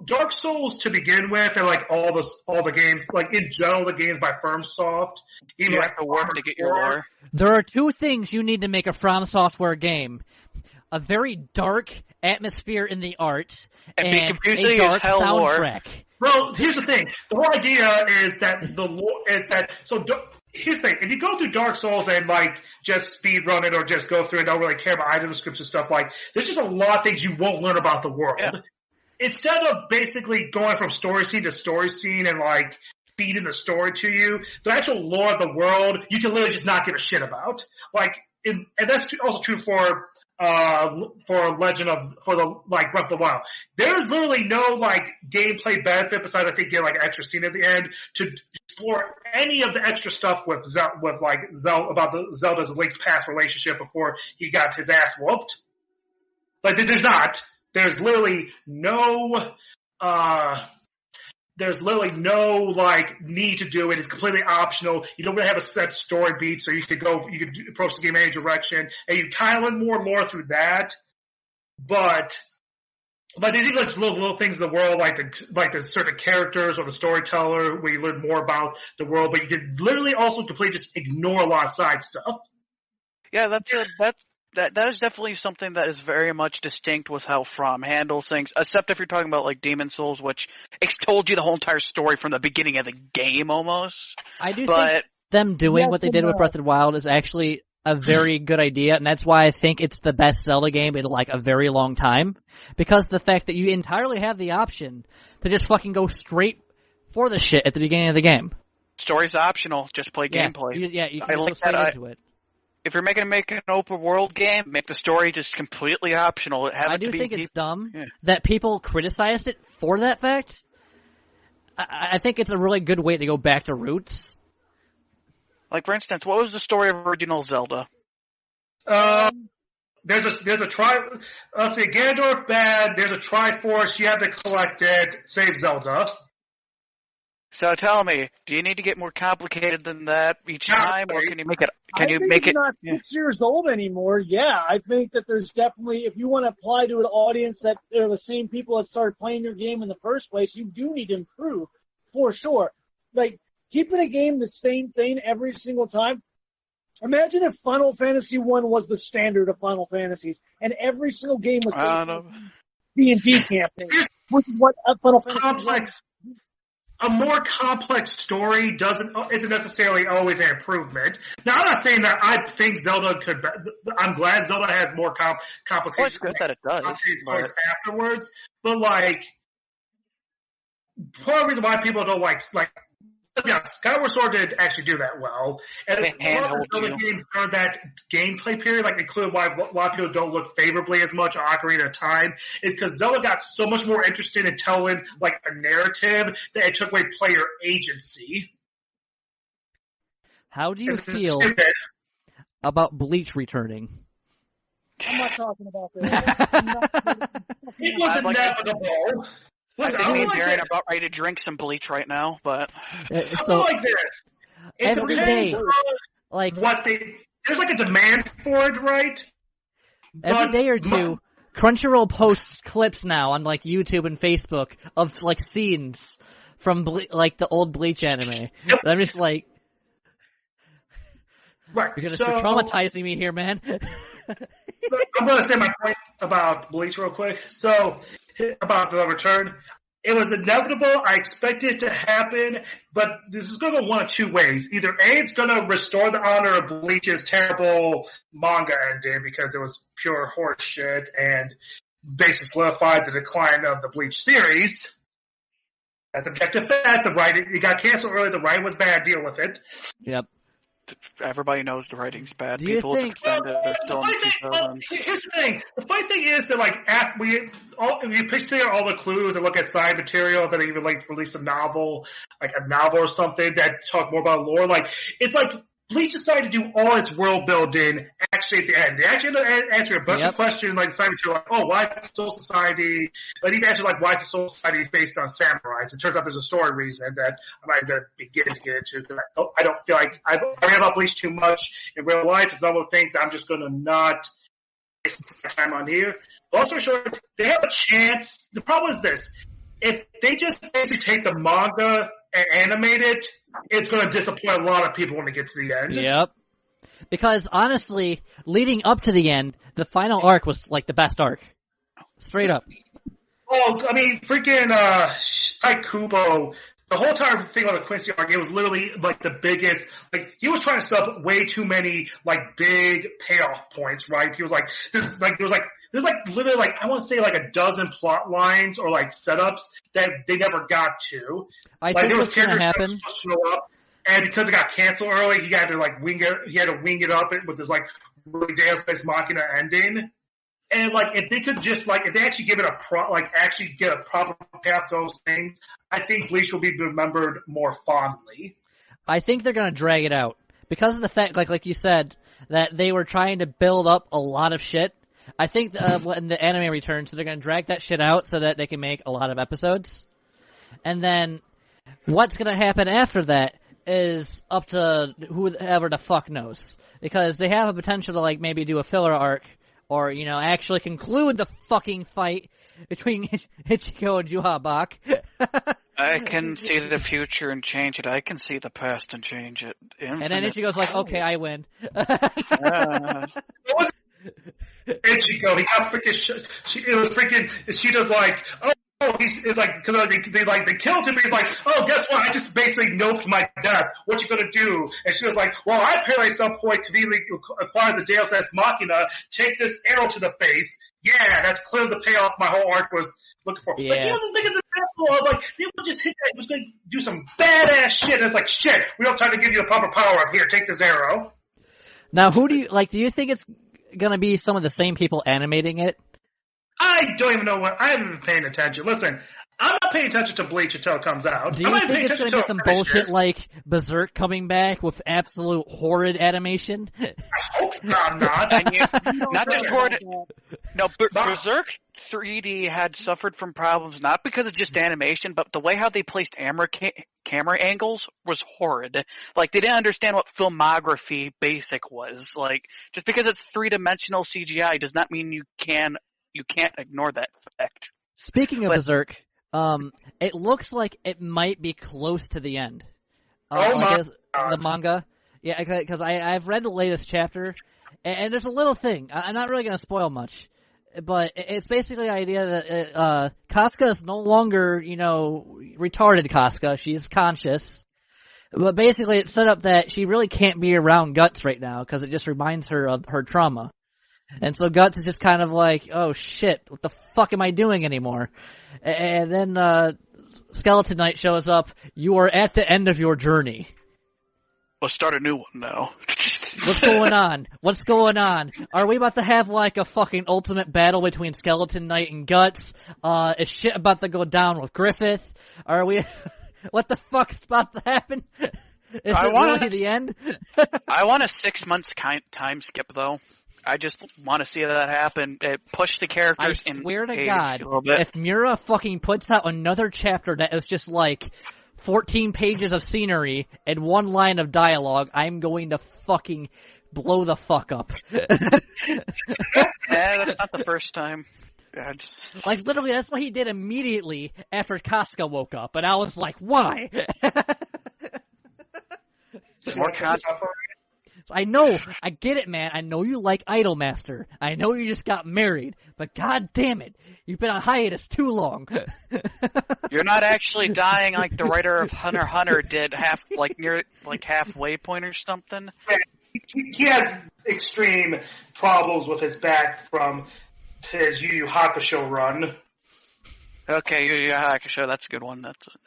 Dark Souls to begin with, and like all the games, like in general, the games by FromSoft. You have to work to get your lore. There are two things you need to make a From Software game: a very dark atmosphere in the art and a dark soundtrack. Well, here's the thing: the whole idea is that the lore is that Here's the thing, if you go through Dark Souls and just speed run it or just go through and don't really care about item descriptions and stuff, there's just a lot of things you won't learn about the world. Yeah. Instead of basically going from story scene to story scene and feeding the story to you, the actual lore of the world you can literally just not give a shit about. And that's also true for Breath of the Wild. There's literally no gameplay benefit besides I think getting extra scene at the end to explore any of the extra stuff with Zelda about Zelda's Link's past relationship before he got his ass whooped. There's not. There's literally no need to do it. It's completely optional. You don't really have a set story beat, so you could approach the game any direction, and you kind of learn more lore through that. But there's even little things in the world, like the certain characters or the storyteller, where you learn more about the world. But you can literally also completely just ignore a lot of side stuff. Yeah, that is definitely something that is very much distinct with how From handles things, except if you're talking about Demon Souls, which told you the whole entire story from the beginning of the game almost. I do think them doing what they did with Breath of the Wild is actually a very good idea, and that's why I think it's the best Zelda game in a very long time. Because the fact that you entirely have the option to just fucking go straight for the shit at the beginning of the game. Story's optional, just play gameplay. You can go straight into it. If you're making an open world game, make the story just completely optional. I do think it's dumb that people criticized it for that fact. I think it's a really good way to go back to roots. For instance, what was the story of original Zelda? There's a Ganondorf bad. There's a Triforce. You have to collect it. Save Zelda. So tell me, do you need to get more complicated than that each time, or can you make it? It's not 6 years old anymore. Yeah, I think that there's definitely, if you want to apply to an audience that are the same people that started playing your game in the first place, you do need to improve for sure. Keeping a game the same thing every single time. Imagine if Final Fantasy 1 was the standard of Final Fantasies, and every single game was D&D campaign, which is what Final Fantasy was. A more complex story isn't necessarily always an improvement. Now, I'm not saying that I think Zelda could. I'm glad Zelda has more complicated. Well, it's good that it does. Afterwards, but part of the reason why people don't Skyward Sword did actually do that well, and other games during that gameplay period, including why a lot of people don't look favorably as much on Ocarina of Time, is because Zelda got so much more interested in telling a narrative that it took away player agency. How do you feel about Bleach returning? I'm not talking about that. It was inevitable. Listen, I think me and Darren are about ready to drink some Bleach right now, but so like this. Every day, there's a demand for it, right? Every day or two, Crunchyroll posts clips now on YouTube and Facebook of scenes from the old Bleach anime. Yep. And I'm just Right. You're traumatizing me here, man. I'm going to say my point about Bleach real quick. So, about the return. It was inevitable. I expected it to happen, but this is going to go one of two ways. Either A, it's going to restore the honor of Bleach's terrible manga ending because it was pure horse shit and basically solidified the decline of the Bleach series. That's objective fact. The writing, it got canceled early. The writing was bad. Deal with it. Yep. Everybody knows the writing's bad. Do you People think? defend it. They're still in the Here's the thing. The funny thing is that, like, after we piece together all the clues and look at side material that even like release a novel or something that talk more about lore. Like, it's like Bleach decided to do all its world building actually at the end. They actually answer a bunch of questions like side material, like, why is the Soul Society? But even answer like, why is the Soul Society is based on samurais? It turns out there's a story reason that I'm not going to begin to get into because I don't feel like I read about Bleach too much in real life. It's one of the things that I'm just going to not waste my time on here. But also, short, they have a chance. The problem is this: if they just basically take the manga and animate it, it's going to disappoint a lot of people when they get to the end. Yep. Because honestly, leading up to the end, the final arc was like the best arc. Straight up. Oh, I mean, freaking Kubo. The whole entire thing on the Quincy arc, it was literally like the biggest. Like he was trying to set up way too many like big payoff points, right? He was like, there's literally like I want to say like a dozen plot lines or like setups that they never got to. I think what's going to happen. Show up, and because it got canceled early, he had to like wing it. He had to wing it up with this like really Deus Ex Machina ending. And like, if they could just like, if they actually give it actually get a proper path to those things, I think Bleach will be remembered more fondly. I think they're going to drag it out because of the fact, like you said, that they were trying to build up a lot of shit. I think when the anime returns, so they're going to drag that shit out so that they can make a lot of episodes. And then what's going to happen after that is up to whoever the fuck knows. Because they have a potential to like maybe do a filler arc or, you know, actually conclude the fucking fight between Ichigo and Juhabak. I can see the future and change it. I can see the past and change it. And then Ichigo's like, okay, I win. Ichigo, he got freaking. It was freaking. She does like, it's like because they killed him. He's like, oh, guess what? I just basically noped my death. What you gonna do? And she was like, well, I apparently at some point conveniently acquired the Deus Ex Machina. Take this arrow to the face. Yeah, that's clearly the payoff my whole arc was looking for. Yeah. Like, he was the biggest example of like they would just hit that. He was going to do some badass shit. And it's like shit. We don't have time to give you the proper power up here. Take this arrow. Now, who do you like? Do you think it's gonna be some of the same people animating it? I don't even know what. I haven't been paying attention. Listen, I'm not paying attention to Bleach until it comes out. Do you think it's going to be some bullshit like Berserk coming back with absolute horrid animation? I hope I'm not. Not just horrid. No, Berserk 3D had suffered from problems not because of just animation, but the way how they placed camera angles was horrid. Like, they didn't understand what filmography basic was. Like, just because it's three-dimensional CGI does not mean you can't ignore that fact. Speaking of Berserk, it looks like it might be close to the end. The manga. Yeah, because I've read the latest chapter, and there's a little thing. I'm not really going to spoil much, but it's basically the idea that Casca is no longer, retarded Casca. She's conscious. But basically it's set up that she really can't be around Guts right now because it just reminds her of her trauma. And so Guts is just kind of like, oh shit, what the fuck am I doing anymore? And then Skeleton Knight shows up, you are at the end of your journey. Let's start a new one now. What's going on? What's going on? Are we about to have like a fucking ultimate battle between Skeleton Knight and Guts? Is shit about to go down with Griffith? Are we... What the fuck's about to happen? Is it really the end? I want a 6 months time skip though. I just want to see that happen. Push the characters in. I swear to God, if Mura fucking puts out another chapter that is just like 14 pages of scenery and one line of dialogue, I'm going to fucking blow the fuck up. That's not the first time. Like, literally, that's what he did immediately after Casca woke up, and I was like, why? I know, I get it, man. I know you like Idolmaster. I know you just got married, but god damn it, you've been on hiatus too long. You're not actually dying like the writer of Hunter x Hunter did near halfway point or something. He has extreme problems with his back from his Yu Yu Hakusho run. Okay, Yu Yu Hakusho, that's a good one.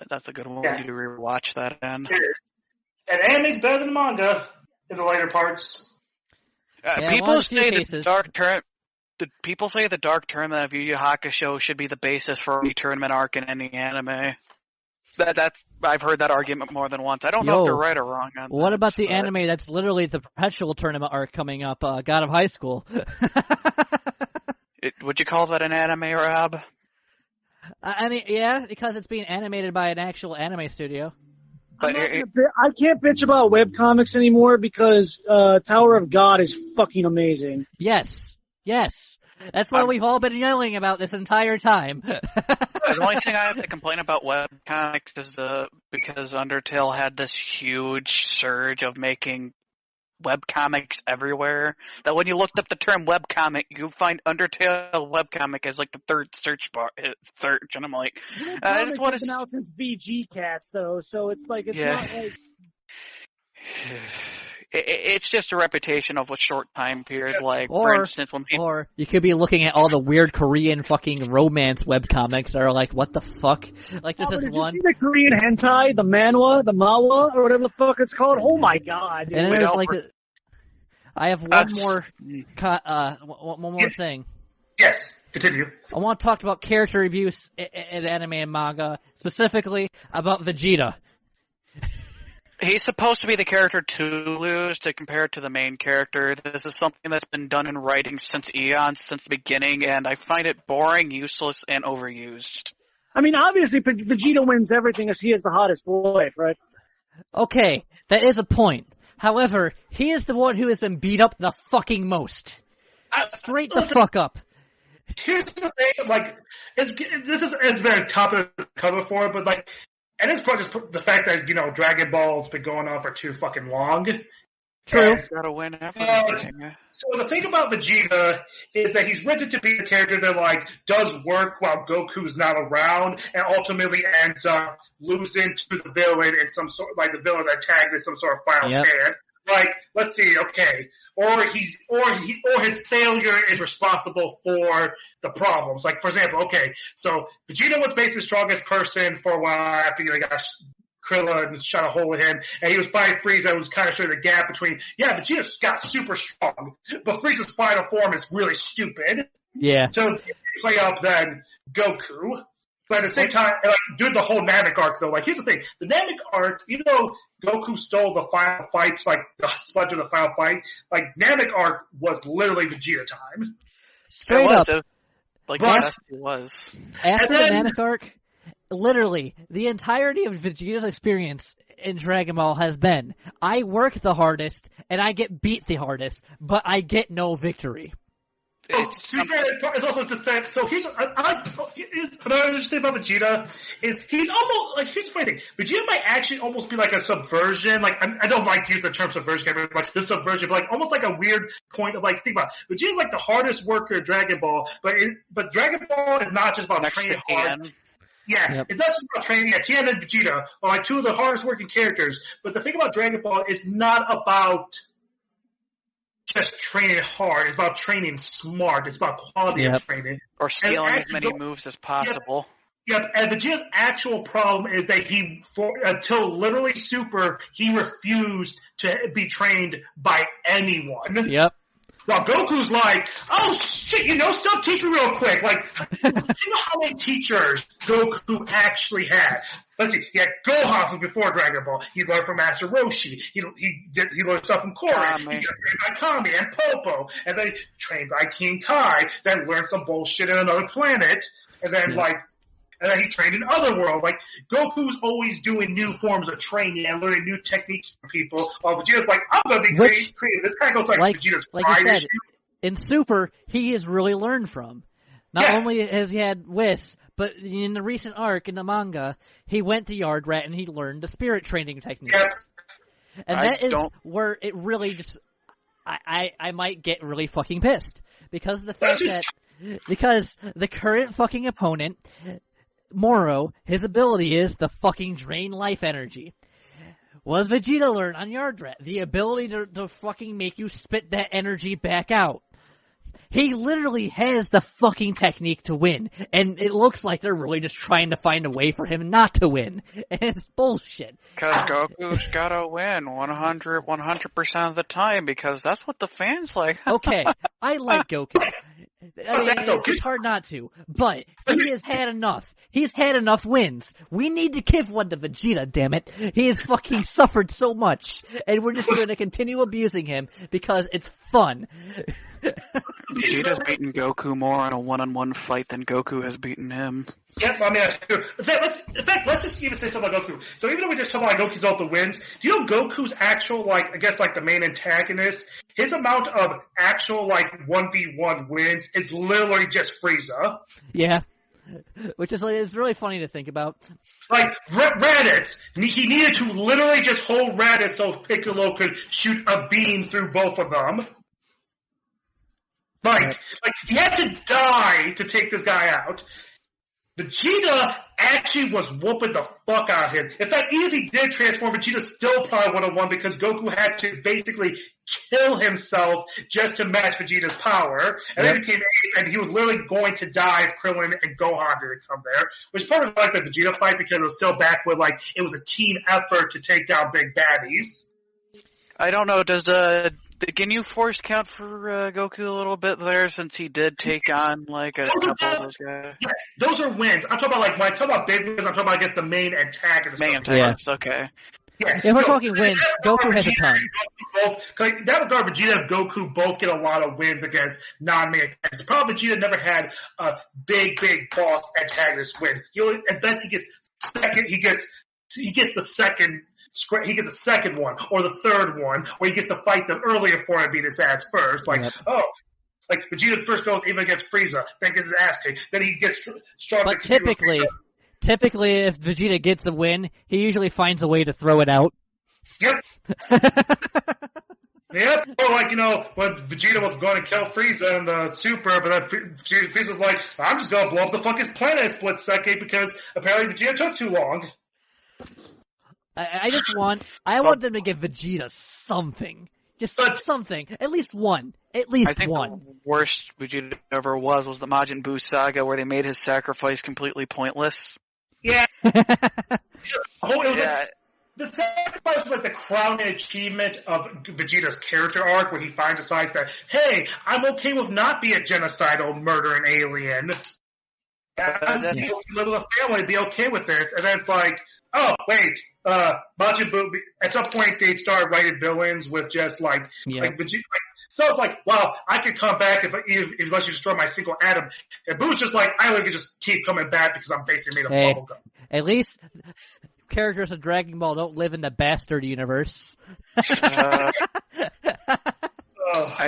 That's a good one. Yeah. You need to rewatch that then. And anime's better than manga in the later parts. People say the dark tournament of Yu Yu Hakusho should be the basis for any tournament arc in any anime. I've heard that argument more than once. I don't know if they're right or wrong on that. What about the anime that's literally the perpetual tournament arc coming up, God of High School? Would you call that an anime, Rob? I mean, yeah, because it's being animated by an actual anime studio. But I can't bitch about webcomics anymore because Tower of God is fucking amazing. Yes. That's what we've all been yelling about this entire time. The only thing I have to complain about webcomics is because Undertale had this huge surge of making webcomics everywhere, that when you looked up the term webcomic, you find Undertale webcomic as like the third search, and I'm like, It's been out since VG Cats, though, so it's like, it's not like... It's just a reputation of a short time period, like, for instance, when people... Or you could be looking at all the weird Korean fucking romance webcomics that are like, what the fuck? Like, there's this one... Did you see the Korean hentai, the manhwa, the mawa, or whatever the fuck it's called? Oh my god. Dude. And then there's like... I have one more thing. Yes, continue. I want to talk about character reviews in anime and manga, specifically about Vegeta. He's supposed to be the character to lose to compare to the main character. This is something that's been done in writing since eons, since the beginning, and I find it boring, useless, and overused. I mean, obviously, Vegeta wins everything as he is the hottest wife, right? Okay, that is a point. However, he is the one who has been beat up the fucking most. Straight the fuck up. Here's the thing, like, it's very tough to cover for, but like, and it's probably just the fact that, Dragon Ball's been going on for too fucking long. True. He's gotta win everything. So the thing about Vegeta is that he's written to be a character that, like, does work while Goku's not around, and ultimately ends up losing to the villain in some sort, like the villain attacked in some sort of final stand. Like, let's see, okay, or his failure is responsible for the problems. Like, for example, okay, so Vegeta was basically the strongest person for a while after he got Krillin and shot a hole in him, and he was fighting Frieza, and was kind of showing the gap between, Vegeta's got super strong, but Frieza's final form is really stupid. Yeah. So, play up then Goku. But at the same time, like, during the whole Namek arc, though, like, here's the thing. The Namek arc, even though Goku stole the final fights, like, the sponge of the final fight, like, Namek arc was literally Vegeta time. Straight up. Like, yes, it was. After the Namek arc, literally, the entirety of Vegeta's experience in Dragon Ball has been, I work the hardest, and I get beat the hardest, but I get no victory. It's also just that. So what I understand about Vegeta is he's almost like, here's the funny thing. Vegeta might actually almost be like a subversion. Like, I don't like to use the term subversion, but like this subversion, but like almost like a weird point of like, think about it. Vegeta's like the hardest worker in Dragon Ball, but Dragon Ball is not just about training hard. Yeah, It's not just about training. Yeah, Tien and Vegeta are like two of the hardest working characters. But the thing about Dragon Ball is not about just training hard. It's about training smart. It's about quality of training. Or stealing as many moves as possible. Yep, and Vegeta's actual problem is that until literally Super, he refused to be trained by anyone. Yep. While Goku's like, oh shit, stuff, teach me real quick. Like, you know how many teachers Goku actually had? Let's see, he had Gohan from before Dragon Ball. He learned from Master Roshi. He learned stuff from Korin. He got trained by Kami and Popo. And then trained by King Kai. Then learned some bullshit in another planet. And then and then he trained in Otherworld. Like, Goku's always doing new forms of training and learning new techniques from people. While Vegeta's like, I'm going to be creative. This kind of goes like Vegeta's pride issue. In Super, he has really learned from. Not only has he had Whis, but in the recent arc in the manga, he went to Yard Rat and he learned the spirit training techniques. Yeah. And that is where it really just I might get really fucking pissed because of the fact because the current fucking opponent, Moro, his ability is the fucking drain life energy. What does Vegeta learn on Yard Rat? The ability to fucking make you spit that energy back out. He literally has the fucking technique to win, and it looks like they're really just trying to find a way for him not to win. And it's bullshit. Because Goku's gotta win 100% of the time, because that's what the fans like. Okay, I like Goku. I mean, it's hard not to, but he has had enough. He's had enough wins. We need to give one to Vegeta, damn it. He has fucking suffered so much, and we're just going to continue abusing him because it's fun. Vegeta's beaten Goku more in a one-on-one fight than Goku has beaten him. Yep, I mean, in fact, let's just even say something about Goku. So even though we just talk about Goku's all the wins, do you know Goku's actual, like, I guess, like, the main antagonist, his amount of actual, like, 1v1 wins is literally just Frieza. Yeah. Which is, like, it's really funny to think about. Like, Raditz, he needed to literally just hold Raditz so Piccolo could shoot a beam through both of them. Like, he had to die to take this guy out. Vegeta actually was whooping the fuck out of him. In fact, even if he did transform, Vegeta still probably would have won because Goku had to basically kill himself just to match Vegeta's power. And then he became ape, and he was literally going to die if Krillin and Gohan didn't come there. Which part of like the Vegeta fight because it was still back with like it was a team effort to take down big baddies. I don't know, does the Ginyu Force count for Goku a little bit there, since he did take on, like, a couple of those guys? Yes, those are wins. I'm talking about, like, when I talk about big wins, I'm talking about, I guess, the main antagonist. Main antagonist, okay. Yeah, if we're talking wins, Goku has a ton. In that regard, Vegeta and Goku both get a lot of wins against non-main antagonists. The problem Vegeta never had a big boss antagonist win. At best, he gets second. He gets the second. He gets a second one, or the third one, or he gets to fight them earlier for him beat his ass first. Like, like Vegeta first goes even against Frieza, then gets his ass kicked, then he gets stronger. But typically, if Vegeta gets a win, he usually finds a way to throw it out. Yep. Yep. Or like, when Vegeta was going to kill Frieza in the Super, but then Frieza's like, I'm just going to blow up the fucking planet in a split second because apparently Vegeta took too long. I want them to give Vegeta something. Just something. At least one. I think one. The worst Vegeta ever was the Majin Buu saga where they made his sacrifice completely pointless. Yeah. The sacrifice was like the crowning achievement of Vegeta's character arc where he finally decides that, hey, I'm okay with not being a genocidal, murdering alien. I'm live with a family, be okay with this. And then it's like, oh, wait, Majin Buu, at some point they started writing villains with just like Vegeta. So it's like, wow, I could come back if you destroy my single atom. And Boo's just like, I would just keep coming back because I'm basically made of bubblegum. At least characters of Dragon Ball don't live in the bastard universe. I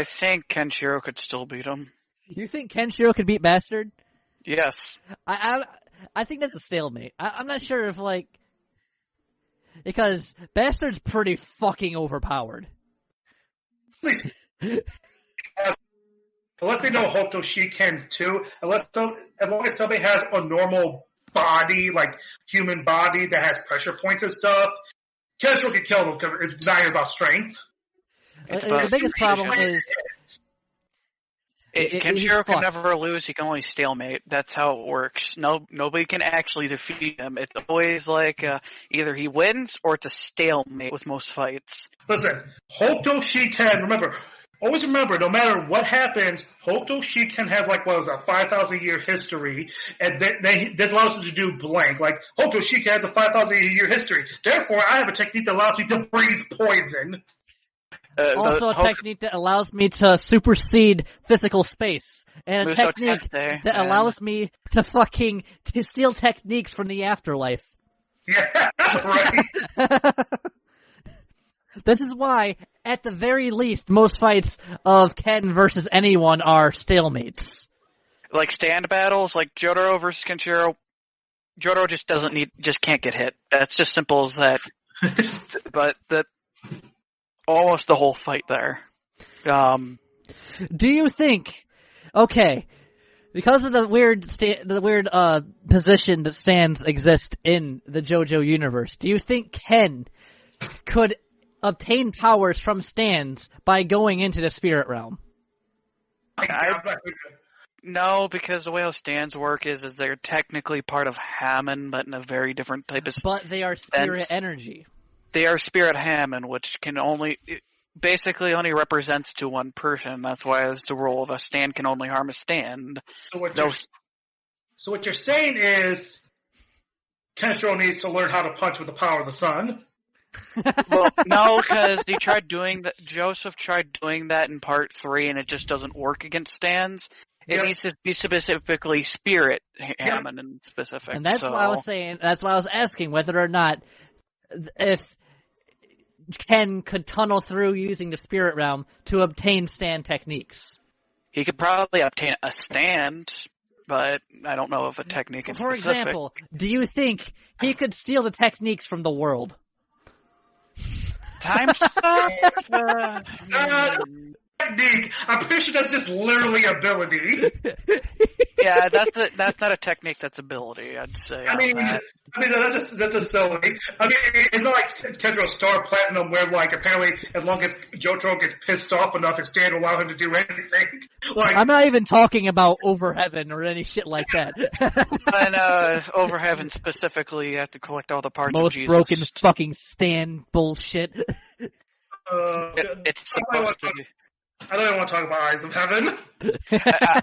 think Kenshiro could still beat him. You think Kenshiro could beat Bastard? Yes. I think that's a stalemate. I'm not sure if, because Bastard's pretty fucking overpowered. Unless they know Hokuto Shiken too, as long as somebody has a normal body, like human body that has pressure points and stuff, Kenshiro can kill them because it's not about strength. The biggest problem is Kenshiro can never lose, he can only stalemate. That's how it works. Nobody can actually defeat him. It's always like either he wins or it's a stalemate with most fights. Listen, Hokuto Shiken, always remember, no matter what happens, Hokuto Shiken has a 5,000-year history, and this allows him to do blank. Like, Hokuto Shiken has a 5,000-year history. Therefore, I have a technique that allows me to breathe poison. Also a technique that allows me to supersede physical space. And a technique that allows me to steal techniques from the afterlife. Yeah, right. This is why, at the very least, most fights of Ken versus anyone are stalemates. Like stand battles, like Jotaro versus Kenshiro, Jotaro just can't get hit. That's just simple as that. But almost the whole fight there. Do you think? Okay, because of the weird position that stands exist in the JoJo universe, do you think Ken could obtain powers from stands by going into the spirit realm? No, because the way how stands work is they're technically part of Hammond, but in a very different type of. But they are spirit energy. They are spirit Hammond, which can basically only represents to one person. That's why it's the rule of a stand can only harm a stand. So what you're saying is Kenshiro needs to learn how to punch with the power of the sun. Well, no, because he tried doing that. Joseph tried doing that in part 3, and it just doesn't work against stands. It needs to be specifically spirit Hammond in specific. And that's what I was saying. That's why I was asking whether or not if Ken could tunnel through using the spirit realm to obtain stand techniques. He could probably obtain a stand, but I don't know if a technique is For specific. example, do you think he could steal the techniques from the world? Time stop? Technique. I'm pretty sure that's just literally ability. Yeah, that's not a technique. That's ability. I'd say. I mean, that's just silly. I mean, it's not like Kenshiro Star Platinum, where like apparently as long as Jotaro gets pissed off enough, his stand will allow him to do anything. Like, I'm not even talking about Over Heaven or any shit like that. And Over Heaven specifically, you have to collect all the parts Most of Jesus. broken fucking stand bullshit. It's supposed to be. I don't even want to talk about Eyes of Heaven.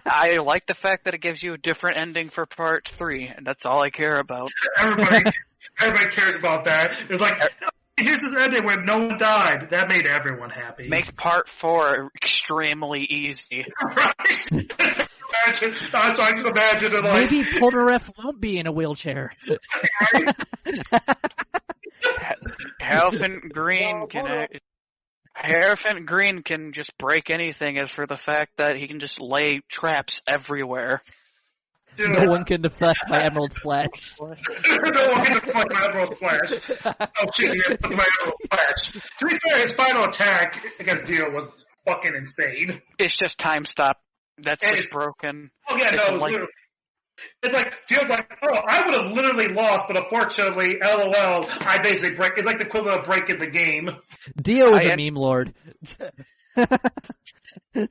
I like the fact that it gives you a different ending for part 3, and that's all I care about. Everybody cares about that. It's like, here's this ending where no one died. That made everyone happy. Makes part 4 extremely easy. Right? I just imagine it like... Maybe Polnareff won't be in a wheelchair. Elephant Green can just break anything as for the fact that he can just lay traps everywhere. Dude, No one can deflect my Emerald Splash. No one can deflect my Emerald Splash. Oh shit, he deflected my Emerald Splash. To be fair, his final attack against Dio was fucking insane. It's just time stop. That's what's broken. Oh yeah, it's like, Dio's like, oh, I would have literally lost, but unfortunately, LOL, I basically break. It's like the equivalent of breaking the game. Dio is a meme lord.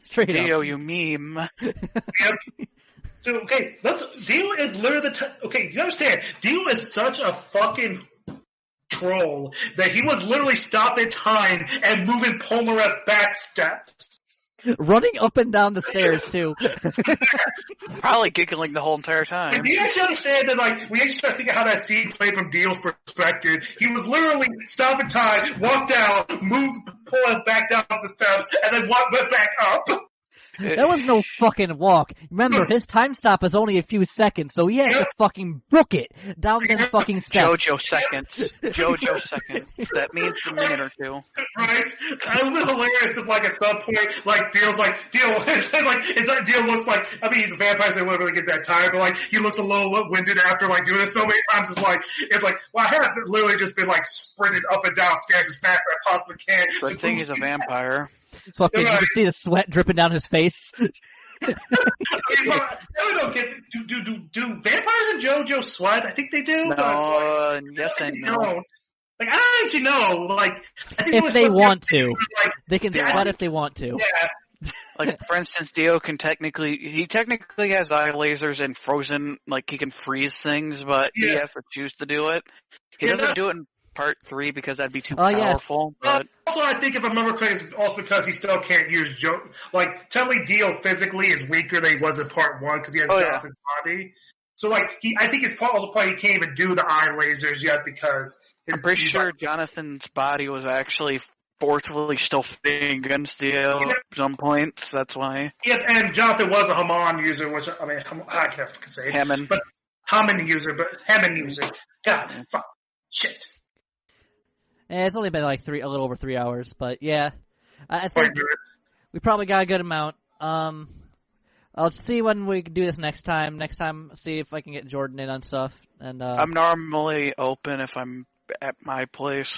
Straight Dio, up. you meme. Yep. So, okay, Dio is literally okay, you understand, Dio is such a fucking troll that he was literally stopping time and moving Polnareff back steps. Running up and down the stairs, too. Probably giggling the whole entire time. Do you actually understand that, like, we actually start thinking how that scene played from Dio's perspective? He was literally stopping time, walked out, moved Polnareff back down the steps, and then went back up. That was no fucking walk. Remember, his time stop is only a few seconds, so he had to fucking book it down them fucking steps. JoJo seconds. That means a minute or two. Right? It would be hilarious if, like, at some point, like, Dio looks like, I mean, he's a vampire, so he wouldn't really get that tired, but, like, he looks a little winded after, like, doing this so many times. It's like, well, I have literally just been, like, sprinted up and down stairs as fast as I possibly can. Good thing he's a vampire. Fucking, you can see the sweat dripping down his face. I don't get. Do vampires in JoJo sweat? I think they do. No, yes and no. Don't. Like, I don't actually know. Like, I think if they want to, like, they can sweat if they want to. Yeah. Like, for instance, Dio can technically has eye lasers and frozen, like, he can freeze things, but he has to choose to do it. He doesn't do it in part 3 because that'd be too powerful. Yes. But Also, I think if I remember correctly, it's also because he still can't use like, technically Dio physically is weaker than he was in part 1 because he has Jonathan's body. So, like, I think his part also probably he can't even do the eye lasers yet because I'm pretty sure Jonathan's body was actually forcefully still fitting against Dio at some points. That's why. Yeah, and Jonathan was a Hammond user, which, I mean, I can't fucking say it. Hammond. But Hammond user. God, fuck. Shit. It's only been like a little over 3 hours, but yeah, I think we probably got a good amount. I'll see when we can do this next time. Next time, see if I can get Jordan in on stuff. And I'm normally open if I'm at my place.